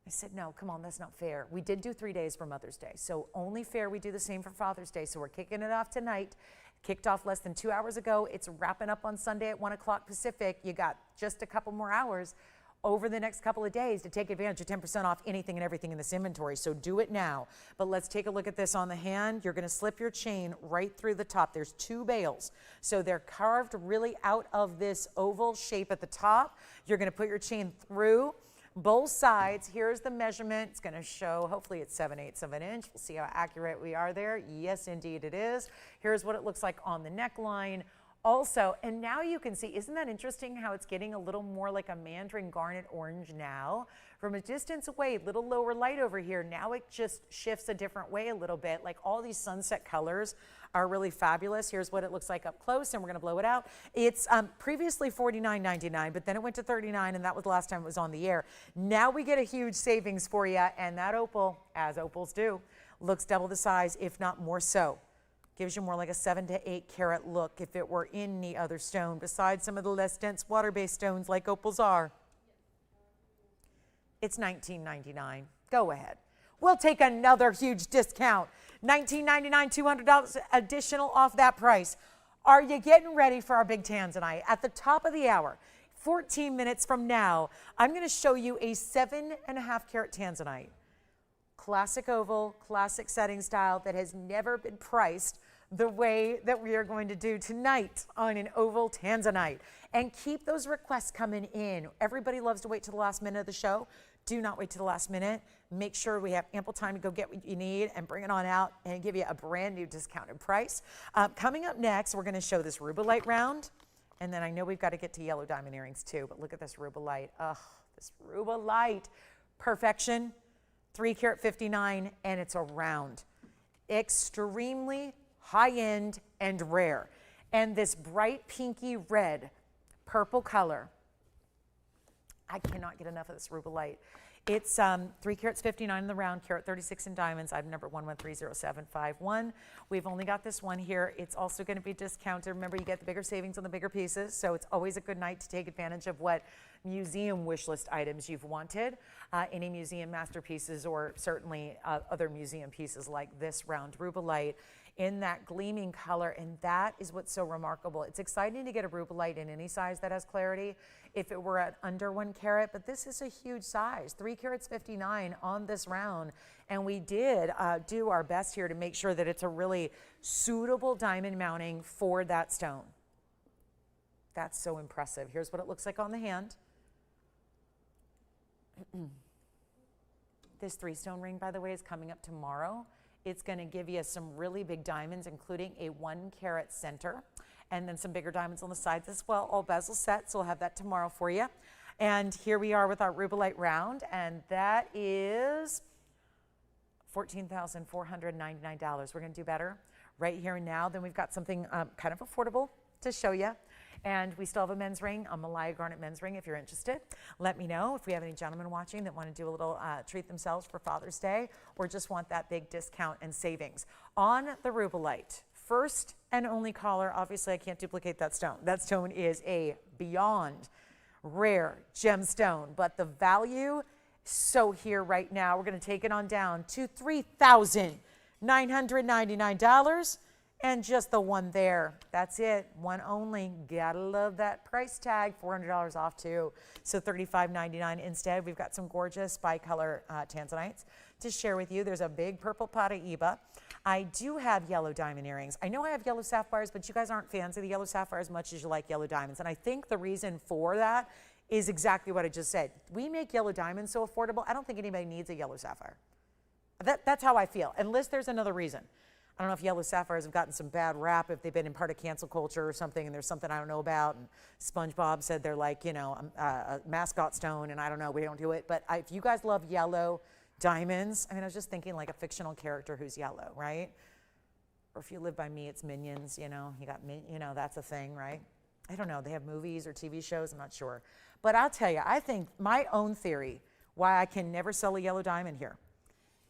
I said, no, come on, that's not fair. We did do 3 days for Mother's Day, so only fair we do the same for Father's Day. So we're kicking it off tonight. Kicked off less than 2 hours ago. It's wrapping up on Sunday at 1 o'clock Pacific. You got just a couple more hours over the next couple of days to take advantage of 10% off anything and everything in this inventory. So do it now. But let's take a look at this on the hand. You're going to slip your chain right through the top. There's 2 bails. So they're carved really out of this oval shape at the top. You're going to put your chain through both sides. Here's the measurement. It's going to show, hopefully it's 7/8 of an inch. We'll see how accurate we are there. Yes, indeed it is. Here's what it looks like on the neckline. Also, and now you can see, isn't that interesting how it's getting a little more like a mandarin garnet orange now? From a distance away, a little lower light over here. Now it just shifts a different way a little bit. Like all these sunset colors are really fabulous. Here's what it looks like up close, and we're gonna blow it out. It's previously $49.99, but then it went to $39, and that was the last time it was on the air. Now we get a huge savings for you, and that opal, as opals do, looks double the size, if not more so. Gives you more like a 7 to 8 carat look if it were any other stone besides some of the less dense water-based stones like opals are. It's $19.99. Go ahead. We'll take another huge discount. $19.99, $200 additional off that price. Are you getting ready for our big tanzanite? At the top of the hour, 14 minutes from now, I'm going to show you a 7.5 carat tanzanite. Classic oval, classic setting style that has never been priced the way that we are going to do tonight on an oval tanzanite. And keep those requests coming in. Everybody loves to wait to the last minute of the show. Do not wait to the last minute. Make sure we have ample time to go get what you need and bring it on out and give you a brand new discounted price. Coming up next, we're going to show this rubellite round. And then I know we've got to get to yellow diamond earrings too, but look at this rubellite. Ugh, this rubellite. Perfection. 3 carat 59, and it's a round. Extremely high-end and rare. And this bright pinky red purple color. I cannot get enough of this rubellite. It's 3 carats 59 in the round, carat 36 in diamonds. Item number 11300751. We've only got this one here. It's also going to be discounted. Remember, you get the bigger savings on the bigger pieces, so it's always a good night to take advantage of what museum wish list items you've wanted. Any museum masterpieces or certainly other museum pieces like this round rubellite in that gleaming color, and that is what's so remarkable. It's exciting to get a rubellite in any size that has clarity if it were at under 1 carat, but this is a huge size, 3 carats 59 on this round, and we did do our best here to make sure that it's a really suitable diamond mounting for that stone. That's so impressive. Here's what it looks like on the hand. This 3-stone ring, by the way, is coming up tomorrow. It's going to give you some really big diamonds, including a 1 carat center, and then some bigger diamonds on the sides as well, all bezel sets. So we'll have that tomorrow for you. And here we are with our rubellite round, and that is $14,499. We're going to do better right here and now. Then we've got something kind of affordable to show you. And we still have a men's ring, a Malaya Garnet men's ring if you're interested. Let me know if we have any gentlemen watching that want to do a little treat themselves for Father's Day or just want that big discount and savings. On the rubellite, first and only caller, obviously I can't duplicate that stone. That stone is a beyond rare gemstone, but the value, so here right now, we're going to take it on down to $3,999. And just the one there. That's it. One only. Gotta love that price tag. $400 off too. So $35.99 instead. We've got some gorgeous bicolor tanzanites to share with you. There's a big purple Paraiba. I do have yellow diamond earrings. I know I have yellow sapphires, but you guys aren't fans of the yellow sapphire as much as you like yellow diamonds. And I think the reason for that is exactly what I just said. We make yellow diamonds so affordable, I don't think anybody needs a yellow sapphire. That's how I feel, unless there's another reason. I don't know if yellow sapphires have gotten some bad rap, if they've been in part of cancel culture or something, and there's something I don't know about. And SpongeBob said they're like, you know, a mascot stone, and I don't know, we don't do it. But if you guys love yellow diamonds, I mean, I was just thinking like a fictional character who's yellow, right? Or if you live by me, it's Minions, you know, that's a thing, right? I don't know, they have movies or TV shows, I'm not sure. But I'll tell you, I think my own theory why I can never sell a yellow diamond here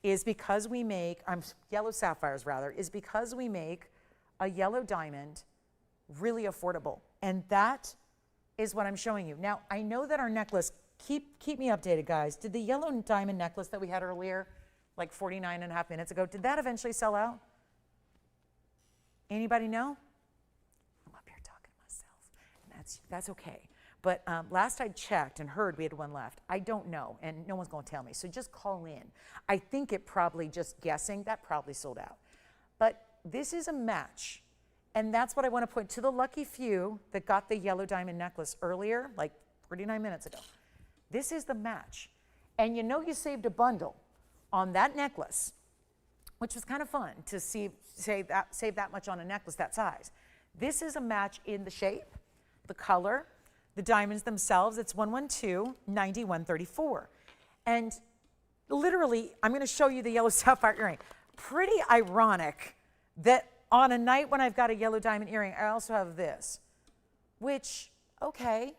is because we make, yellow sapphires rather, is because we make a yellow diamond really affordable. And that is what I'm showing you. Now, I know that our necklace, keep me updated, guys. Did the yellow diamond necklace that we had earlier, like 49 and a half minutes ago, did that eventually sell out? Anybody know? I'm up here talking to myself, and that's okay. But last I checked and heard we had one left. I don't know, and no one's going to tell me. So just call in. I think it probably, just guessing, that probably sold out. But this is a match, and that's what I want to point to the lucky few that got the yellow diamond necklace earlier, like 49 minutes ago. This is the match. And you know you saved a bundle on that necklace, which was kind of fun to save that much on a necklace that size. This is a match in the shape, the color, the diamonds themselves. It's 112-9134. And literally, I'm going to show you the yellow sapphire earring. Pretty ironic that on a night when I've got a yellow diamond earring, I also have this, which, okay,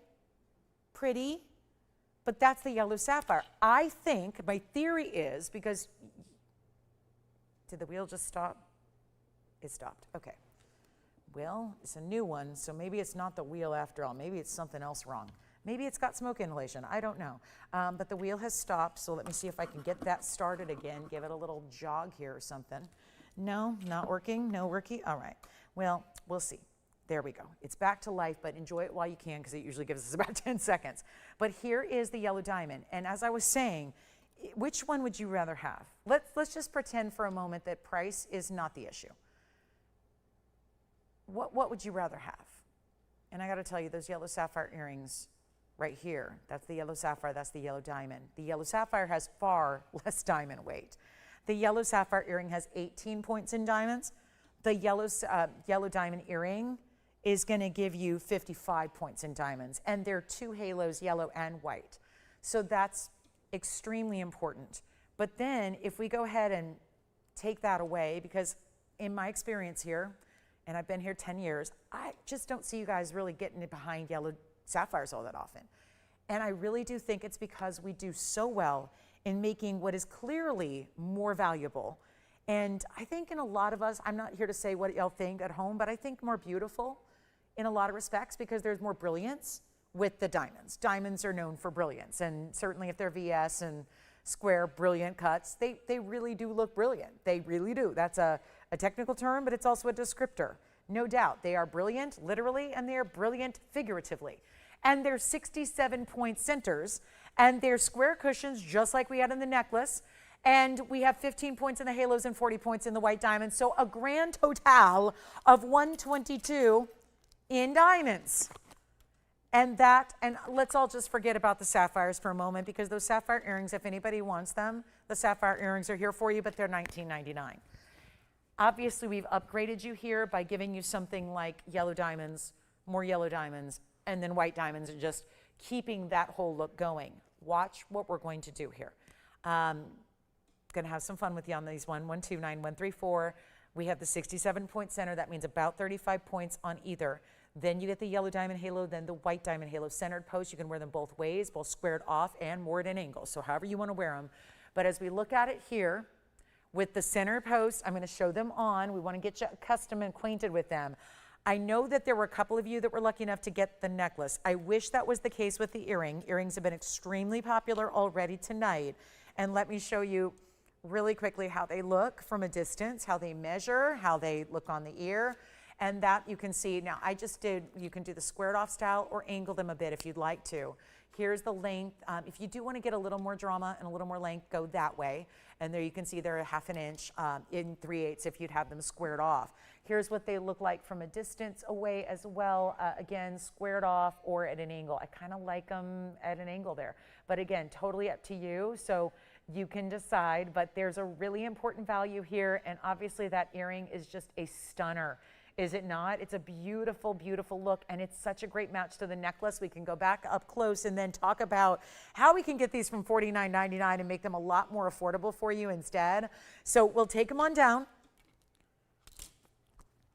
pretty, but that's the yellow sapphire. I think, my theory is, because, did the wheel just stop? It stopped. Okay. Well, it's a new one, so maybe it's not the wheel after all. Maybe it's something else wrong. Maybe it's got smoke inhalation. I don't know. But the wheel has stopped, so let me see if I can get that started again. Give it a little jog here or something. No, not working. No working. All right. Well, we'll see. There we go. It's back to life, but enjoy it while you can because it usually gives us about 10 seconds. But here is the yellow diamond. And as I was saying, which one would you rather have? Let's just pretend for a moment that price is not the issue. What would you rather have? And I got to tell you, those yellow sapphire earrings right here, that's the yellow sapphire, that's the yellow diamond. The yellow sapphire has far less diamond weight. The yellow sapphire earring has 18 points in diamonds. The yellow diamond earring is going to give you 55 points in diamonds. And they're two halos, yellow and white. So that's extremely important. But then if we go ahead and take that away, because in my experience here, and I've been here 10 years, I just don't see you guys really getting it behind yellow sapphires all that often. And I really do think it's because we do so well in making what is clearly more valuable. And I think in a lot of us, I'm not here to say what y'all think at home, but I think more beautiful in a lot of respects because there's more brilliance with the diamonds. Diamonds are known for brilliance, and certainly if they're VS and square brilliant cuts, they really do look brilliant. They really do. That's a technical term, but it's also a descriptor. No doubt, they are brilliant literally, and they are brilliant figuratively. And they're 67-point centers, and they're square cushions just like we had in the necklace. And we have 15 points in the halos and 40 points in the white diamonds. So a grand total of 122 in diamonds. And let's all just forget about the sapphires for a moment because those sapphire earrings, if anybody wants them, the sapphire earrings are here for you, but they're $19.99. Obviously, we've upgraded you here by giving you something like yellow diamonds, more yellow diamonds, and then white diamonds, and just keeping that whole look going. Watch what we're going to do here. Going to have some fun with you on these 1, 1, 2, 9, 1, 3, 4. We have the 67-point center. That means about 35 points on either. Then you get the yellow diamond halo, then the white diamond halo. Centered post, you can wear them both ways, both squared off and more at an angle. So however you want to wear them. But as we look at it here, with the center post, I'm going to show them on. We want to get you accustomed and acquainted with them. I know that there were a couple of you that were lucky enough to get the necklace. I wish that was the case with the earring. Earrings have been extremely popular already tonight. And let me show you really quickly how they look from a distance, how they measure, how they look on the ear. And that you can see. Now, I just did, you can do the squared off style or angle them a bit if you'd like to. Here's the length. If you do want to get a little more drama and a little more length, go that way. And there you can see they're a ½ inch in 3/8 if you'd have them squared off. Here's what they look like from a distance away as well. Again, squared off or at an angle. I kind of like them at an angle there. But again, totally up to you. So you can decide. But there's a really important value here. And obviously that earring is just a stunner. Is it not? It's a beautiful, beautiful look, and it's such a great match to the necklace. We can go back up close and then talk about how we can get these from $49.99 and make them a lot more affordable for you instead. So we'll take them on down,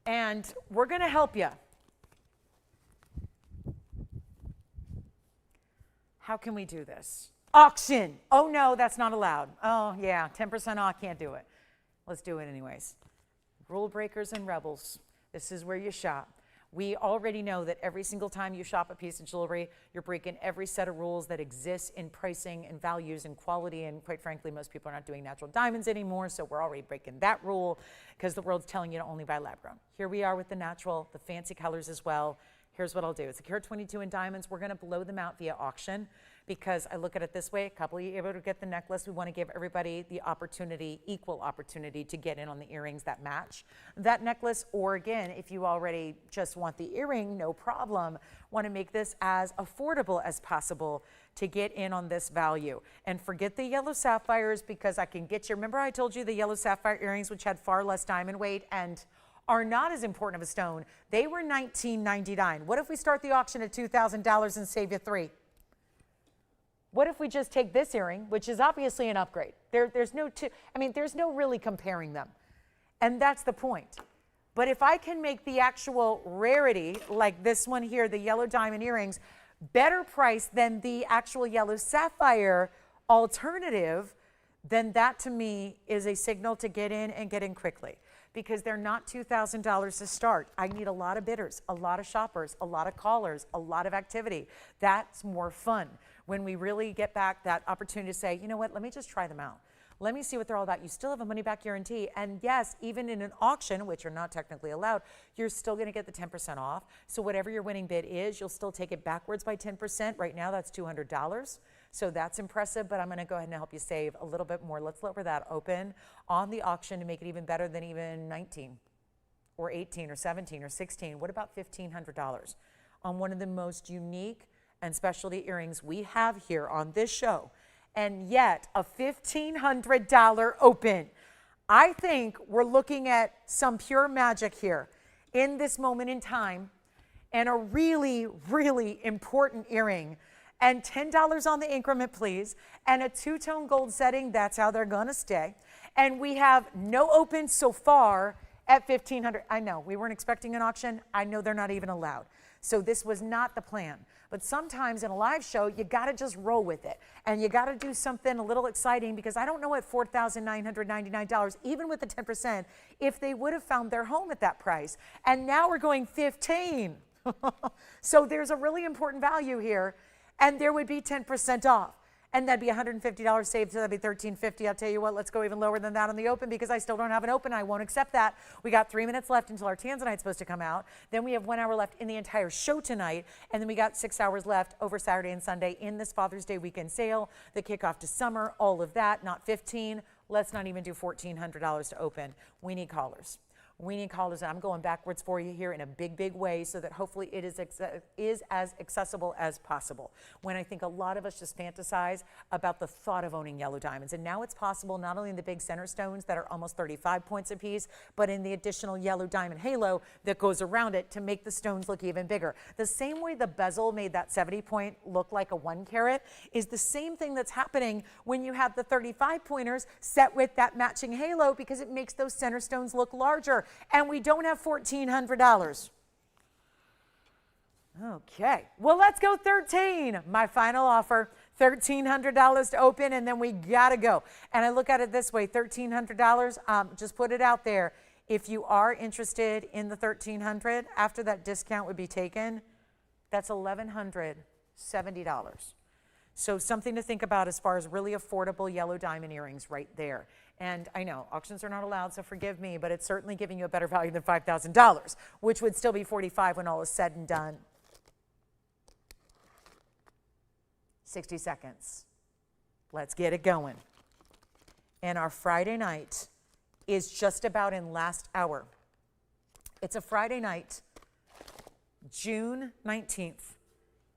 and we're going to help you. How can we do this? Auction. Oh, no, that's not allowed. Oh, yeah, 10% off, can't do it. Let's do it anyways. Rule breakers and rebels. This is where you shop. We already know that every single time you shop a piece of jewelry, you're breaking every set of rules that exists in pricing and values and quality. And quite frankly, most people are not doing natural diamonds anymore, so we're already breaking that rule because the world's telling you to only buy lab grown. Here we are with the natural, the fancy colors as well. Here's what I'll do. It's a carat 22 in diamonds. We're going to blow them out via auction because I look at it this way. A couple of you able to get the necklace. We want to give everybody the opportunity, equal opportunity to get in on the earrings that match that necklace. Or again, if you already just want the earring, no problem. Want to make this as affordable as possible to get in on this value. And forget the yellow sapphires because I can get you. Remember I told you the yellow sapphire earrings which had far less diamond weight and are not as important of a stone. They were $19.99. What if we start the auction at $2,000 and save you $3,000? What if we just take this earring, which is obviously an upgrade? There's no really comparing them. And that's the point. But if I can make the actual rarity, like this one here, the yellow diamond earrings, better priced than the actual yellow sapphire alternative, then that to me is a signal to get in and get in quickly. because they're not $2,000 to start. I need a lot of bidders, a lot of shoppers, a lot of callers, a lot of activity. That's more fun when we really get back that opportunity to say, you know what, let me just try them out. Let me see what they're all about. You still have a money back guarantee. And yes, even in an auction, which are not technically allowed, you're still going to get the 10% off. So whatever your winning bid is, you'll still take it backwards by 10%. Right now, that's $200. So that's impressive, but I'm going to go ahead and help you save a little bit more. Let's lower that open on the auction to make it even better than even 19 or 18 or 17 or 16. What about $1,500 on one of the most unique and specialty earrings we have here on this show? And yet a $1,500 open. I think we're looking at some pure magic here in this moment in time, and a really, really important earring. And $10 on the increment, please, and a two-tone gold setting. That's how they're gonna stay. And we have no open so far at $1,500. I know, we weren't expecting an auction. I know they're not even allowed. So this was not the plan. But sometimes in a live show, you gotta just roll with it. And you gotta do something a little exciting, because I don't know at $4,999, even with the 10%, if they would have found their home at that price. And now we're going 15. So there's a really important value here, and there would be 10% off. And that'd be $150 saved, so that'd be $1,350. I'll tell you what, let's go even lower than that on the open, because I still don't have an open. I won't accept that. We got 3 minutes left until our Tanzanite's supposed to come out. Then we have 1 hour left in the entire show tonight. And then we got 6 hours left over Saturday and Sunday in this Father's Day weekend sale, the kickoff to summer, all of that, not 15. Let's not even do $1,400 to open. We need callers. We need callers, and I'm going backwards for you here in a big, big way, so that hopefully it is as accessible as possible. When I think a lot of us just fantasize about the thought of owning yellow diamonds, and now it's possible not only in the big center stones that are almost 35 points apiece, but in the additional yellow diamond halo that goes around it to make the stones look even bigger. The same way the bezel made that 70 point look like a 1 carat is the same thing that's happening when you have the 35 pointers set with that matching halo, because it makes those center stones look larger. And we don't have $1,400. Okay, well, let's go 13. My final offer, $1,300 to open, and then we gotta go. And I look at it this way, $1,300, just put it out there. If you are interested in the $1,300, after that discount would be taken, that's $1,170. So something to think about as far as really affordable yellow diamond earrings right there. And I know auctions are not allowed, so forgive me, but it's certainly giving you a better value than $5,000, which would still be $45,000 when all is said and done. 60 seconds. Let's get it going. And our Friday night is just about in last hour. It's a Friday night, June 19th.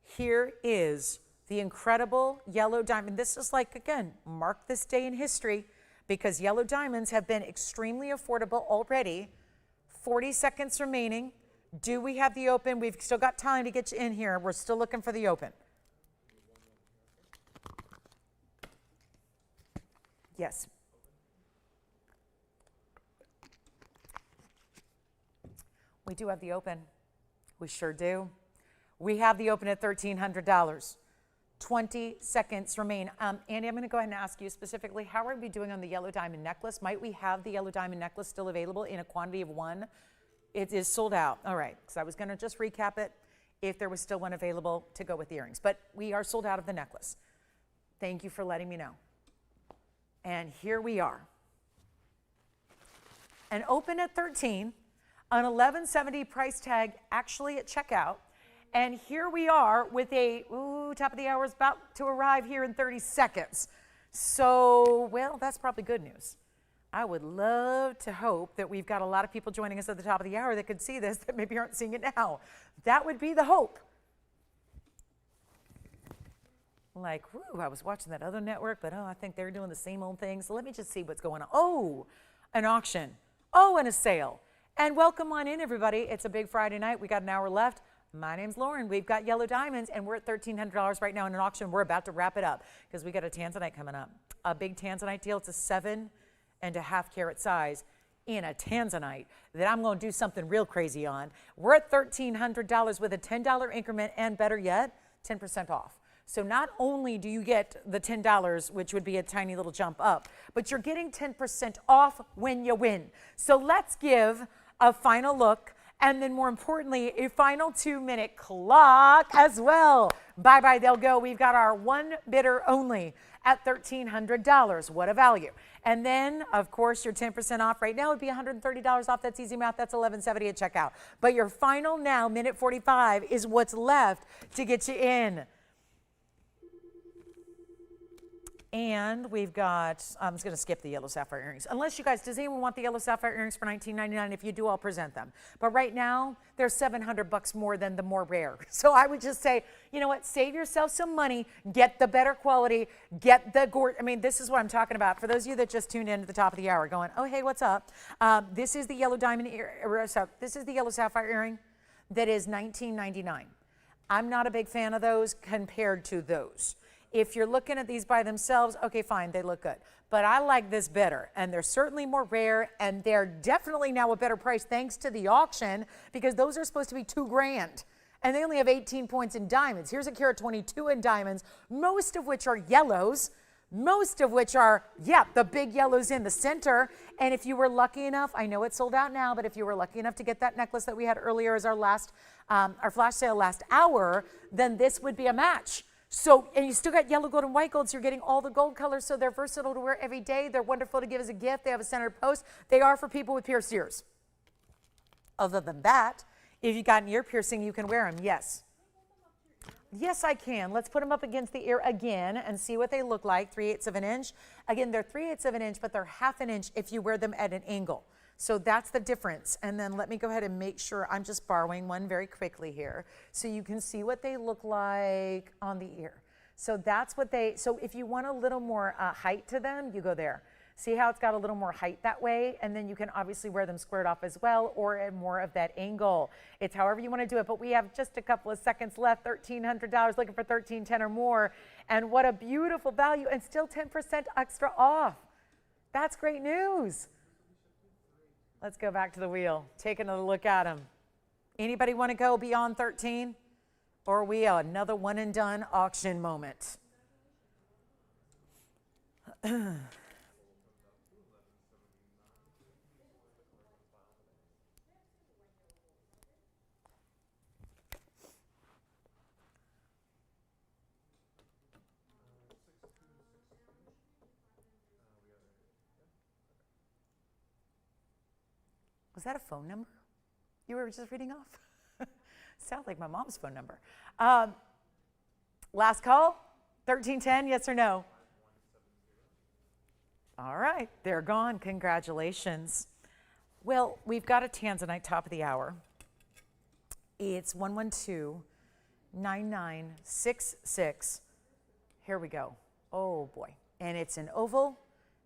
Here is the incredible yellow diamond. This is like, again, mark this day in history, because yellow diamonds have been extremely affordable already. 40 seconds remaining. Do we have the open? We've still got time to get you in here. We're still looking for the open. Yes. We do have the open. We sure do. We have the open at $1,300. 20 seconds remain. Andy, I'm going to go ahead and ask you specifically, how are we doing on the yellow diamond necklace? Might we have the yellow diamond necklace still available in a quantity of 1? It is sold out. All right, because I was going to just recap it if there was still one available to go with the earrings. But we are sold out of the necklace. Thank you for letting me know. And here we are. An open at 13, an $1,170 price tag actually at checkout. And here we are with a, top of the hour is about to arrive here in 30 seconds. So, well, that's probably good news. I would love to hope that we've got a lot of people joining us at the top of the hour that could see this that maybe aren't seeing it now. That would be the hope. Like, I was watching that other network, but I think they're doing the same old thing. So let me just see what's going on. Oh, an auction. Oh, and a sale. And welcome on in, everybody. It's a big Friday night. We got an hour left. My name's Lauren. We've got yellow diamonds, and we're at $1,300 right now in an auction. We're about to wrap it up because we got a Tanzanite coming up. A big Tanzanite deal. It's a 7.5 carat size in a Tanzanite that I'm going to do something real crazy on. We're at $1,300 with a $10 increment, and better yet, 10% off. So not only do you get the $10, which would be a tiny little jump up, but you're getting 10% off when you win. So let's give a final look, and then more importantly, a final 2-minute clock as well. Bye-bye, they'll go. We've got our one bidder only at $1,300. What a value. And then, of course, your 10% off right now would be $130 off. That's easy math. That's $11.70 at checkout. But your final now, minute 45, is what's left to get you in. And we've got, I'm just going to skip the yellow sapphire earrings. Unless you guys, does anyone want the yellow sapphire earrings for $19.99? If you do, I'll present them. But right now, they're $700 more than the more rare. So I would just say, you know what, save yourself some money, get the better quality, get the I mean, this is what I'm talking about. For those of you that just tuned in at the top of the hour going, oh, hey, what's up? This is the yellow diamond this is the yellow sapphire earring that is $19.99. I'm not a big fan of those compared to those. If you're looking at these by themselves, okay, fine, they look good. But I like this better, and they're certainly more rare, and they're definitely now a better price thanks to the auction, because those are supposed to be $2,000, and they only have 18 points in diamonds. Here's a carat 22 in diamonds, most of which are yellows, most of which are, the big yellows in the center. And if you were lucky enough, I know it's sold out now, but if you were lucky enough to get that necklace that we had earlier as our flash sale last hour, then this would be a match. So, and you still got yellow gold and white gold, so you're getting all the gold colors, so they're versatile to wear every day. They're wonderful to give as a gift. They have a centered post. They are for people with pierced ears. Other than that, if you got an ear piercing, you can wear them, yes. Yes, I can. Let's put them up against the ear again and see what they look like, 3/8 of an inch. Again, they're 3/8 of an inch, but they're 1/2 an inch if you wear them at an angle. So that's the difference. And then let me go ahead and make sure I'm just borrowing one very quickly here so you can see what they look like on the ear. So that's what so if you want a little more height to them, you go there. See how it's got a little more height that way? And then you can obviously wear them squared off as well, or at more of that angle. It's however you want to do it, but we have just a couple of seconds left, $1,300, looking for $1,310 or more. And what a beautiful value, and still 10% extra off. That's great news. Let's go back to the wheel. Take another look at them. Anybody want to go beyond 13? Or are we another one and done auction moment? Was that a phone number you were just reading off? Sounds like my mom's phone number. Last call, 1310, yes or no? All right, they're gone. Congratulations. Well, we've got a Tanzanite top of the hour. It's 112-9966. Here we go. Oh boy. And it's an oval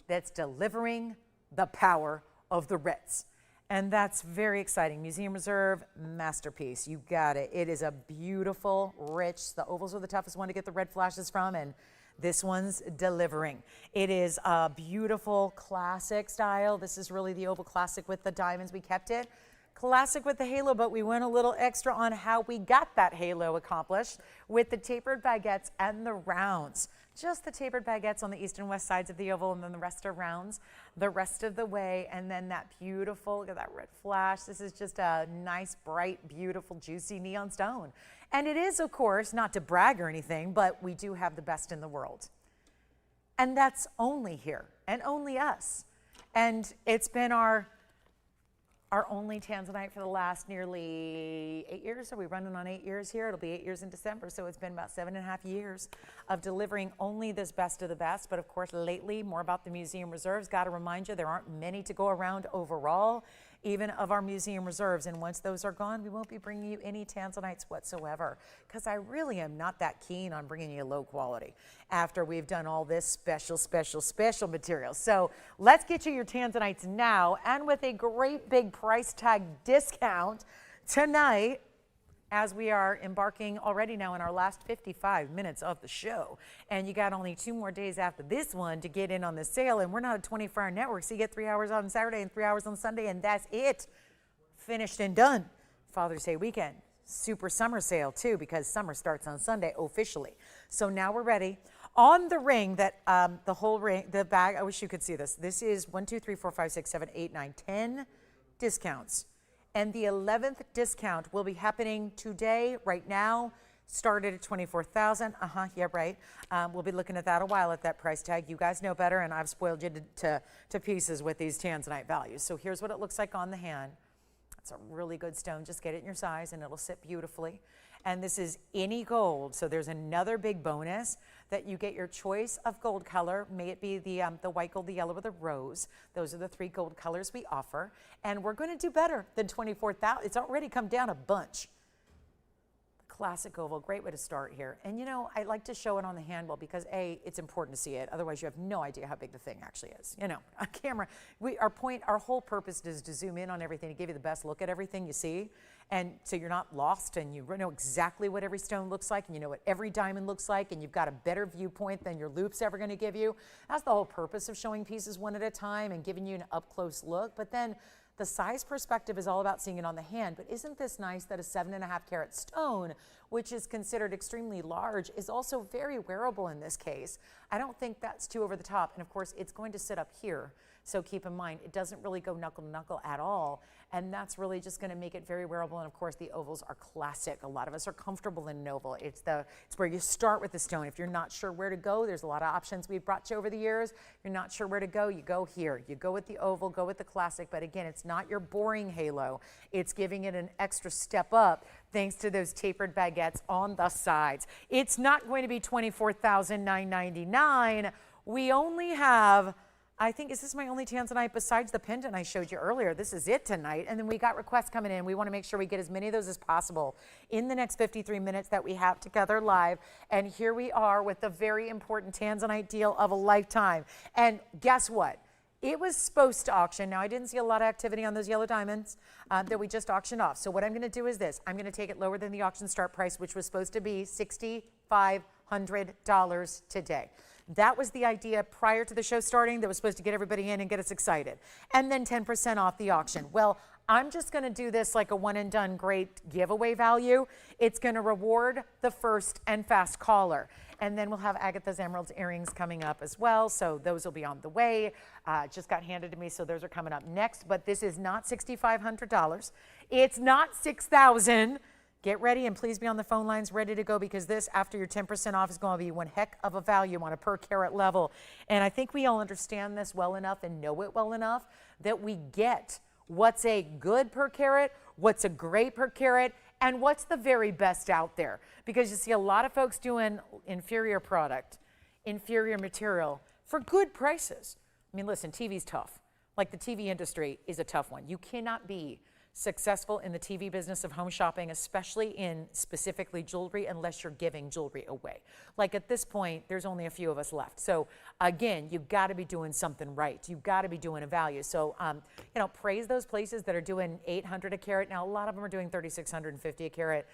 that's delivering the power of the Reds. And that's very exciting. Museum Reserve, masterpiece. You got it. It is a beautiful, rich, the ovals are the toughest one to get the red flashes from, and this one's delivering. It is a beautiful classic style. This is really the oval classic with the diamonds. We kept it classic with the halo, but we went a little extra on how we got that halo accomplished with the tapered baguettes and the rounds. Just the tapered baguettes on the east and west sides of the oval, and then the rest are rounds the rest of the way. And then that beautiful, look at that red flash. This is just a nice, bright, beautiful, juicy neon stone. And it is, of course, not to brag or anything, but we do have the best in the world. And that's only here and only us. And it's been our only Tanzanite for the last nearly 8 years. Are we running on 8 years here? It'll be 8 years in December, so it's been about 7.5 years of delivering only this best of the best. But of course, lately, more about the Museum Reserves. Got to remind you, there aren't many to go around overall, even of our Museum Reserves. And once those are gone, we won't be bringing you any Tanzanites whatsoever, because I really am not that keen on bringing you low quality after we've done all this special material. So let's get you your Tanzanites now, and with a great big price tag discount tonight, as we are embarking already now in our last 55 minutes of the show. And you got only 2 more days after this one to get in on the sale. And we're not a 24-hour network, so you get 3 hours on Saturday and 3 hours on Sunday, and that's it. Finished and done. Father's Day weekend. super summer sale too, because summer starts on Sunday officially. So now we're ready. On the ring, that the whole ring, the bag, I wish you could see this. This is 1, 2, 3, 4, 5, 6, 7, 8, 9, 10 discounts. And the 11th discount will be happening today, right now. Started at $24,000. Yeah, right. We'll be looking at that a while at that price tag. You guys know better, and I've spoiled you to pieces with these tanzanite values. So here's what it looks like on the hand. It's a really good stone. Just get it in your size, and it'll sit beautifully. And this is any gold. So there's another big bonus that you get your choice of gold color. May it be the white gold, the yellow, or the rose. Those are the 3 gold colors we offer. And we're going to do better than $24,000. It's already come down a bunch. Classic oval, great way to start here. And you know, I like to show it on the handle because A, it's important to see it. Otherwise you have no idea how big the thing actually is. You know, a camera, our whole purpose is to zoom in on everything, to give you the best look at everything you see. And so you're not lost, and you know exactly what every stone looks like, and you know what every diamond looks like, and you've got a better viewpoint than your loop's ever gonna give you. That's the whole purpose of showing pieces one at a time and giving you an up close look. But then the size perspective is all about seeing it on the hand. But isn't this nice that a 7.5 carat stone, which is considered extremely large, is also very wearable in this case? I don't think that's too over the top. And of course, it's going to sit up here. So keep in mind, it doesn't really go knuckle to knuckle at all. And that's really just going to make it very wearable. And of course, the ovals are classic. A lot of us are comfortable in an oval. It's where you start with the stone. If you're not sure where to go, there's a lot of options we've brought you over the years. If you're not sure where to go, you go here. You go with the oval, go with the classic. But again, it's not your boring halo. It's giving it an extra step up thanks to those tapered baguettes on the sides. It's not going to be $24,999. We only have, I think, is this my only tanzanite besides the pendant I showed you earlier? This is it tonight. And then we got requests coming in. We want to make sure we get as many of those as possible in the next 53 minutes that we have together live. And here we are with the very important tanzanite deal of a lifetime. And guess what? It was supposed to auction. Now, I didn't see a lot of activity on those yellow diamonds that we just auctioned off. So what I'm going to do is this. I'm going to take it lower than the auction start price, which was supposed to be $6,500 today. That was the idea prior to the show starting that was supposed to get everybody in and get us excited. And then 10% off the auction. Well, I'm just going to do this like a one and done great giveaway value. It's going to reward the first and fast caller. And then we'll have Agatha's Emeralds earrings coming up as well. So those will be on the way. Just got handed to me, so those are coming up next. But this is not $6,500. It's not $6,000. Get ready, and please be on the phone lines ready to go, because this, after your 10% off, is going to be one heck of a value on a per carat level. And I think we all understand this well enough and know it well enough that we get what's a good per carat, what's a great per carat, and what's the very best out there. Because you see a lot of folks doing inferior product, inferior material for good prices. I mean, listen, TV's tough. Like, the TV industry is a tough one. You cannot be successful in the TV business of home shopping, especially in specifically jewelry, unless you're giving jewelry away. Like, at this point, there's only a few of us left. So again, you've got to be doing something right. You've got to be doing a value. So, you know, praise those places that are doing $800 a carat. Now, a lot of them are doing $3,650 a carat.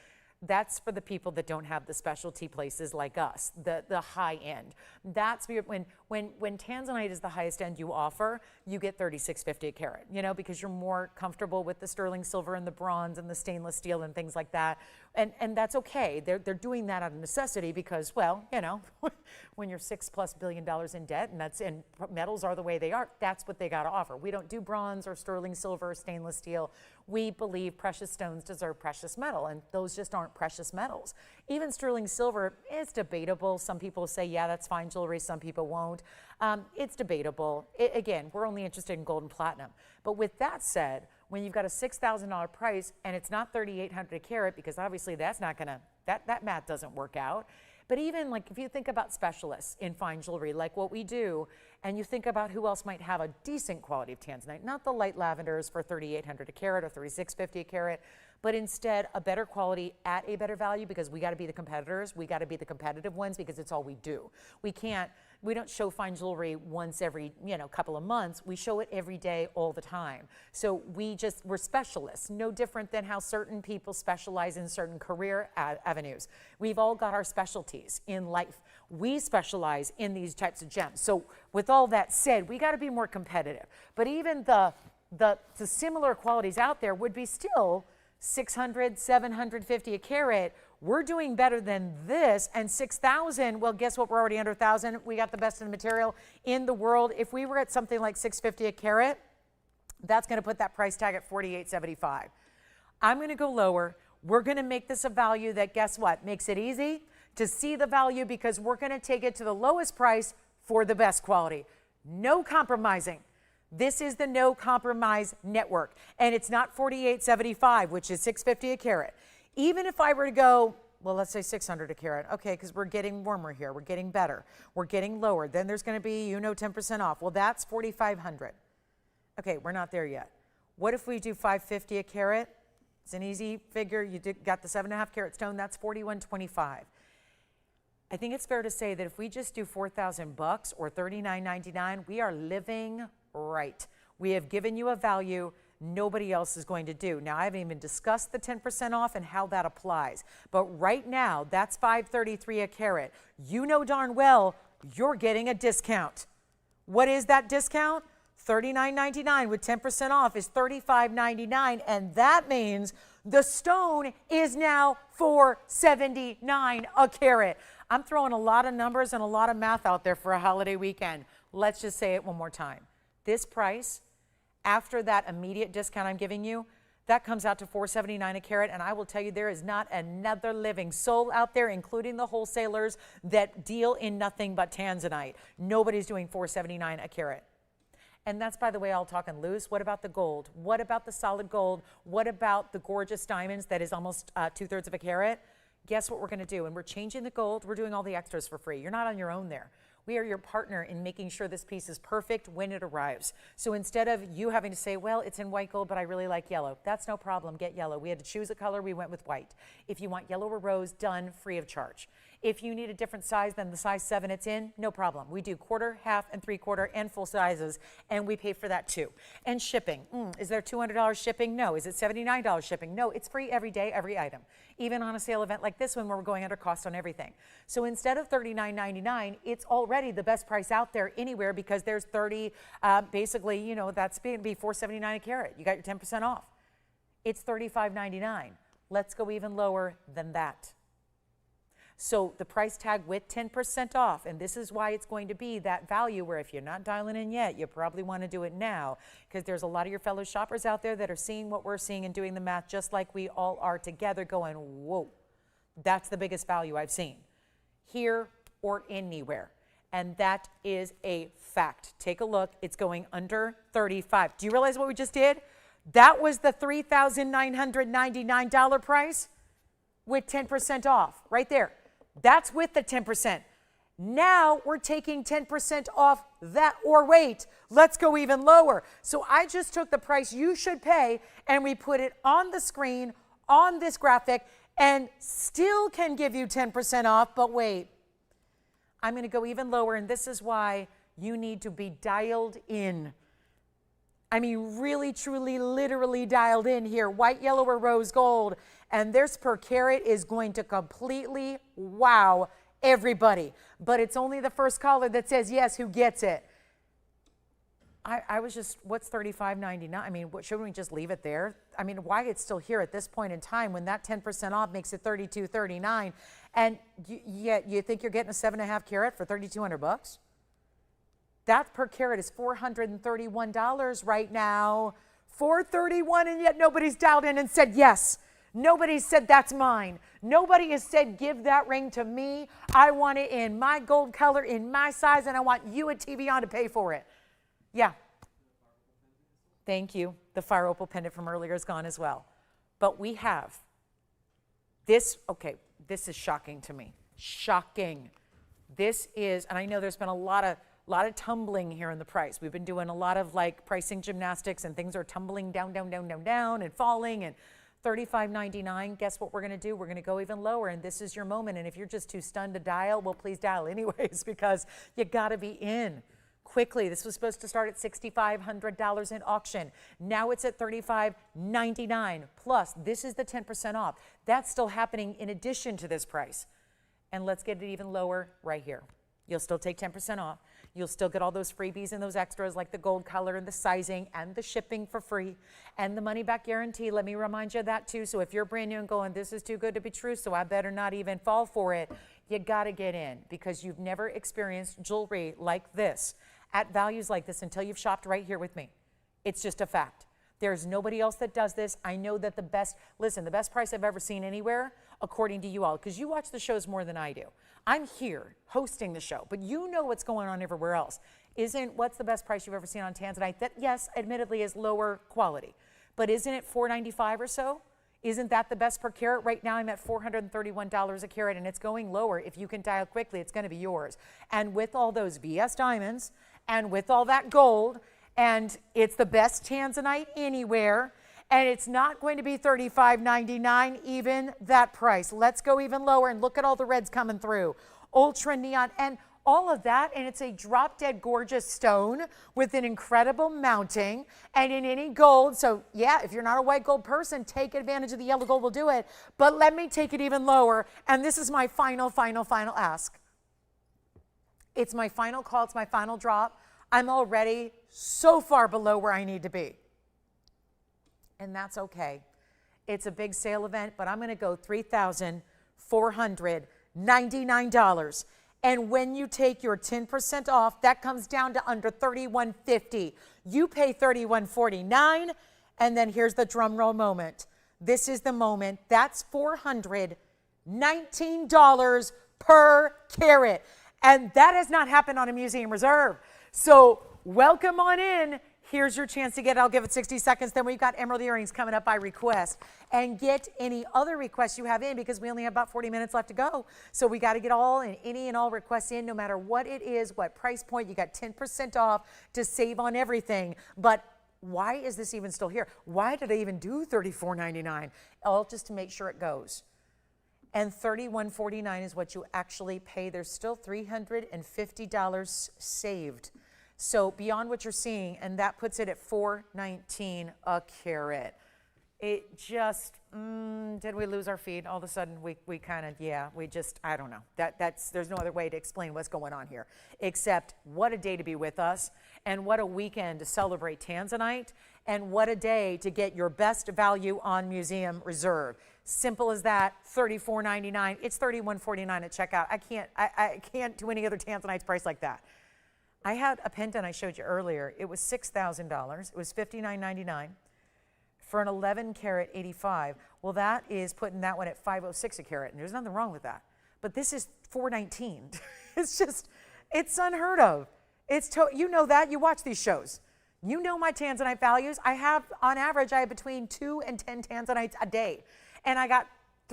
That's for the people that don't have the specialty places like us, the high end. That's when tanzanite is the highest end you offer, you get $3,650 a carat, you know, because you're more comfortable with the sterling silver and the bronze and the stainless steel and things like that. And that's okay. They're doing that out of necessity because, well, you know, when you're $6+ billion in debt and metals are the way they are, that's what they got to offer. We don't do bronze or sterling silver or stainless steel. We believe precious stones deserve precious metal, and those just aren't precious metals. Even sterling silver is debatable. Some people say, yeah, that's fine jewelry. Some people won't. It's debatable. Again, we're only interested in gold and platinum. But with that said, when you've got a $6,000 price and it's not $3,800 a carat, because obviously that's not gonna, that math doesn't work out. But even like if you think about specialists in fine jewelry, like what we do, and you think about who else might have a decent quality of tanzanite, not the light lavenders for $3,800 a carat or $3,650 a carat, but instead a better quality at a better value, because we got to be the competitors. We got to be the competitive ones, because it's all we do. We don't show fine jewelry once every, you know, couple of months. We show it every day, all the time. So we're specialists, no different than how certain people specialize in certain career avenues. We've all got our specialties in life. We specialize in these types of gems. So with all that said, we got to be more competitive. But even the similar qualities out there would be still 600, 750 a carat. We're doing better than this, and 6,000, well, guess what? We're already under 1,000. We got the best in the material in the world. If we were at something like 650 a carat, that's going to put that price tag at $48.75. I'm going to go lower. We're going to make this a value that, guess what, makes it easy to see the value, because we're going to take it to the lowest price for the best quality. No compromising. This is the no compromise network, and it's not $48.75, which is $650 a carat. Even if I were to go, well, let's say 600 a carat, okay, because we're getting warmer here, we're getting better, we're getting lower. Then there's going to be, 10% off. Well, that's $4,500. Okay, we're not there yet. What if we do $550 a carat? It's an easy figure. You got the 7.5 carat stone. That's $41.25. I think it's fair to say that if we just do $4,000 or $39.99, we are living right. We have given you a value nobody else is going to do. Now, I haven't even discussed the 10% off and how that applies. But right now, that's $533 a carat. You know darn well you're getting a discount. What is that discount? $39.99 with 10% off is $35.99, and that means the stone is now $479 a carat. I'm throwing a lot of numbers and a lot of math out there for a holiday weekend. Let's just say it one more time. This price, after that immediate discount I'm giving you, that comes out to $479 a carat, and I will tell you there is not another living soul out there, including the wholesalers, that deal in nothing but tanzanite. Nobody's doing $479 a carat. And that's, by the way, all talking loose. What about the gold? What about the solid gold? What about the gorgeous diamonds that is almost 2/3 of a carat? Guess what we're going to do? And we're changing the gold. We're doing all the extras for free. You're not on your own there. We are your partner in making sure this piece is perfect when it arrives. So instead of you having to say, well, it's in white gold, but I really like yellow, that's no problem. Get yellow. We had to choose a color. We went with white. If you want yellow or rose, done, free of charge. If you need a different size than the size 7 it's in, no problem. We do quarter, half, and 3/4 and full sizes, and we pay for that too. And shipping. Is there $200 shipping? No. Is it $79 shipping? No. It's free every day, every item. Even on a sale event like this one where we're going under cost on everything. So instead of $39.99, it's already the best price out there anywhere, because there's 30, basically, that's going to be $479 a carat. You got your 10% off. It's $35.99. Let's go even lower than that. So the price tag with 10% off, and this is why it's going to be that value where if you're not dialing in yet, you probably want to do it now, because there's a lot of your fellow shoppers out there that are seeing what we're seeing and doing the math just like we all are together, going, whoa, that's the biggest value I've seen here or anywhere. And that is a fact. Take a look. It's going under 35. Do you realize what we just did? That was the $3,999 price with 10% off right there. That's with the 10%. Now we're taking 10% off that, or wait, let's go even lower. So I just took the price you should pay and we put it on the screen, on this graphic, and still can give you 10% off, but wait. I'm going to go even lower, and this is why you need to be dialed in. I mean, really, truly, literally dialed in here. White, yellow, or rose gold. And this per carat is going to completely wow everybody. But it's only the first caller that says yes who gets it. I was just, what's $35.99? I mean, shouldn't we just leave it there? I mean, why it's still here at this point in time when that 10% off makes it $32.39, and yet you think you're getting a 7.5 carat for $3,200? That per carat is $431 right now. $431, and yet nobody's dialed in and said yes. Nobody said that's mine. Nobody has said give that ring to me. I want it in my gold color, in my size, and I want you at TVON to pay for it. Yeah. Thank you. The fire opal pendant from earlier is gone as well. But we have this. Okay, this is shocking to me. Shocking. This is, and I know there's been a lot of tumbling here in the price. We've been doing a lot of pricing gymnastics, and things are tumbling down, down, down, down, down, and falling. And $35.99, guess what we're going to do? We're going to go even lower, and this is your moment. And if you're just too stunned to dial, well, please dial anyways, because you got to be in quickly. This was supposed to start at $6,500 in auction. Now it's at $35.99. Plus, this is the 10% off. That's still happening in addition to this price. And let's get it even lower right here. You'll still take 10% off. You'll still get all those freebies and those extras like the gold color and the sizing and the shipping for free and the money back guarantee. Let me remind you of that too. So if you're brand new and going, this is too good to be true, so I better not even fall for it, you got to get in because you've never experienced jewelry like this at values like this until you've shopped right here with me. It's just a fact. There's nobody else that does this. I know that the best price I've ever seen anywhere, according to you all, because you watch the shows more than I do. I'm here hosting the show, but you know what's going on everywhere else. What's the best price you've ever seen on tanzanite? That, yes, admittedly is lower quality, but isn't it $495 or so? Isn't that the best per carat? Right now I'm at $431 a carat, and it's going lower. If you can dial quickly, it's going to be yours. And with all those VS diamonds and with all that gold, and it's the best tanzanite anywhere, and it's not going to be $35.99 even that price. Let's go even lower and look at all the reds coming through. Ultra neon and all of that, and it's a drop dead gorgeous stone with an incredible mounting and in any gold. So yeah, if you're not a white gold person, take advantage of the yellow gold, we'll do it. But let me take it even lower, and this is my final ask. It's my final call, it's my final drop. I'm already so far below where I need to be. And that's okay. It's a big sale event, but I'm going to go $3,499. And when you take your 10% off, that comes down to under $31.50. You pay $31.49, and then here's the drum roll moment. This is the moment. That's $419 per carat. And that has not happened on a museum reserve. So welcome on in. Here's your chance to get it. I'll give it 60 seconds. Then we've got emerald earrings coming up by request. And get any other requests you have in because we only have about 40 minutes left to go. So we got to get any and all requests in, no matter what it is, what price point. You got 10% off to save on everything. But why is this even still here? Why did I even do $34.99? All just to make sure it goes. And $31.49 is what you actually pay. There's still $350 saved. So beyond what you're seeing, and that puts it at $419 a carat. It just, did we lose our feed? All of a sudden, we kind of, I don't know. There's no other way to explain what's going on here, except what a day to be with us, and what a weekend to celebrate Tanzanite, and what a day to get your best value on Museum Reserve. Simple as that, $34.99. It's $31.49 at checkout. I can't do any other Tanzanite's price like that. I had a pendant I showed you earlier. It was $6,000. It was $59.99 for an 11 carat 85. Well, that is putting that one at $506 a carat, and there's nothing wrong with that. But this is $419. It's unheard of. You know that. You watch these shows. You know my Tanzanite values. On average, I have between 2 and 10 Tanzanites a day. And I got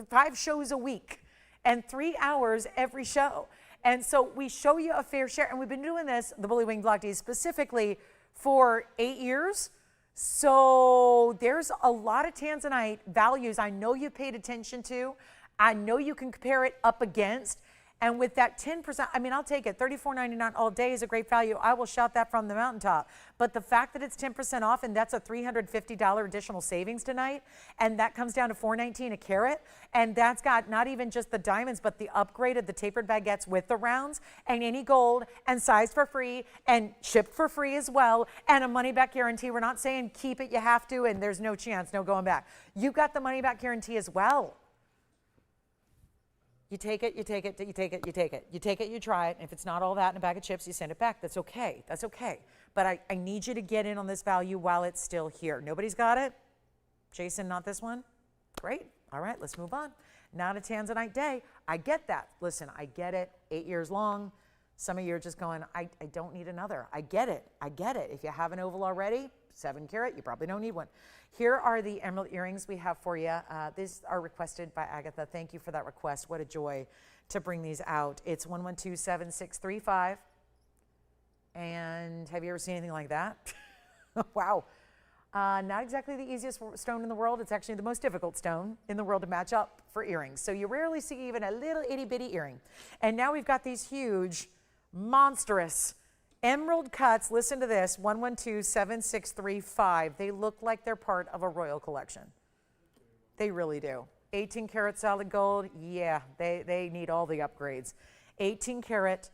5 shows a week and 3 hours every show. And so we show you a fair share. And we've been doing this, the Bully Wing Block Days specifically, for 8 years. So there's a lot of Tanzanite values I know you paid attention to. I know you can compare it up against. And with that 10%, I'll take it. $34.99 all day is a great value. I will shout that from the mountaintop. But the fact that it's 10% off, and that's a $350 additional savings tonight, and that comes down to $419 a carat, and that's got not even just the diamonds, but the upgraded, the tapered baguettes with the rounds, and any gold, and size for free, and shipped for free as well, and a money-back guarantee. We're not saying keep it, you have to, and there's no chance, no going back. You've got the money-back guarantee as well. You take it, you take it, you take it, you take it. You take it, you try it, and if it's not all that in a bag of chips, you send it back. That's okay. That's okay. But I need you to get in on this value while it's still here. Nobody's got it? Jason, not this one? Great. All right, let's move on. Not a Tanzanite day. I get that. Listen, I get it. 8 years long. Some of you are just going, I don't need another. I get it. I get it. If you have an oval already, 7 carat, you probably don't need one. Here are the emerald earrings we have for you. These are requested by Agatha. Thank you for that request. What a joy to bring these out. It's 1127635. And have you ever seen anything like that? Wow. Not exactly the easiest stone in the world. It's actually the most difficult stone in the world to match up for earrings. So you rarely see even a little itty bitty earring. And now we've got these huge, monstrous emerald cuts. Listen to this, 1127635. They look like they're part of a royal collection. They really do. 18 karat solid gold, yeah, they need all the upgrades. 18 karat,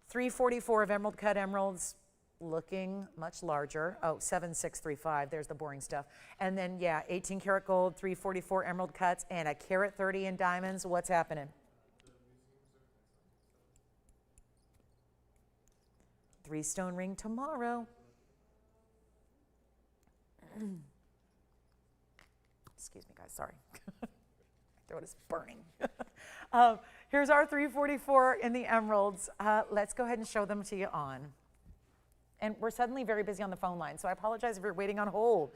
344 of emerald cut emeralds, looking much larger. Oh, 7635, there's the boring stuff. And then, yeah, 18 karat gold, 344 emerald cuts, and a carat 30 in diamonds. What's happening? 3-stone ring tomorrow. Excuse me, guys, sorry. My throat is burning. Here's our 344 in the emeralds. Let's go ahead and show them to you on. And we're suddenly very busy on the phone line, so I apologize if you're waiting on hold.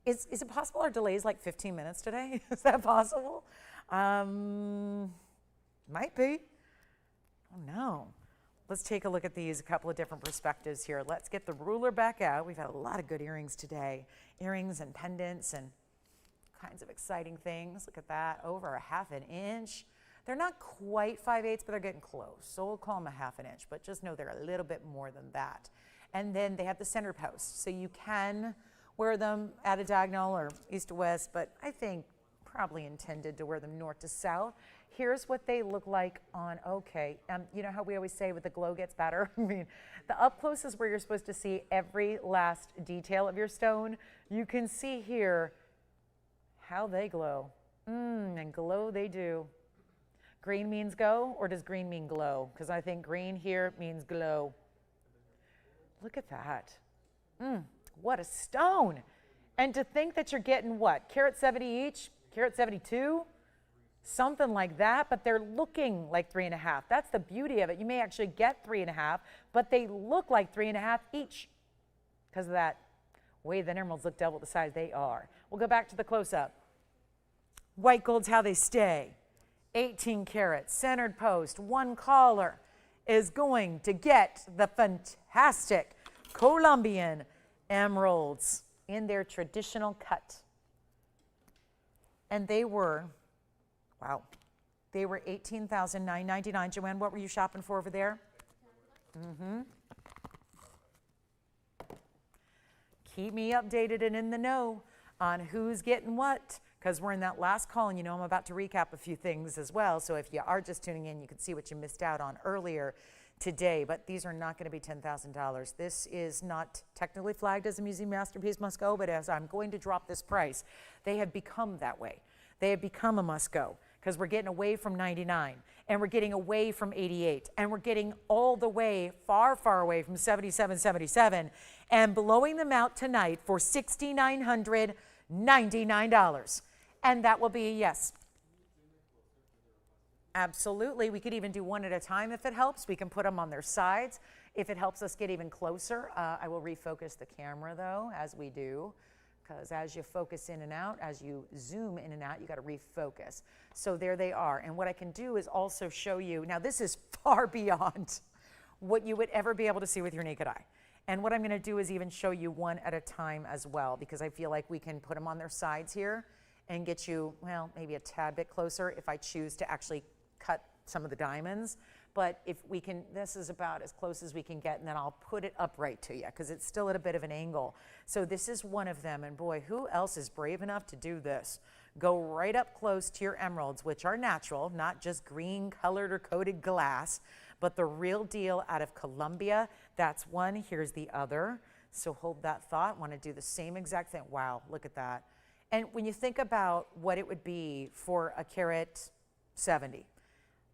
Is it possible our delay is like 15 minutes today? Is that possible? Might be. Oh, no. Let's take a look at these, a couple of different perspectives here. Let's get the ruler back out. We've had a lot of good earrings today. Earrings and pendants and kinds of exciting things. Look at that, over a ½ inch. They're not quite 5/8, but they're getting close. So we'll call them a ½ inch, but just know they're a little bit more than that. And then they have the center post. So you can wear them at a diagonal or east to west, but I think probably intended to wear them north to south. Here's what they look like on, okay, you know how we always say with the glow gets better? I mean, the up close is where you're supposed to see every last detail of your stone. You can see here how they glow. And glow they do. Green means go, or does green mean glow? Because I think green here means glow. Look at that. What a stone. And to think that you're getting what? Carat 70 each? Carat 72? Something like that, but they're looking like 3.5. That's the beauty of it. You may actually get 3.5, but they look like 3.5 each because of that way the emeralds look double the size they are. We'll go back to the close-up. White gold's how they stay. 18 karat, centered post, one collar is going to get the fantastic Colombian emeralds in their traditional cut. And they were, wow, they were $18,999. Joanne, what were you shopping for over there? Keep me updated and in the know on who's getting what, because we're in that last call, and you know I'm about to recap a few things as well. So if you are just tuning in, you can see what you missed out on earlier today, but these are not going to be $10,000. This is not technically flagged as a museum masterpiece must go, but as I'm going to drop this price, they have become that way. They have become a must go because we're getting away from 99 and we're getting away from 88 and we're getting all the way far, far away from 77.77 and blowing them out tonight for $6,999. And that will be, yes, absolutely. We could even do one at a time if it helps. We can put them on their sides. If it helps us get even closer, I will refocus the camera though, as we do, because as you focus in and out, as you zoom in and out, you got to refocus. So there they are. And what I can do is also show you, now this is far beyond what you would ever be able to see with your naked eye. And what I'm going to do is even show you one at a time as well, because I feel like we can put them on their sides here and get you, well, maybe a tad bit closer if I choose to actually cut some of the diamonds. But if we can, this is about as close as we can get, and then I'll put it upright to you because it's still at a bit of an angle. So this is one of them, and boy, who else is brave enough to do this? Go right up close to your emeralds, which are natural, not just green colored or coated glass, but the real deal out of Colombia. That's one. Here's the other. So hold that thought. Want to do the same exact thing. Wow, look at that. And when you think about what it would be for a carat 70,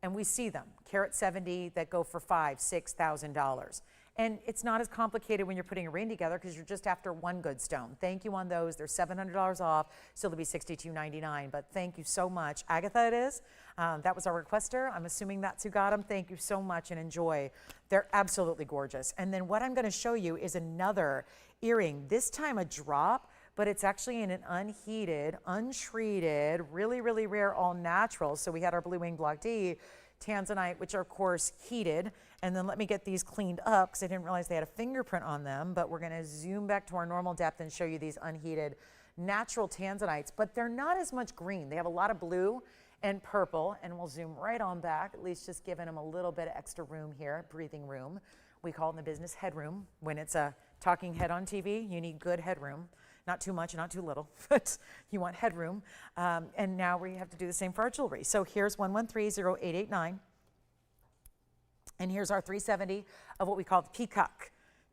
and we see them, carat 70 that go for $5,000, $6,000. And it's not as complicated when you're putting a ring together because you're just after one good stone. Thank you on those. They're $700 off, so they'll be $62.99. But thank you so much. Agatha, it is. That was our requester. I'm assuming that's who got them. Thank you so much and enjoy. They're absolutely gorgeous. And then what I'm going to show you is another earring, this time a drop, but it's actually in an unheated, untreated, really, really rare, all natural. So we had our Blue Wing Block D, tanzanite, which are of course heated. And then let me get these cleaned up because I didn't realize they had a fingerprint on them, but we're gonna zoom back to our normal depth and show you these unheated natural tanzanites, but they're not as much green. They have a lot of blue and purple, and we'll zoom right on back, at least just giving them a little bit of extra room here, breathing room. We call it in the business headroom. When it's a talking head on TV, you need good headroom. Not too much, not too little, but you want headroom. And now we have to do the same for our jewelry. So here's 1130-889. And here's our 370 of what we call the peacock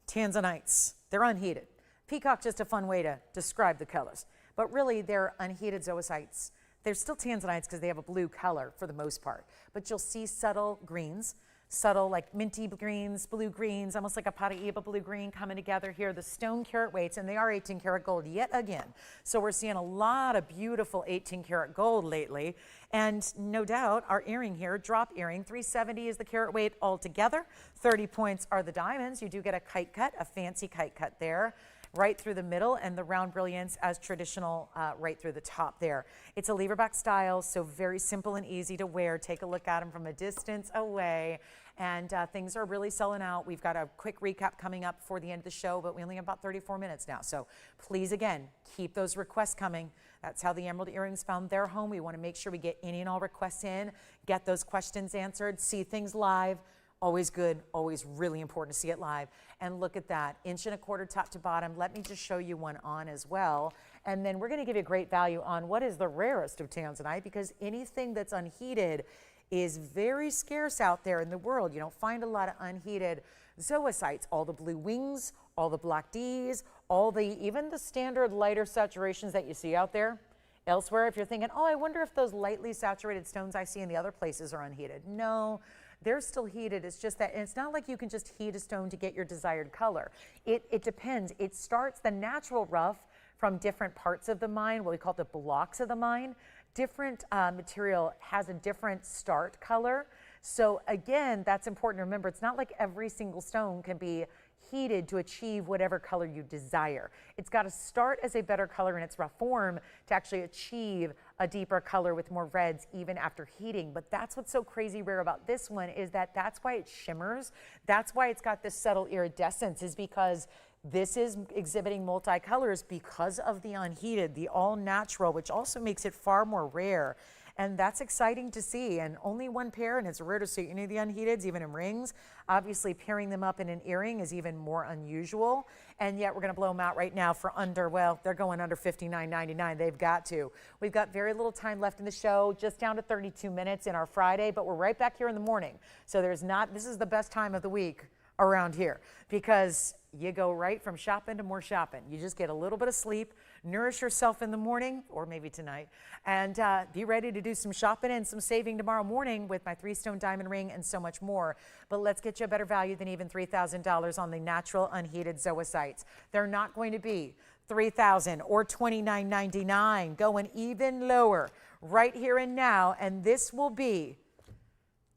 tanzanites. They're unheated. Peacock, just a fun way to describe the colors. But really, they're unheated zoocytes. They're still tanzanites because they have a blue color for the most part. But you'll see subtle greens, subtle like minty greens, blue greens, almost like a Paraiba blue green coming together here. The stone carat weights, and they are 18 karat gold yet again. So we're seeing a lot of beautiful 18 karat gold lately. And no doubt our earring here, drop earring, 370 is the carat weight altogether. 30 points are the diamonds. You do get a kite cut, a fancy kite cut there, right through the middle, and the round brilliance as traditional right through the top there. It's a lever back style, so very simple and easy to wear. Take a look at them from a distance away. And things are really selling out. We've got a quick recap coming up for the end of the show, but we only have about 34 minutes now. So please, again, keep those requests coming. That's how the Emerald Earrings found their home. We want to make sure we get any and all requests in, get those questions answered, see things live. Always good, always really important to see it live. And look at that, 1.25 inches top to bottom. Let me just show you one on as well. And then we're gonna give you a great value on what is the rarest of tanzanite, because anything that's unheated is very scarce out there in the world. You don't find a lot of unheated zoocytes. All the blue wings, all the black Ds, even the standard lighter saturations that you see out there. Elsewhere, if you're thinking, oh, I wonder if those lightly saturated stones I see in the other places are unheated. No. They're still heated. It's just that, and it's not like you can just heat a stone to get your desired color. It depends. It starts the natural rough from different parts of the mine, what we call the blocks of the mine. Different material has a different start color. So again, that's important to remember. It's not like every single stone can be heated to achieve whatever color you desire. It's got to start as a better color in its rough form to actually achieve a deeper color with more reds even after heating. But that's what's so crazy rare about this one, is that that's why it shimmers. That's why it's got this subtle iridescence, is because this is exhibiting multicolors because of the unheated, the all natural, which also makes it far more rare. And that's exciting to see. And only one pair, and it's rare to see any of the unheateds, even in rings. Obviously, pairing them up in an earring is even more unusual. And yet we're going to blow them out right now for under, well, they're going under $59.99. They've got to. We've got very little time left in the show, just down to 32 minutes in our Friday, but we're right back here in the morning. So this is the best time of the week around here, because you go right from shopping to more shopping. You just get a little bit of sleep, nourish yourself in the morning, or maybe tonight, and be ready to do some shopping and some saving tomorrow morning with my 3-stone diamond ring and so much more. But let's get you a better value than even $3,000 on the natural unheated zoocytes. They're not going to be $3,000 or $29.99, going even lower right here and now, and this will be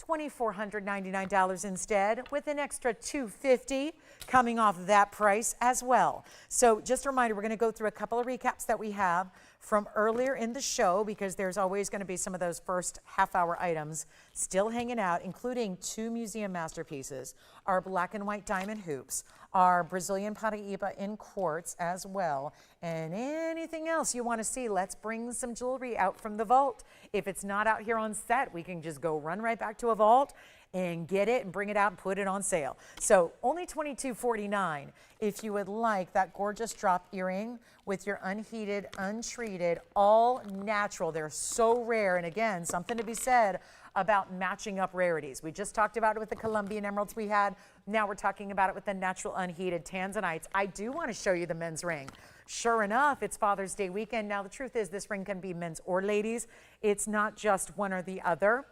$2,499 instead, with an extra $250 coming off that price as well. So just a reminder, we're going to go through a couple of recaps that we have from earlier in the show, because there's always going to be some of those first half-hour items still hanging out, including 2 museum masterpieces, our black and white diamond hoops, our Brazilian Paraiba in quartz as well, and anything else you want to see. Let's bring some jewelry out from the vault. If it's not out here on set, we can just go run right back to a vault and get it and bring it out and put it on sale. So only $22.49 if you would like that gorgeous drop earring with your unheated, untreated, all natural. They're so rare, and again, something to be said about matching up rarities. We just talked about it with the Colombian emeralds we had. Now we're talking about it with the natural unheated tanzanites. I do want to show you the men's ring. Sure enough, it's Father's Day weekend. Now the truth is, this ring can be men's or ladies. It's not just one or the other.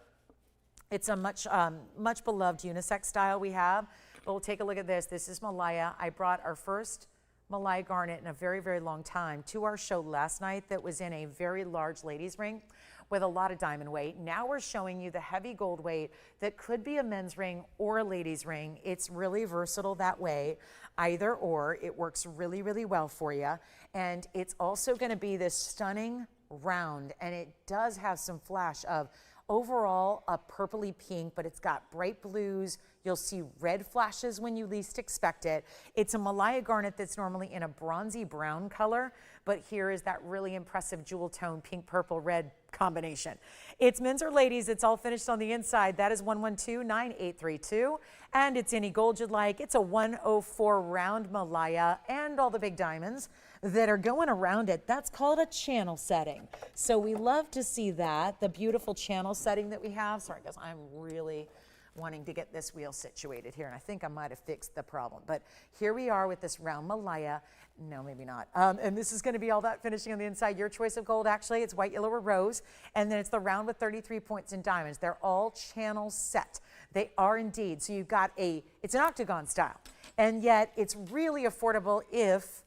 It's a much beloved unisex style we have. But we'll take a look at this. This is Malaya. I brought our first Malaya garnet in a very, very long time to our show last night that was in a very large ladies ring with a lot of diamond weight. Now we're showing you the heavy gold weight that could be a men's ring or a ladies ring. It's really versatile that way, either or. It works really, really well for you. And it's also going to be this stunning round, and it does have some flash of overall a purpley pink, but it's got bright blues. You'll see red flashes when you least expect it. It's a Malaya garnet that's normally in a bronzy brown color, but here is that really impressive jewel tone pink, purple, red combination. It's men's or ladies. It's all finished on the inside. That is 112-9832. And it's any gold you'd like. It's a 104 round Malaya and all the big diamonds that are going around it. That's called a channel setting. So we love to see that, the beautiful channel setting that we have. Sorry guys, I'm really wanting to get this wheel situated here. And I think I might have fixed the problem. But here we are with this round Malaya. No, maybe not. And this is going to be all that finishing on the inside. Your choice of gold, actually, it's white, yellow, or rose. And then it's the round with 33 points in diamonds. They're all channel set. They are indeed. So you've got it's an octagon style. And yet it's really affordable if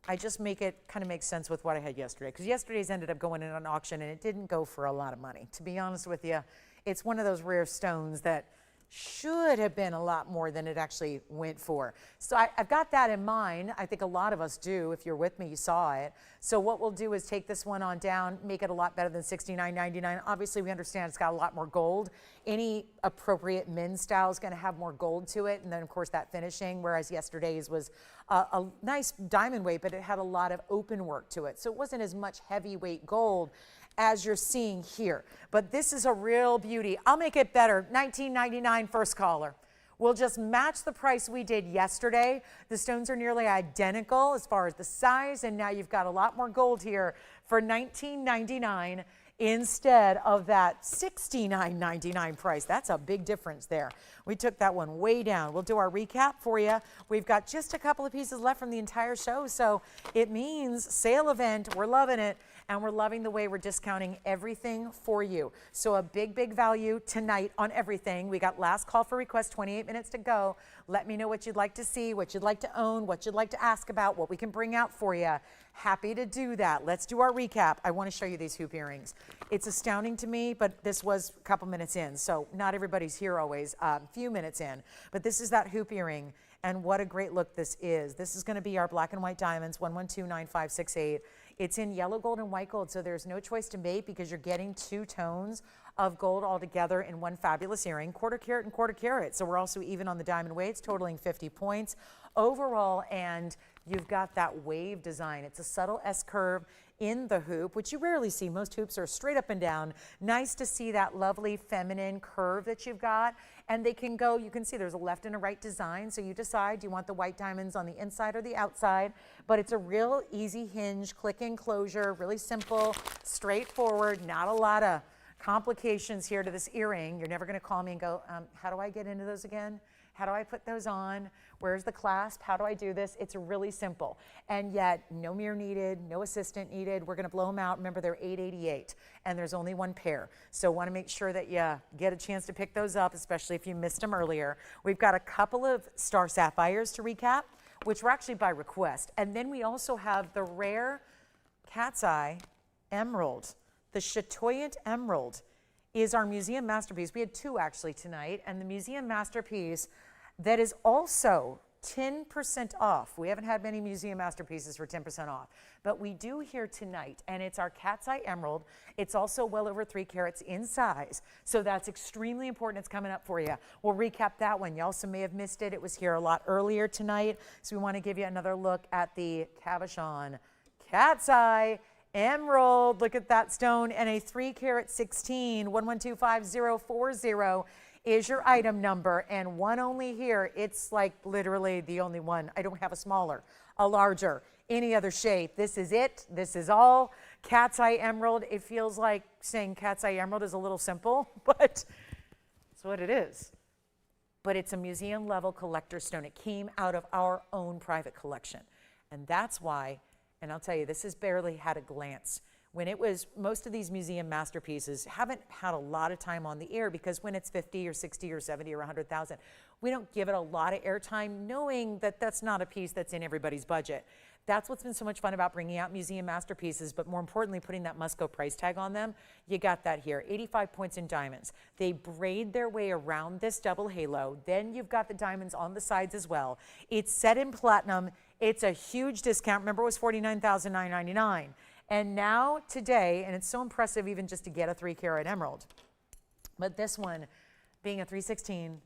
I just make it kind of make sense with what I had yesterday. Because yesterday's ended up going in an auction and it didn't go for a lot of money. To be honest with you, it's one of those rare stones that should have been a lot more than it actually went for. So I've got that in mind. I think a lot of us do. If you're with me, you saw it. So what we'll do is take this one on down, make it a lot better than $69.99. Obviously, we understand it's got a lot more gold. Any appropriate men's style is going to have more gold to it. And then, of course, that finishing, whereas yesterday's was a nice diamond weight, but it had a lot of open work to it. So it wasn't as much heavyweight gold as you're seeing here. But this is a real beauty. I'll make it better. $19.99 first caller. We'll just match the price we did yesterday. The stones are nearly identical as far as the size, and now you've got a lot more gold here for $19.99 instead of that $69.99 price. That's a big difference there. We took that one way down. We'll do our recap for you. We've got just a couple of pieces left from the entire show, so it means sale event. We're loving it. And we're loving the way we're discounting everything for you. So a big, big value tonight on everything. We got last call for request, 28 minutes to go. Let me know what you'd like to see, what you'd like to own, what you'd like to ask about, what we can bring out for you. Happy to do that. Let's do our recap. I want to show you these hoop earrings. It's astounding to me, but this was a couple minutes in. So not everybody's here always, a few minutes in. But this is that hoop earring. And what a great look this is. This is going to be our black and white diamonds, 1129568. It's in yellow gold and white gold, so there's no choice to make because you're getting two tones of gold all together in one fabulous earring, quarter carat and quarter carat. So we're also even on the diamond weights, totaling 50 points overall. And you've got that wave design. It's a subtle S curve in the hoop, which you rarely see. Most hoops are straight up and down. Nice to see that lovely feminine curve that you've got. And they can go, you can see there's a left and a right design. So you decide, do you want the white diamonds on the inside or the outside? But it's a real easy hinge, click in closure, really simple, straightforward, not a lot of complications here to this earring. You're never going to call me and go, how do I get into those again? How do I put those on? Where's the clasp? How do I do this? It's really simple. And yet, no mirror needed, no assistant needed. We're going to blow them out. Remember, they're $888, and there's only one pair. So want to make sure that you get a chance to pick those up, especially if you missed them earlier. We've got a couple of star sapphires to recap, which were actually by request. And then we also have the rare cat's eye emerald. The chatoyant emerald is our museum masterpiece. We had two actually tonight, and the museum masterpiece that is also 10% off. We haven't had many museum masterpieces for 10% off, but we do here tonight, and it's our cat's eye emerald. It's also well over 3 carats in size, so that's extremely important. It's coming up for you. We'll recap that one. You also may have missed it. It was here a lot earlier tonight, so we want to give you another look at the Cabochon cat's eye emerald. Look at that stone, and a 3 carat 16, 1125040 is your item number, and one only here. It's like literally the only one. I don't have a smaller, a larger, any other shape. This is it. This is all cat's eye emerald. It feels like saying cat's eye emerald is a little simple, but it's what it is. But it's a museum level collector stone. It came out of our own private collection, and that's why. And I'll tell you, this has barely had a glance. When it was, most of these museum masterpieces haven't had a lot of time on the air because when it's 50 or 60 or 70 or 100,000, we don't give it a lot of airtime knowing that that's not a piece that's in everybody's budget. That's what's been so much fun about bringing out museum masterpieces, but more importantly, putting that must-go price tag on them. You got that here, 85 points in diamonds. They braid their way around this double halo. Then you've got the diamonds on the sides as well. It's set in platinum. It's a huge discount. Remember, it was $49,999. And now today, and it's so impressive even just to get a 3 carat emerald, but this one being a 316,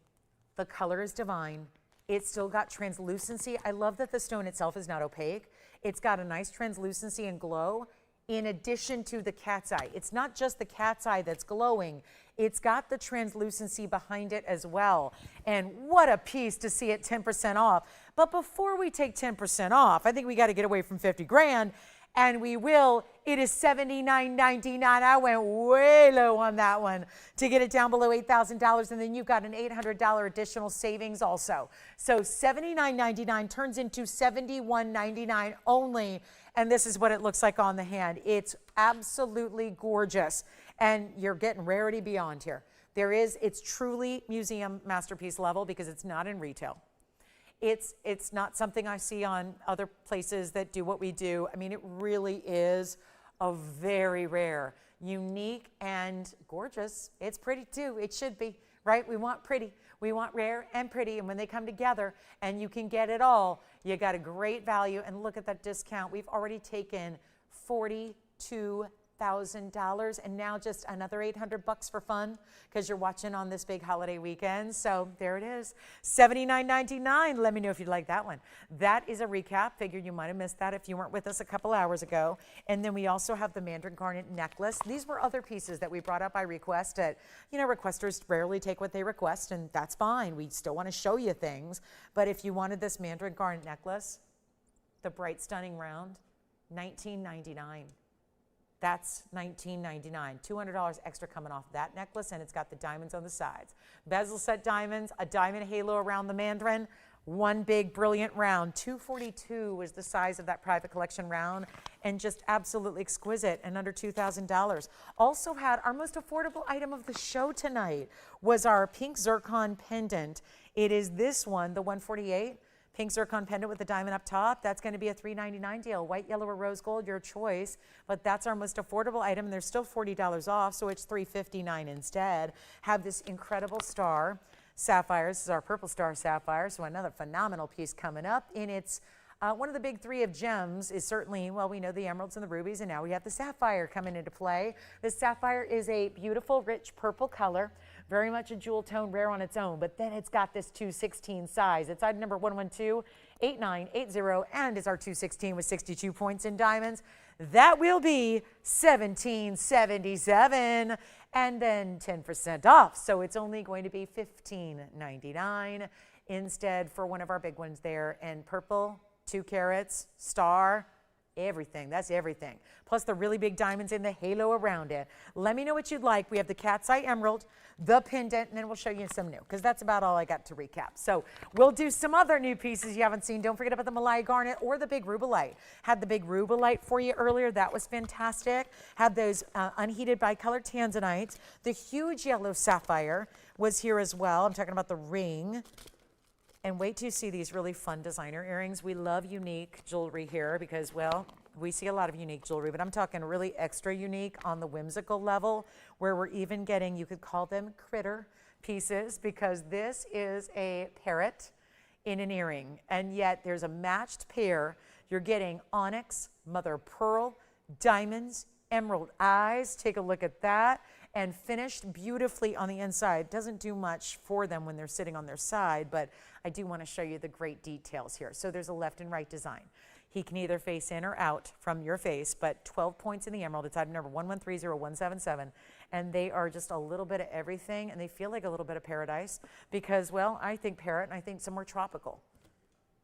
the color is divine. It's still got translucency. I love that the stone itself is not opaque. It's got a nice translucency and glow in addition to the cat's eye. It's not just the cat's eye that's glowing. It's got the translucency behind it as well. And what a piece to see it 10% off. But before we take 10% off, I think we got to get away from 50 grand and we will. It is $79.99. I went way low on that one to get it down below $8,000, and then you've got an $800 additional savings also. So $79.99 turns into $71.99 only, and this is what it looks like on the hand. It's absolutely gorgeous, and you're getting rarity beyond here. It's truly museum masterpiece level because it's not in retail. It's not something I see on other places that do what we do. I mean, it really is a very rare, unique, and gorgeous. It's pretty too. It should be, right? We want pretty. We want rare and pretty. And when they come together and you can get it all, you got a great value. And look at that discount. We've already taken $42,000 and now just another $800 for fun because you're watching on this big holiday weekend. So there it is, $79.99. Let me know if you'd like that one. That is a recap. Figured you might have missed that if you weren't with us a couple hours ago. And then we also have the mandarin garnet necklace. These were other pieces that we brought up by request. Requesters rarely take what they request, and that's fine. We still want to show you things. But if you wanted this mandarin garnet necklace, the bright stunning round, $19.99. That's $19.99. $200 extra coming off that necklace, and it's got the diamonds on the sides. Bezel set diamonds, a diamond halo around the mandarin, one big brilliant round. $242 was the size of that private collection round, and just absolutely exquisite and under $2,000. Also had our most affordable item of the show tonight was our pink zircon pendant. It is this one, the 148. Pink zircon pendant with the diamond up top. That's going to be a $399 deal. White, yellow, or rose gold, your choice. But that's our most affordable item, and there's still $40 off, so it's $359 instead. Have this incredible star sapphire. This is our purple star sapphire, so another phenomenal piece coming up. And it's one of the big three of gems is certainly, well, we know the emeralds and the rubies, and now we have the sapphire coming into play. The sapphire is a beautiful, rich purple color. Very much a jewel tone, rare on its own, but then it's got this 216 size. It's item number 112-8980, and is our 216 with 62 points in diamonds. That will be $1777, and then 10% off. So it's only going to be $1599 instead for one of our big ones there. And purple, 2 carats, star, everything. That's everything. Plus the really big diamonds in the halo around it. Let me know what you'd like. We have the cat's eye emerald, the pendant, and then we'll show you some new, because that's about all I got to recap. So we'll do some other new pieces you haven't seen. Don't forget about the Malaya garnet or the big rubellite. Had the big rubellite for you earlier. That was fantastic. Had those unheated bicolored tanzanites. The huge yellow sapphire was here as well. I'm talking about the ring. And wait till you see these really fun designer earrings. We love unique jewelry here because, well, we see a lot of unique jewelry, but I'm talking really extra unique on the whimsical level, where we're even getting, you could call them critter pieces, because this is a parrot in an earring, and yet there's a matched pair. You're getting onyx, mother of pearl, diamonds, emerald eyes. Take a look at that. And finished beautifully on the inside. Doesn't do much for them when they're sitting on their side, but I do want to show you the great details here. So there's a left and right design. He can either face in or out from your face, but 12 points in the emerald. It's item number 1130177, and they are just a little bit of everything, and they feel like a little bit of paradise because, well, I think parrot and I think somewhere tropical.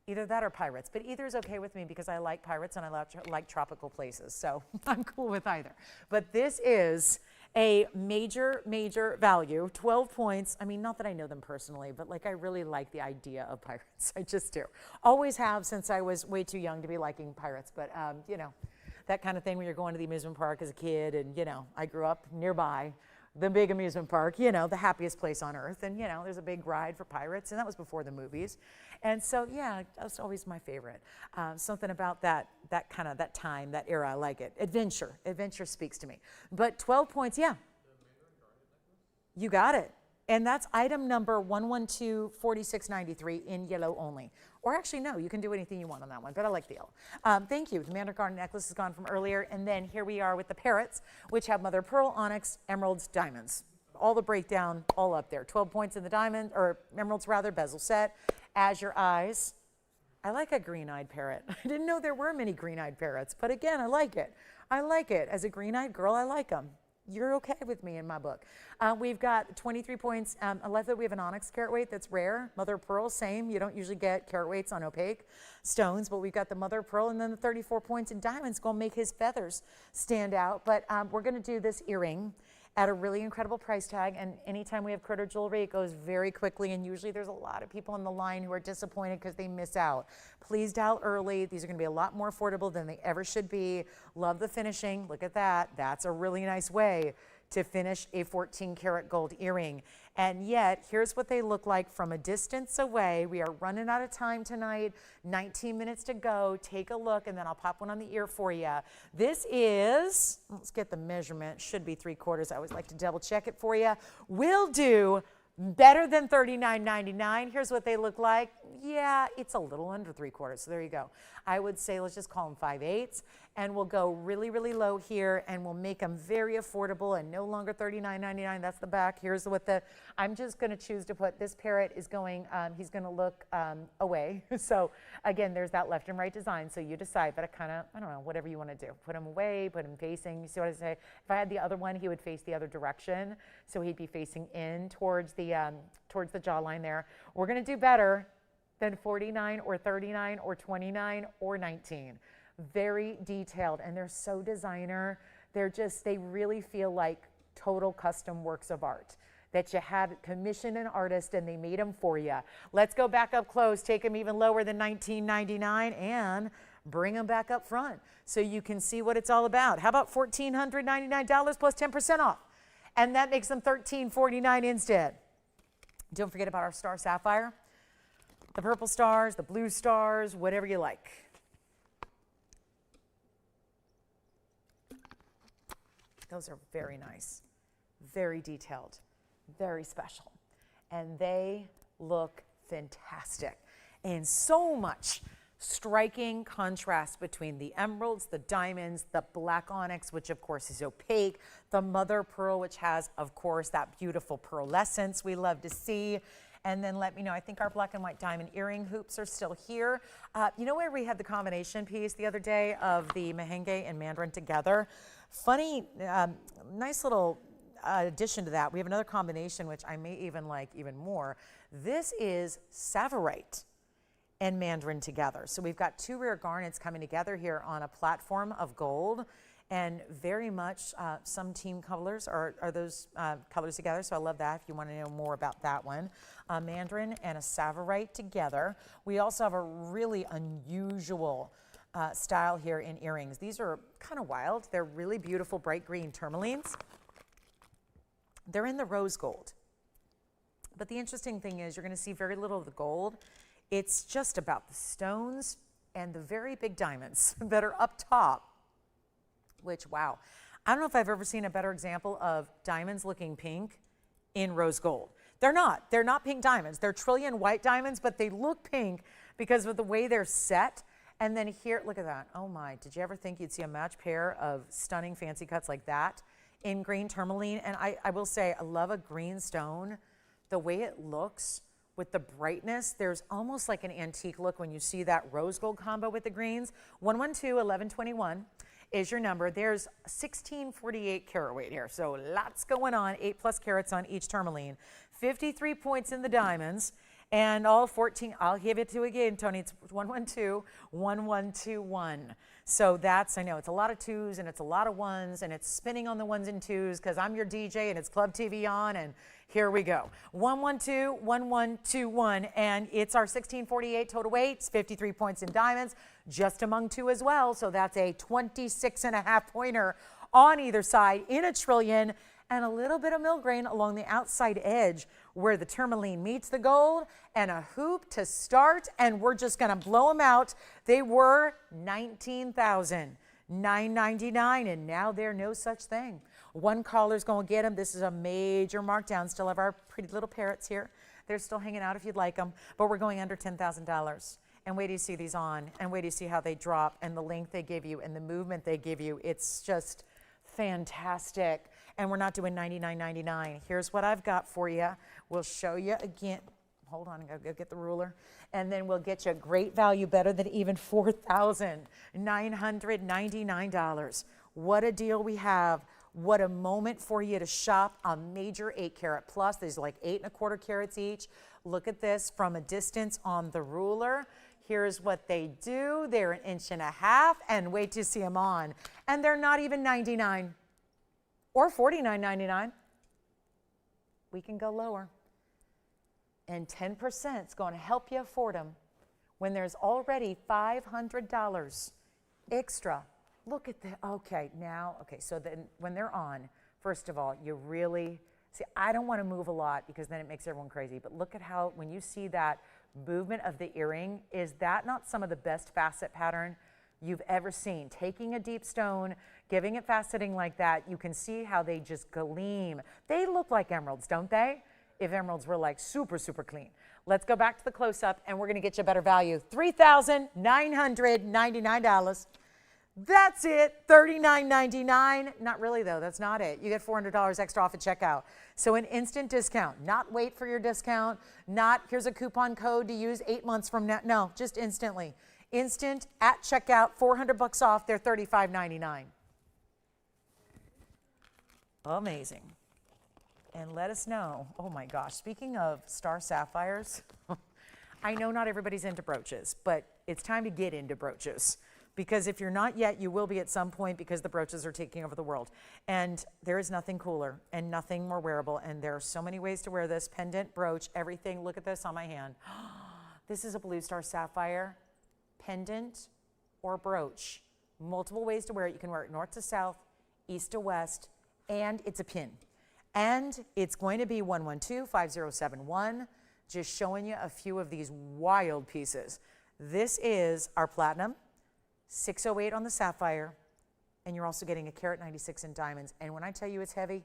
Either that or pirates, but either is okay with me because I like pirates and I like tropical places, so I'm cool with either. But this is a major, major value, 12 points. I mean, not that I know them personally, but like I really like the idea of pirates. I just do. Always have since I was way too young to be liking pirates, but you know, that kind of thing when you're going to the amusement park as a kid, and you know, I grew up nearby the big amusement park, you know, the happiest place on earth, and you know, there's a big ride for pirates, and that was before the movies. And so, yeah, that's always my favorite. Something about that kind of, that time, that era, I like it. Adventure speaks to me. But 12 points, yeah. You got it. And that's item number 1124693 in yellow only. Or actually, no, you can do anything you want on that one, but I like the yellow. Thank you. The mandarin garnet necklace is gone from earlier. And then here we are with the parrots, which have mother of pearl, onyx, emeralds, diamonds. All the breakdown, all up there. 12 points in the diamond, or emeralds rather, bezel set. Azure eyes. I like a green-eyed parrot. I didn't know there were many green-eyed parrots, but again, I like it. I like it. As a green-eyed girl, I like them. you're okay with me in my book. We've got 23 points. I love that we have an onyx carat weight that's rare. Mother of pearl, same. You don't usually get carat weights on opaque stones, but we've got the mother of pearl, and then the 34 points in diamonds going to make his feathers stand out. But we're going to do this earring at a really incredible price tag, and anytime we have critter jewelry, it goes very quickly, and usually there's a lot of people on the line who are disappointed because they miss out. Please dial early. These are going to be a lot more affordable than they ever should be. Love the finishing. Look at that. That's a really nice way to finish a 14 karat gold earring. And yet, here's what they look like from a distance away. We are running out of time tonight. 19 minutes to go. Take a look, and then I'll pop one on the ear for you. This is, let's get the measurement. Should be 3/4. I always like to double check it for you. We'll do better than $39.99. Here's what they look like. Yeah, it's a little under 3/4, so there you go. I would say let's just call them 5/8, and we'll go really, really low here, and we'll make them very affordable and no longer $39.99. That's the back. Here's what I'm just going to choose to put, this parrot is going, he's going to look away. So again, there's that left and right design, so you decide, but I don't know, whatever you want to do. Put him away, put him facing. You see what I say? If I had the other one, he would face the other direction, so he'd be facing in towards the jawline there. We're going to do better than 49 or 39 or 29 or 19. Very detailed, and they're so designer. They really feel like total custom works of art that you had commissioned an artist and they made them for you. Let's go back up close, take them even lower than $19.99 and bring them back up front so you can see what it's all about. How about $1,499 plus 10% off? And that makes them $1,349 instead. Don't forget about our star sapphire, the purple stars, the blue stars, whatever you like. Those are very nice, very detailed, very special, and they look fantastic. And so much striking contrast between the emeralds, the diamonds, the black onyx, which of course is opaque, the mother pearl, which has, of course, that beautiful pearlescence we love to see. And then let me know, I think our black and white diamond earring hoops are still here. You know where we had the combination piece the other day of the merengue and mandarin together? Funny, nice little addition to that. We have another combination, which I may even like even more. This is Savarite and mandarin together. So we've got two rare garnets coming together here on a platform of gold. And very much some team colors are those colors together, so I love that if you want to know more about that one. A mandarin and a Savarite together. We also have a really unusual style here in earrings. These are kind of wild. They're really beautiful bright green tourmalines. They're in the rose gold. But the interesting thing is you're going to see very little of the gold. It's just about the stones and the very big diamonds that are up top. Which, wow, I don't know if I've ever seen a better example of diamonds looking pink in rose gold. They're not pink diamonds. They're trillion white diamonds, but they look pink because of the way they're set. And then here, look at that. Oh my, did you ever think you'd see a match pair of stunning fancy cuts like that in green tourmaline? And I will say, I love a green stone. The way it looks with the brightness, there's almost like an antique look when you see that rose gold combo with the greens. 112-1121. Is your number. There's 1648 carat weight here, so lots going on, 8+ carats on each tourmaline. 53 points in the diamonds, and all 14, I'll give it to you again, Tony, it's 112-1121. So that's, I know, it's a lot of twos, and it's a lot of ones, and it's spinning on the ones and twos, because I'm your DJ, and it's Club TVON, and here we go. 112-1121, and it's our 1648 total weights, 53 points in diamonds, just among two as well. So that's a 26.5 pointer on either side in a trillion, and a little bit of millgrain along the outside edge where the tourmaline meets the gold, and a hoop to start, and we're just going to blow them out. They were $19,999, and now they're no such thing. One caller's going to get them. This is a major markdown. Still have our pretty little parrots here. They're still hanging out if you'd like them, but we're going under $10,000. And wait till you see these on, and wait till you see how they drop, and the length they give you, and the movement they give you. It's just fantastic. And we're not doing $99.99. Here's what I've got for you. We'll show you again. Hold on, I gotta go get the ruler. And then we'll get you a great value, better than even $4,999. What a deal we have What a moment for you to shop a major 8 carat plus. There's like 8¼ carats each. Look at this from a distance on the ruler. Here's what they do. They're 1.5 inches, and wait to see them on. And they're not even $99 or $49.99. We can go lower. And 10% is going to help you afford them when there's already $500 extra. Look at the, okay, so then when they're on, first of all, you really, see, I don't want to move a lot because then it makes everyone crazy, but look at how, when you see that movement of the earring, is that not some of the best facet pattern you've ever seen? Taking a deep stone, giving it faceting like that, you can see how they just gleam. They look like emeralds, don't they? If emeralds were like super, super clean. Let's go back to the close-up, and we're going to get you a better value. $3,999. That's it, $39.99. Not really, though. That's not it. You get $400 extra off at checkout. So an instant discount. Not wait for your discount. Not here's a coupon code to use 8 months from now. No, just instantly. Instant at checkout, $400 off. They're $35.99. Amazing. And let us know. Oh my gosh, speaking of star sapphires, I know not everybody's into brooches, but it's time to get into brooches. Because if you're not yet, you will be at some point, because the brooches are taking over the world. And there is nothing cooler and nothing more wearable. And there are so many ways to wear this. Pendant, brooch, everything. Look at this on my hand. This is a blue star sapphire pendant or brooch. Multiple ways to wear it. You can wear it north to south, east to west, and it's a pin. And it's going to be 112-5071. Just showing you a few of these wild pieces. This is our platinum. 608 on the sapphire, and you're also getting a carat 96 in diamonds. And when I tell you it's heavy,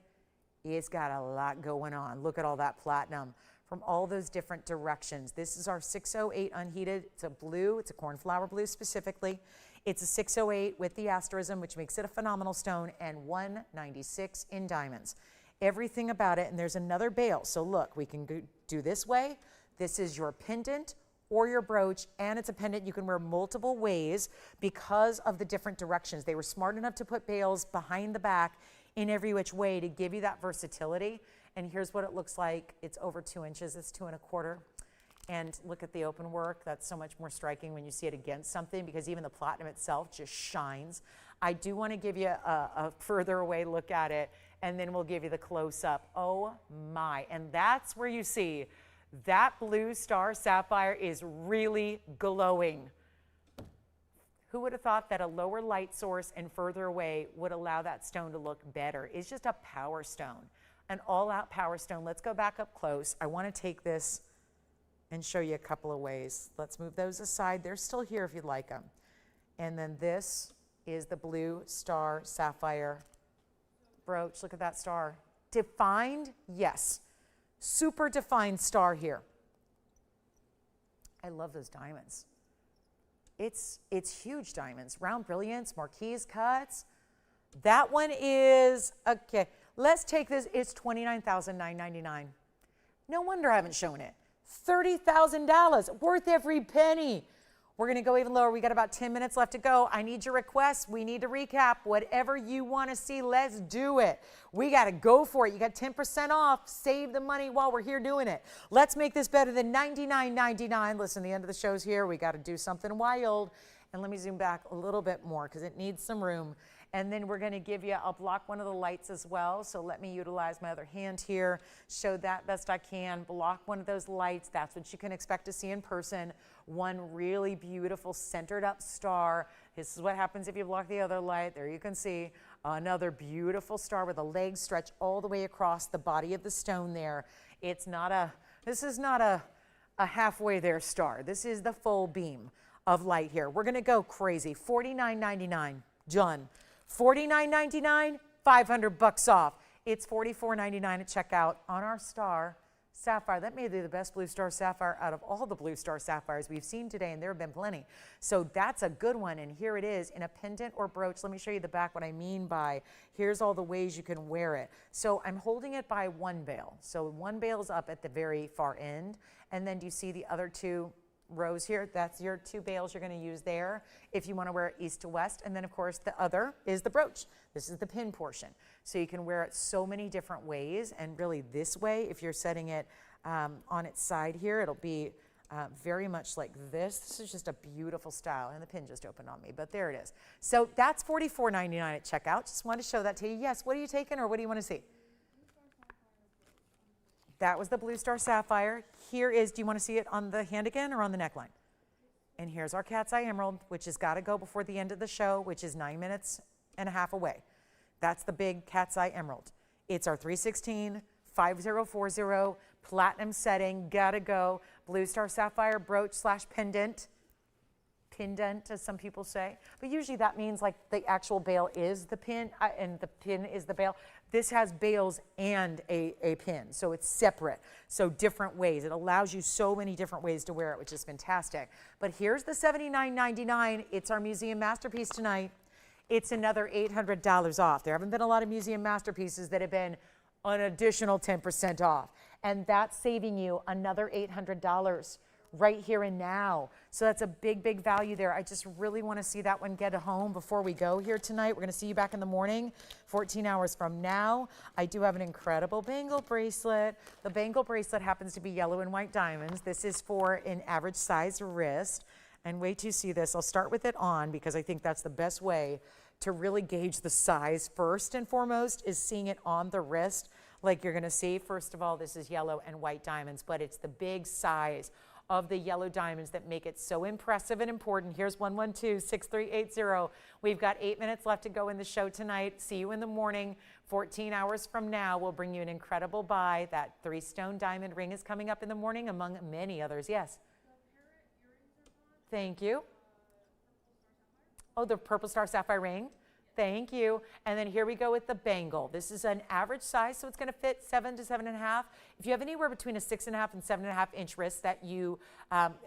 it's got a lot going on. Look at all that platinum from all those different directions. This is our 608 unheated. It's a blue. It's a cornflower blue specifically. It's a 608 with the asterism, which makes it a phenomenal stone, and 196 in diamonds. Everything about it, and there's another bail. So look, we can do this way. This is your pendant or your brooch, and it's a pendant you can wear multiple ways because of the different directions. They were smart enough to put bails behind the back in every which way to give you that versatility. And here's what it looks like. It's over 2 inches, it's 2¼ And look at the open work. That's so much more striking when you see it against something, because even the platinum itself just shines. I do want to give you a further away look at it, and then we'll give you the close-up. Oh my, and that's where you see that blue star sapphire is really glowing. Who would have thought that a lower light source and further away would allow that stone to look better? It's just a power stone, an all-out power stone. Let's go back up close. I want to take this and show you a couple of ways. Let's move those aside. They're still here if you'd like them. And then this is the blue star sapphire brooch. Look at that star. Defined? Yes. Super defined star here. I love those diamonds. It's huge diamonds. Round brilliance, marquise cuts. That one is, okay, let's take this. It's $29,999. No wonder I haven't shown it. $30,000, worth every penny. We're going to go even lower. We got about 10 minutes left to go. I need your requests. We need to recap. Whatever you want to see, let's do it. We got to go for it. You got 10% off. Save the money while we're here doing it. Let's make this better than $99.99. Listen, the end of the show's here. We got to do something wild. And let me zoom back a little bit more because it needs some room. And then we're going to give you, I'll block one of the lights as well. So let me utilize my other hand here, show that best I can, block one of those lights. That's what you can expect to see in person. One really beautiful centered up star. This is what happens if you block the other light. There you can see another beautiful star where the legs stretch all the way across the body of the stone there. It's not a, this is not a halfway there star. This is the full beam of light here. We're going to go crazy. $49.99, John. $49.99, $500 off. It's $44.99 at checkout on our star sapphire. That may be the best blue star sapphire out of all the blue star sapphires we've seen today, and there have been plenty. So that's a good one, and here it is in a pendant or brooch. Let me show you the back, what I mean by, here's all the ways you can wear it. So I'm holding it by one bail. So one bail is up at the very far end, and then do you see the other two rows here. That's your 2 bails you're going to use there if you want to wear it east to west. And then, of course, the other is the brooch. This is the pin portion. So you can wear it so many different ways. And really this way, if you're setting it on its side here, it'll be very much like this. This is just a beautiful style. And the pin just opened on me, but there it is. So that's $44.99 at checkout. Just wanted to show that to you. Yes, what are you taking or what do you want to see? That was the Blue Star Sapphire. Here is, do you want to see it on the hand again or on the neckline? And here's our Cat's Eye Emerald, which has got to go before the end of the show, which is 9 minutes and a half away. That's the big Cat's Eye Emerald. It's our 316, 5040, platinum setting, gotta go. Blue Star Sapphire brooch / pendant. Pendant, as some people say. But usually that means like the actual bail is the pin and the pin is the bail. This has bails and a pin, so it's separate. So different ways. It allows you so many different ways to wear it, which is fantastic. But here's the $79.99. It's our museum masterpiece tonight. It's another $800 off. There haven't been a lot of museum masterpieces that have been an additional 10% off. And that's saving you another $800 right here and now. So that's a big, big value there. I just really want to see that one get home before we go here tonight. We're going to see you back in the morning, 14 hours from now. I do have an incredible bangle bracelet. The bangle bracelet happens to be yellow and white diamonds. This is for an average size wrist. And wait till you see this. I'll start with it on because I think that's the best way to really gauge the size. First and foremost is seeing it on the wrist. Like you're going to see, first of all, this is yellow and white diamonds, but it's the big size of the yellow diamonds that make it so impressive and important. Here's 112-6380. We've got 8 minutes left to go in the show tonight. See you in the morning. 14 hours from now, we'll bring you an incredible buy. That 3-stone diamond ring is coming up in the morning, among many others. Yes? Thank you. Oh, the purple star sapphire ring. Thank you. And then here we go with the bangle. This is an average size, so it's going to fit 7 to 7.5. If you have anywhere between a 6.5 and 7.5 inch wrist that you,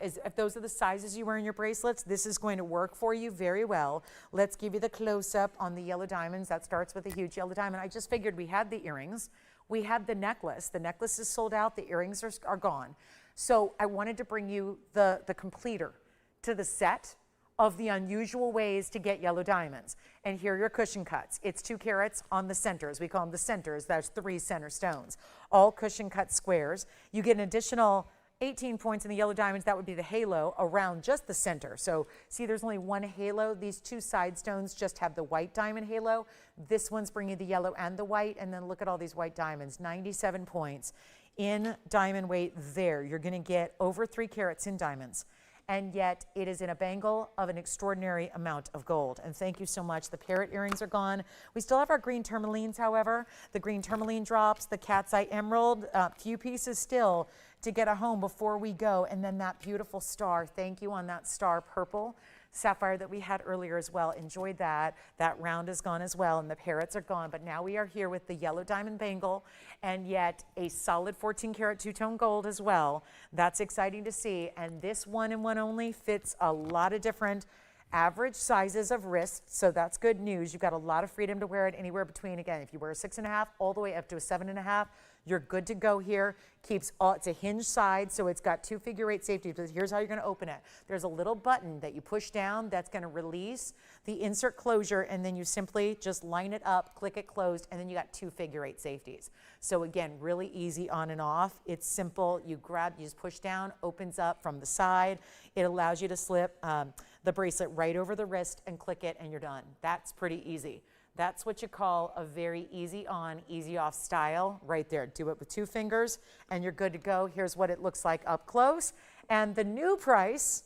if those are the sizes you wear in your bracelets, this is going to work for you very well. Let's give you the close-up on the yellow diamonds. That starts with a huge yellow diamond. I just figured we had the earrings. We had the necklace. The necklace is sold out. The earrings are gone. So I wanted to bring you the completer to the set of the unusual ways to get yellow diamonds. And here are your cushion cuts. It's 2 carats on the centers. We call them the centers. That's 3 center stones. All cushion cut squares. You get an additional 18 points in the yellow diamonds. That would be the halo around just the center. So see, there's only one halo. These 2 side stones just have the white diamond halo. This one's bringing the yellow and the white. And then look at all these white diamonds. 97 points in diamond weight there. You're going to get over 3 carats in diamonds. And yet it is in a bangle of an extraordinary amount of gold. And thank you so much. The parrot earrings are gone. We still have our green tourmalines, however. The green tourmaline drops, the Cat's Eye Emerald, few pieces still to get a home before we go. And then that beautiful star. Thank you on that star purple sapphire that we had earlier as well. Enjoyed that. That round is gone as well, and the parrots are gone. But now we are here with the yellow diamond bangle, and yet a solid 14 karat two-tone gold as well. That's exciting to see. And this one and one only fits a lot of different average sizes of wrists, so that's good news. You've got a lot of freedom to wear it anywhere between, again, if you wear a 6.5 all the way up to a 7.5, you're good to go here. Keeps all, it's a hinge side, so it's got 2 figure-8 safety. Here's how you're going to open it. There's a little button that you push down that's going to release the insert closure, and then you simply just line it up, click it closed, and then you got 2 figure-8 safeties. So again, really easy on and off. It's simple. You grab, you just push down, opens up from the side. It allows you to slip the bracelet right over the wrist and click it, and you're done. That's pretty easy. That's what you call a very easy on, easy off style right there. Do it with 2 fingers and you're good to go. Here's what it looks like up close. And the new price,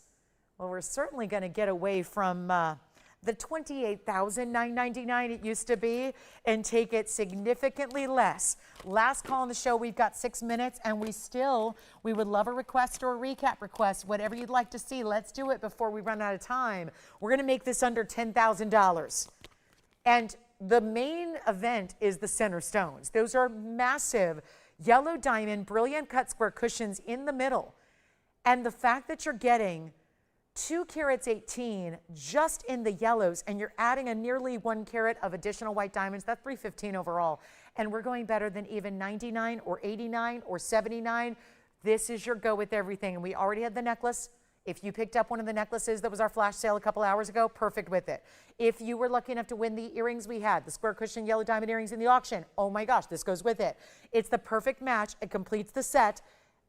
well, we're certainly going to get away from the $28,999 it used to be and take it significantly less. Last call on the show, we've got 6 minutes, and we would love a request or a recap request, whatever you'd like to see. Let's do it before we run out of time. We're going to make this under $10,000. And the main event is the center stones. Those are massive yellow diamond, brilliant cut square cushions in the middle. And the fact that you're getting 2 carats 18 just in the yellows, and you're adding a nearly 1 carat of additional white diamonds, that's $315 overall. And we're going better than even 99 or 89 or 79. This is your go with everything. And we already had the necklace If you picked up one of the necklaces that was our flash sale a couple hours ago, perfect with it. If you were lucky enough to win the earrings we had, the square cushion yellow diamond earrings in the auction, oh my gosh, this goes with it. It's the perfect match. It completes the set.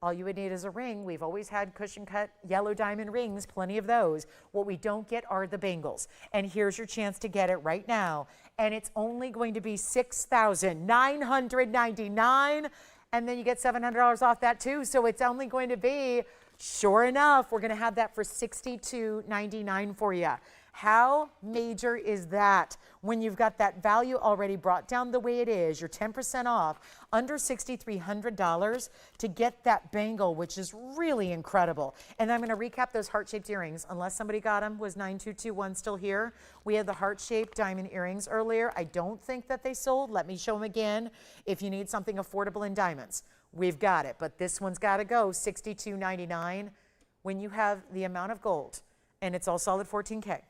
All you would need is a ring. We've always had cushion cut yellow diamond rings, plenty of those. What we don't get are the bangles. And here's your chance to get it right now. And it's only going to be $6,999. And then you get $700 off that too. So it's only going to be, sure enough, we're going to have that for $62.99 for you. How major is that when you've got that value already brought down the way it is? You're 10% off, under $6,300 to get that bangle, which is really incredible. And I'm going to recap those heart-shaped earrings. Unless somebody got them, was 9221 still here? We had the heart-shaped diamond earrings earlier. I don't think that they sold. Let me show them again. If you need something affordable in diamonds, we've got it. But this one's got to go, $62.99. When you have the amount of gold, and it's all solid 14K,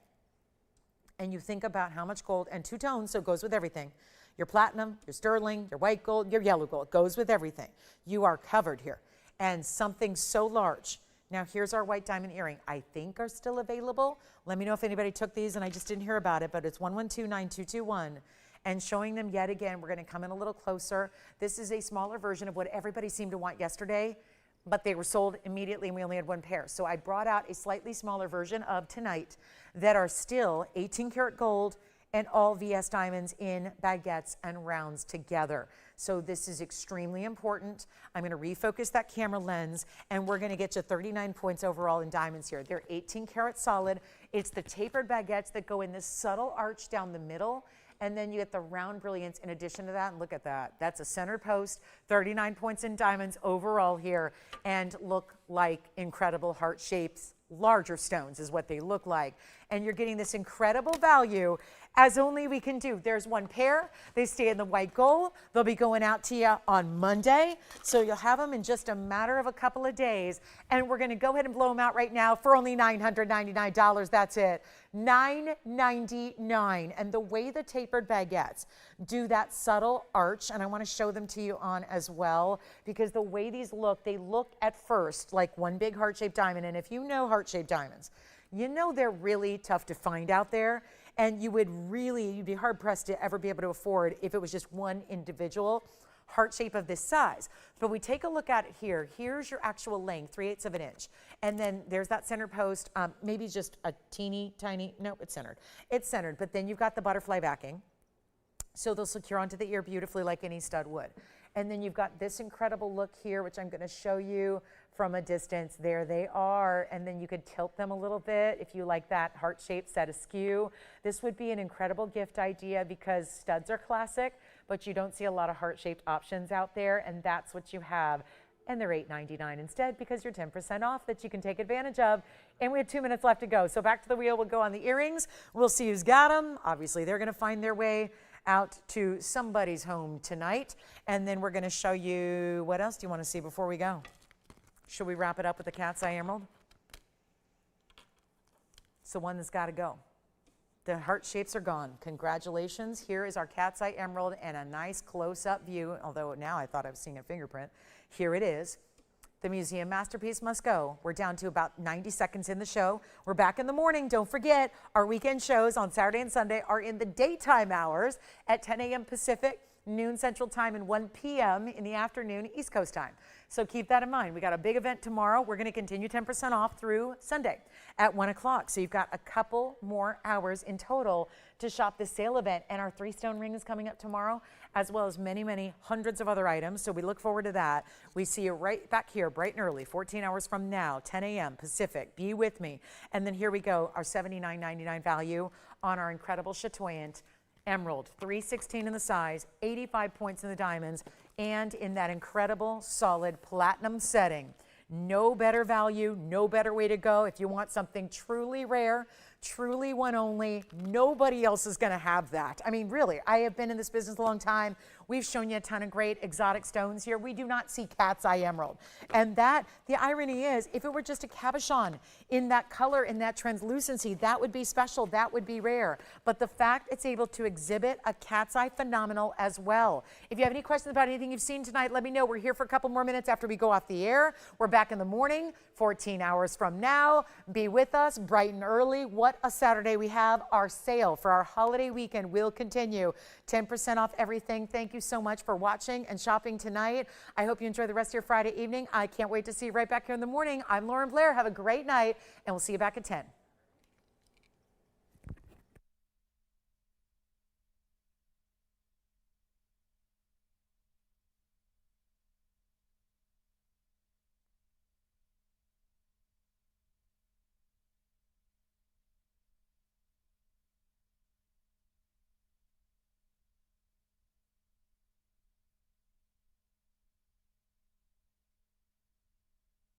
and you think about how much gold, and two tones, so it goes with everything. Your platinum, your sterling, your white gold, your yellow gold, it goes with everything. You are covered here. And something so large. Now here's our white diamond earring. I think are still available. Let me know if anybody took these and I just didn't hear about it, but it's 1129221. And showing them yet again, we're gonna come in a little closer. This is a smaller version of what everybody seemed to want yesterday, but they were sold immediately and we only had one pair. So I brought out a slightly smaller version of tonight that are still 18 karat gold and all VS diamonds in baguettes and rounds together. So this is extremely important. I'm gonna refocus that camera lens and we're gonna get you 39 points overall in diamonds here. They're 18 karat solid. It's the tapered baguettes that go in this subtle arch down the middle. And then you get the round brilliance in addition to that. And look at that. That's a center post, 39 points in diamonds overall here. And look like incredible heart shapes. Larger stones is what they look like. And you're getting this incredible value as only we can do. There's one pair. They stay in the white gold. They'll be going out to you on Monday. So you'll have them in just a matter of a couple of days. And we're going to go ahead and blow them out right now for only $999. That's it. $999. And the way the tapered baguettes do that subtle arch, and I want to show them to you on as well, because the way these look, they look at first like one big heart-shaped diamond. And if you know heart-shaped diamonds, you know they're really tough to find out there. And you'd be hard pressed to ever be able to afford if it was just one individual heart shape of this size. But we take a look at it here. Here's your actual length, 3/8 of an inch. And then there's that center post, maybe just a teeny tiny, nope, it's centered. It's centered, but then you've got the butterfly backing. So they'll secure onto the ear beautifully like any stud would. And then you've got this incredible look here, which I'm gonna show you from a distance. There they are. And then you could tilt them a little bit if you like that heart shape set askew. This would be an incredible gift idea because studs are classic, but you don't see a lot of heart-shaped options out there, and that's what you have. And they're $899 instead because you're 10% off that you can take advantage of. And we have 2 minutes left to go. So back to the wheel, we'll go on the earrings. We'll see who's got them. Obviously, they're gonna find their way out to somebody's home tonight. And then we're gonna show you, what else do you wanna see before we go? Should we wrap it up with the cat's eye emerald? It's the one that's gotta go. The heart shapes are gone. Congratulations. Here is our cat's eye emerald and a nice close-up view, although now I thought I was seeing a fingerprint. Here it is. The museum masterpiece must go. We're down to about 90 seconds in the show. We're back in the morning. Don't forget, our weekend shows on Saturday and Sunday are in the daytime hours at 10 a.m. Pacific, noon Central Time, and 1 p.m. in the afternoon East Coast Time. So keep that in mind. We got a big event tomorrow. We're going to continue 10% off through Sunday at 1 o'clock. So you've got a couple more hours in total to shop this sale event. And our 3-stone ring is coming up tomorrow, as well as many, many hundreds of other items. So we look forward to that. We see you right back here bright and early, 14 hours from now, 10 a.m. Pacific. Be with me. And then here we go, our $79.99 value on our incredible chatoyant emerald, 316 in the size, 85 points in the diamonds, and in that incredible solid platinum setting. No better value, no better way to go. If you want something truly rare, truly one only, nobody else is going to have that. I mean, really, I have been in this business a long time. We've shown you a ton of great exotic stones here. We do not see cat's eye emerald. And that, the irony is, if it were just a cabochon in that color, in that translucency, that would be special, that would be rare. But the fact it's able to exhibit a cat's eye phenomenal as well. If you have any questions about anything you've seen tonight, let me know. We're here for a couple more minutes after we go off the air. We're back in the morning, 14 hours from now. Be with us bright and early. What a Saturday we have. Our sale for our holiday weekend will continue. 10% off everything. Thank you so much for watching and shopping tonight. I hope you enjoy the rest of your Friday evening. I can't wait to see you right back here in the morning. I'm Lauren Blair. Have a great night, and we'll see you back at 10.